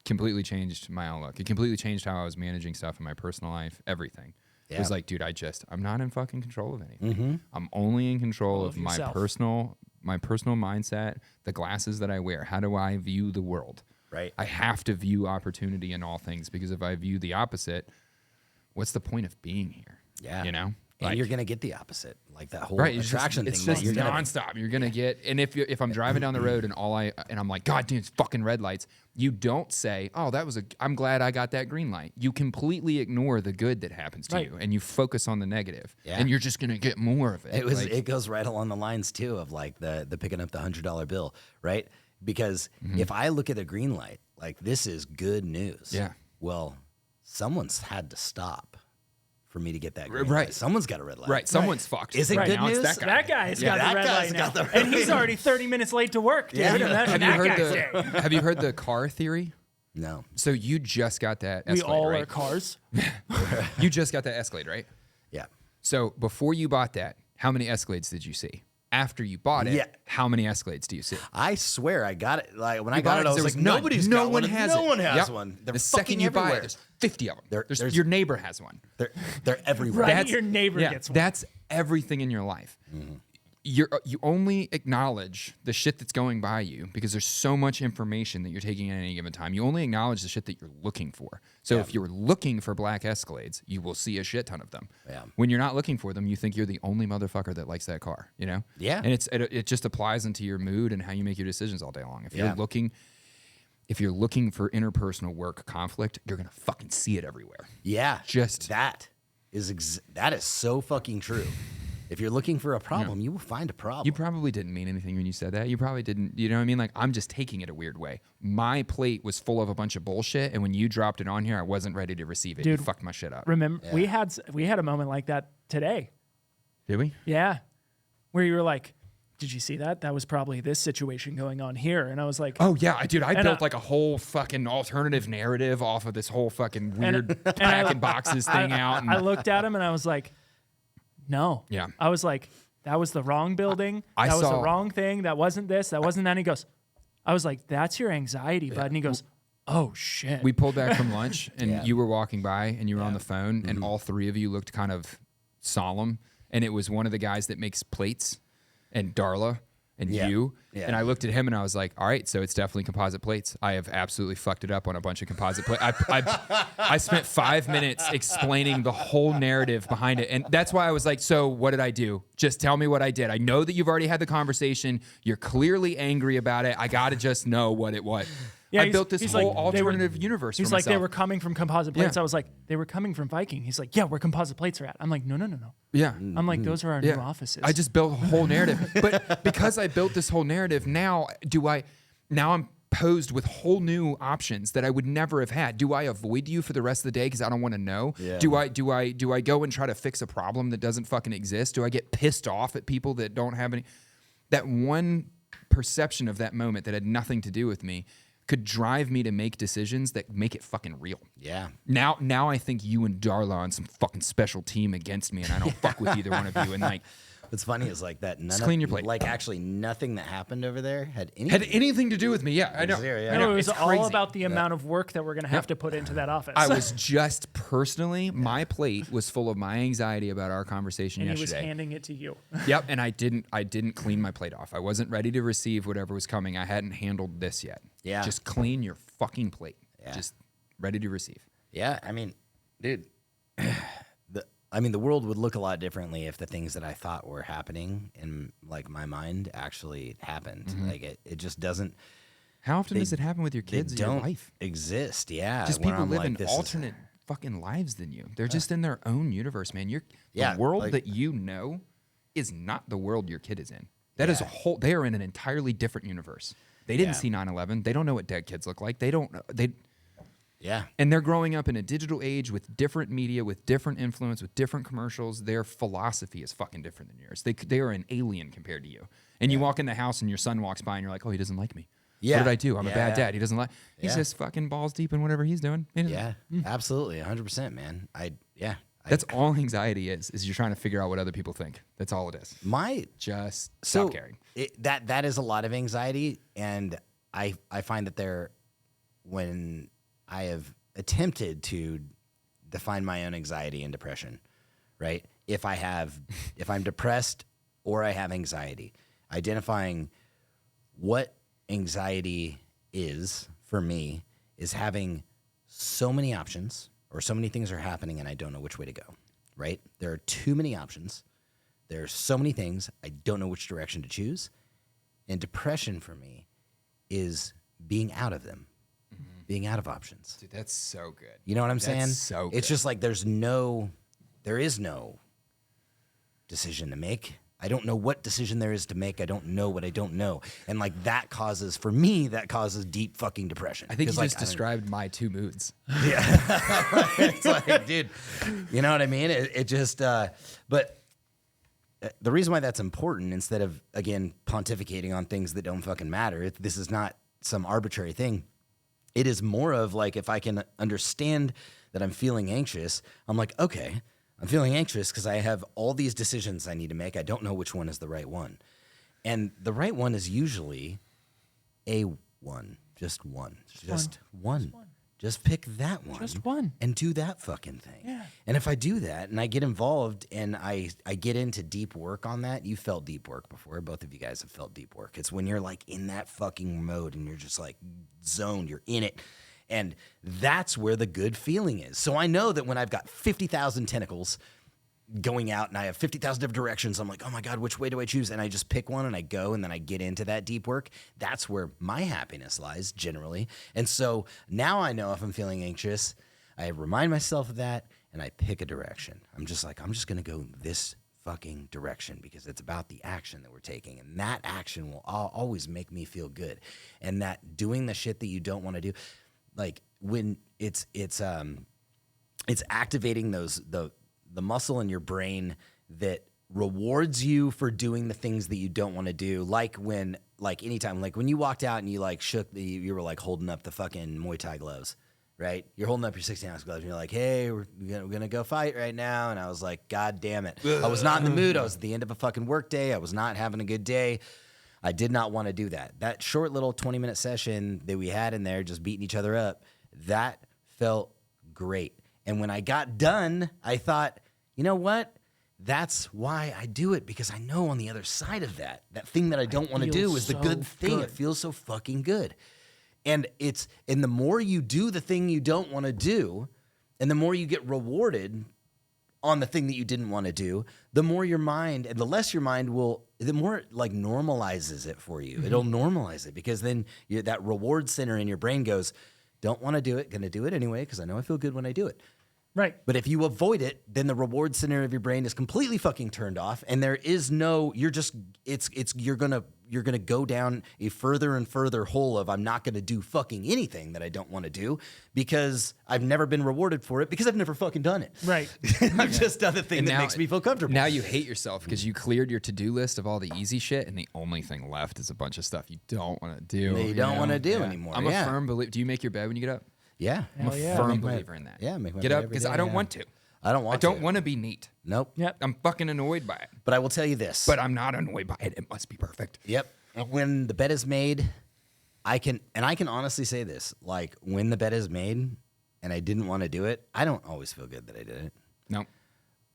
completely changed my outlook. It completely changed how I was managing stuff in my personal life, everything. Yeah. It was dude, I'm not in fucking control of anything. Mm-hmm. I'm only in control of my personal mindset, the glasses that I wear. How do I view the world? Right. I have to view opportunity in all things, because if I view the opposite, what's the point of being here? Yeah. And you're going to get the opposite, that whole attraction thing. It's just nonstop. You're going to get, and if I'm driving down the road and I'm like, God, dude, it's fucking red lights. You don't say, oh, I'm glad I got that green light. You completely ignore the good that happens to you, and you focus on the negative, and you're just going to get more of it. It goes right along the lines too of the picking up the $100 bill, right? Because if I look at a green light, this is good news. Yeah. Well, someone's had to stop for me to get that green right. light. Someone's got a red light. Right. Someone's fucked. Is it good news? That guy's got the red light now. And he's already 30 minutes late to work, dude. Yeah. Have you heard the car theory? No. So you just got that Escalade, we all right? are cars. You just got that Escalade, right? Yeah. So before you bought that, how many Escalades did you see? After you bought it, how many Escalades do you see? I swear I got it. When I got it, I was no one has one. They're the second you everywhere. buy it, there's 50 of them. Your neighbor has one. They're everywhere. Right, your neighbor gets one. That's everything in your life. Mm-hmm. You only acknowledge the shit that's going by you because there's so much information that you're taking at any given time. You only acknowledge the shit that you're looking for. So if you're looking for black Escalades, you will see a shit ton of them. Yeah. When you're not looking for them, you think you're the only motherfucker that likes that car, Yeah. And it just applies into your mood and how you make your decisions all day long. If you're looking for interpersonal work conflict, you're going to fucking see it everywhere. Yeah. Just that is so fucking true. If you're looking for a problem, you will find a problem. You probably didn't mean anything when you said that. You probably didn't. You know what I mean? I'm just taking it a weird way. My plate was full of a bunch of bullshit, and when you dropped it on here, I wasn't ready to receive it. Dude, you fucked my shit up. Remember, we had a moment like that today. Did we? Yeah, where you were like, "Did you see that? That was probably this situation going on here." And I was like, "Oh yeah, dude, I built a whole fucking alternative narrative off of this whole fucking weird packing boxes thing out." And I looked at him and I was like, no. Yeah. I was like, that was the wrong building. That was the wrong thing. That wasn't this. That wasn't that. And he goes, I was like, that's your anxiety, bud. And he goes, oh, shit. We pulled back from lunch and you were walking by and you were on the phone and all three of you looked kind of solemn. And it was one of the guys that makes plates and Darla and you. Yeah. And I looked at him and I was like, all right, so it's definitely composite plates. I have absolutely fucked it up on a bunch of composite plates. I spent 5 minutes explaining the whole narrative behind it. And that's why I was like, so what did I do? Just tell me what I did. I know that you've already had the conversation. You're clearly angry about it. I got to just know what it was. I built this he's whole like, they were- alternative universe He's for like, they myself. were coming from composite plates. Yeah. I was like, they were coming from Viking. He's like, yeah, where composite plates are at. I'm like, no. Yeah. I'm like, those are our new offices. I just built a whole narrative. But because I built this whole narrative, now I'm posed with whole new options that I would never have had. Do I avoid you for the rest of the day because I don't want to know? Yeah. Do I go and try to fix a problem that doesn't fucking exist? Do I get pissed off at people that don't have any? That one perception of that moment that had nothing to do with me could drive me to make decisions that make it fucking real. Yeah. Now I think you and Darla on some fucking special team against me, and I don't fuck with either one of you. And like, What's funny is like that. None clean your plate. Like actually, nothing that happened over there had anything to do with me. Yeah, I know. Zero, yeah. I No, know. it was It's all crazy. about the amount of work that we're going to have to put into that office. I was just personally, my plate was full of my anxiety about our conversation and he was yesterday. handing it to you. Yep, and I didn't clean my plate off. I wasn't ready to receive whatever was coming. I hadn't handled this yet. Yeah. Just clean your fucking plate. Yeah. Just ready to receive. Yeah, I mean, dude, the world would look a lot differently if the things that I thought were happening in like my mind actually happened. Mm-hmm. Like it just doesn't. How often does it happen with your They kids in your don't life? exist. Yeah, Just where people I'm live like, in this is- alternate fucking lives than you. They're just in their own universe, man. Yeah, The world like- that you know is not the world your kid is in. That is Yeah. a whole. They are in an entirely different universe. They didn't Yeah. see 9/11. They don't know what dead kids look like. They don't know. Yeah, And they're growing up in a digital age with different media, with different influence, with different commercials. Their philosophy is fucking different than yours. They are an alien compared to you. And you walk in the house and your son walks by and you're like, oh, he doesn't like me. Yeah. What did I do? I'm a bad Yeah. dad. He doesn't like. He's Yeah. just fucking balls deep in whatever he's doing. He doesn't- yeah, absolutely, 100%, man. That's all anxiety is you're trying to figure out what other people think. That's all it is. my Just so stop caring. that is a lot of anxiety, and I find that when I have attempted to define my own anxiety and depression, right? If I'm depressed or I have anxiety, identifying what anxiety is for me is having so many options or so many things are happening and I don't know which way to go, right? There are too many options. There are so many things. I don't know which direction to choose. And depression for me is being out of them, being out of options. Dude, that's so good. You know what I'm That's saying? so It's good. just like there is no decision to make. I don't know what decision there is to make. I don't know what I don't know. And like that causes deep fucking depression. I think you 'Cause, like, just described my two moods. it's like, dude, you know what I mean? It just, but the reason why that's important, instead of, again, pontificating on things that don't fucking matter, this is not some arbitrary thing. It is more of like, if I can understand that I'm feeling anxious, I'm like, okay, I'm feeling anxious because I have all these decisions I need to make. I don't know which one is the right one. And the right one is usually just one. Just pick that one. Just one. And do that fucking thing. Yeah. And if I do that and I get involved and I get into deep work on that, you felt deep work before. Both of you guys have felt deep work. It's when you're like in that fucking mode and you're just like zoned, you're in it. And that's where the good feeling is. So I know that when I've got 50,000 tentacles going out and I have 50,000 different directions, I'm like, oh my God, which way do I choose? And I just pick one and I go and then I get into that deep work. That's where my happiness lies generally. And so now I know if I'm feeling anxious, I remind myself of that and I pick a direction. I'm just going to go this fucking direction because it's about the action that we're taking. And that action will always make me feel good. And that doing the shit that you don't want to do, like when it's activating the muscle in your brain that rewards you for doing the things that you don't want to do. Like anytime, like when you walked out and you like you were like holding up the fucking Muay Thai gloves, right? You're holding up your 16-ounce gloves and you're like, hey, we're gonna go fight right now. And I was like, God damn it. I was not in the mood. I was at the end of a fucking work day. I was not having a good day. I did not want to do that. That short little 20-minute session that we had in there, just beating each other up, that felt great. And when I got done, I thought, you know what? That's why I do it, because I know on the other side of that thing that I don't want to do is the good thing. It feels so fucking good. And the more you do the thing you don't want to do, and the more you get rewarded on the thing that you didn't want to do, the more your mind and the less your mind will, the more it like normalizes it for you. It'll normalize it because then that reward center in your brain goes, don't want to do it, going to do it anyway because I know I feel good when I do it. Right. But if you avoid it, then the reward center of your brain is completely fucking turned off, and there is no. You're gonna go down a further and further hole of I'm not gonna do fucking anything that I don't want to do because I've never been rewarded for it because I've never fucking done it. Right. I've just done the thing And that now- makes me feel comfortable. Now you hate yourself because you cleared your to-do list of all the easy shit, and the only thing left is a bunch of stuff you don't want to do. That you don't know? wanna do anymore, I'm a yeah. firm believer. Do you make your bed when you get up? Yeah, I'm a Hell yeah. firm Make my- believer in that. yeah, make my Get bed up every because day, I don't yeah. want to. I don't want. I don't to. want to be neat. Nope. Yep. I'm fucking annoyed by it. But I will tell you this. But I'm not annoyed by it. It must be perfect. Yep. When the bed is made, I can honestly say this. Like when the bed is made and I didn't want to do it, I don't always feel good that I did it. No.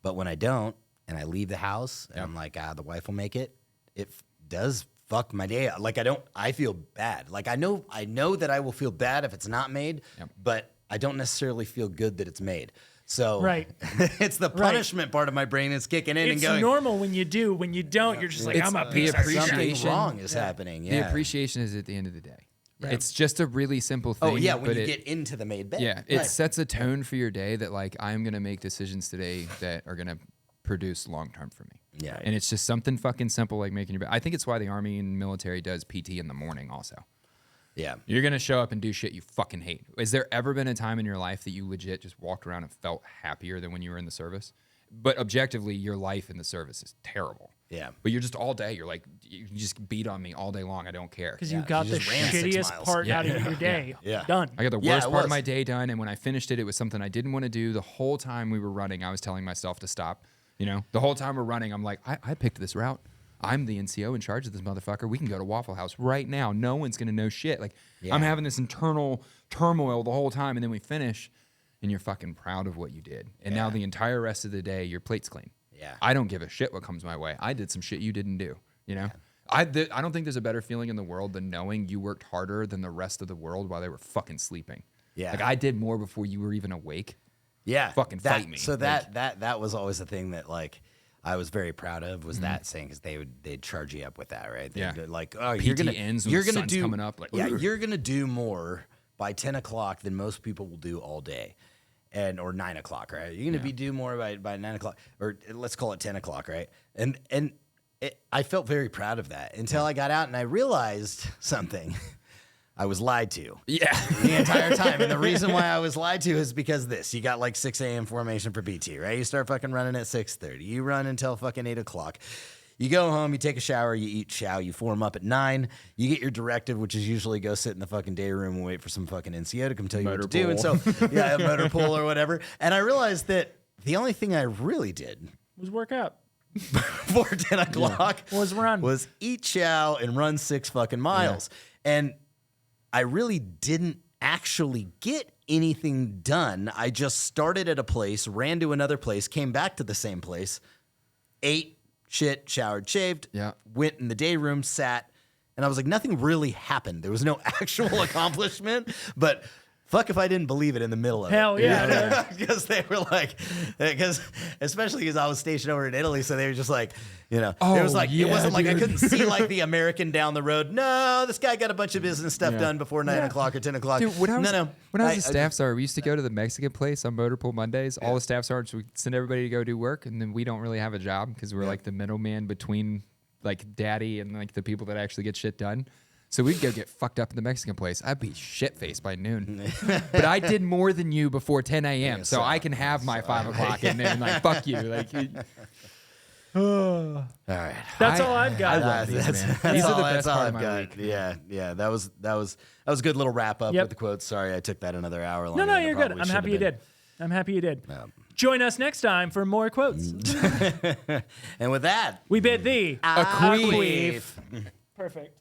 But when I don't and I leave the house and Yep. I'm like, the wife will make it, it does fuck my day up. Like I feel bad. Like I know that I will feel bad if it's not made, Yep. but I don't necessarily feel good that it's made. So Right. it's the punishment part of my brain that's kicking in It's and going, normal when you do. When you don't, you're just like, It's I'm a the piece of shit. something appreciation. wrong is happening. The Yeah. appreciation is at the end of the day. It's just a really simple thing. Oh yeah, when but you it, get into the made bed. yeah, it Right. sets a tone for your day that like I'm gonna make decisions today that are gonna produce long term for me. Yeah. And it's just something fucking simple like making your bed. I think it's why the army and military does PT in the morning also. Yeah. You're gonna show up and do shit you fucking hate. Has there ever been a time in your life that you legit just walked around and felt happier than when you were in the service? But objectively, your life in the service is terrible. Yeah. But you're just all day. You're like, you just beat on me all day long. I don't care. Because Yeah, you got you the just ran 6 shittiest miles. part Yeah. out of your day. Yeah. Done. I got the Yeah, worst it part of was. my day done, and when I finished it, it was something I didn't want to do. The whole time we were running, I was telling myself to stop. You know, the whole time we're running, I'm like, I picked this route. I'm the NCO in charge of this motherfucker. We can go to Waffle House right now. No one's gonna know shit. Like I'm having this internal turmoil the whole time, and then we finish, and you're fucking proud of what you did. And now the entire rest of the day, your plate's clean. Yeah. I don't give a shit what comes my way. I did some shit you didn't do. You know. I don't think there's a better feeling in the world than knowing you worked harder than the rest of the world while they were fucking sleeping. Yeah. Like I did more before you were even awake. Yeah. Fucking that, fight me. So Like- that was always the thing that like I was very proud of was that saying because they'd charge you up with that, right? They'd Yeah. be like, oh, PT you're gonna ends when you're the gonna sun's do coming up, like, yeah, "Ugh." you're gonna do more by 10 o'clock than most people will do all day. Or 9 o'clock, right? You're gonna be do more by 9 o'clock, or let's call it 10 o'clock, right? And I felt very proud of that until I got out and I realized something. I was lied to Yeah. the entire time. And the reason why I was lied to is because you got like 6 a.m. formation for PT, right? You start fucking running at 6:30. You run until fucking 8 o'clock. You go home, you take a shower, you eat chow, you form up at 9. You get your directive, which is usually go sit in the fucking day room and wait for some fucking NCO to come tell you what to do. And so, yeah, a motor pool or whatever. And I realized that the only thing I really did Was work out. before 10 o'clock Was run. was eat chow and run 6 fucking miles. And I really didn't actually get anything done. I just started at a place, ran to another place, came back to the same place, ate, shit, showered, shaved, Yeah. went in the day room, sat, and I was like, nothing really happened. There was no actual accomplishment, but fuck if I didn't believe it in the middle of Hell it. yeah, Because they were like, especially because I was stationed over in Italy, so they were just like, it was like, it wasn't like I couldn't see like the American down the road. No, this guy got a bunch of business stuff done before 9 o'clock or 10 o'clock. Dude, when I was, no. when I was a staff sergeant, we used to go to the Mexican place on Motor Pool Mondays. All the staff sergeants would send everybody to go do work, and then we don't really have a job because we're like the middleman between like daddy and like the people that actually get shit done. So we'd go get fucked up in the Mexican place. I'd be shit-faced by noon. But I did more than you before 10 a.m., so I can have my 5 o'clock in there and like, fuck you. Like, All right. That's all I've got. I love these, man. These are the best part of my week. Yeah. That was a good little wrap up Yep. with the quotes. Sorry, I took that another hour long. No, you're good. I'm happy you did. I'm happy you did. Join us next time for more quotes. And with that, We bid thee A queef. Perfect.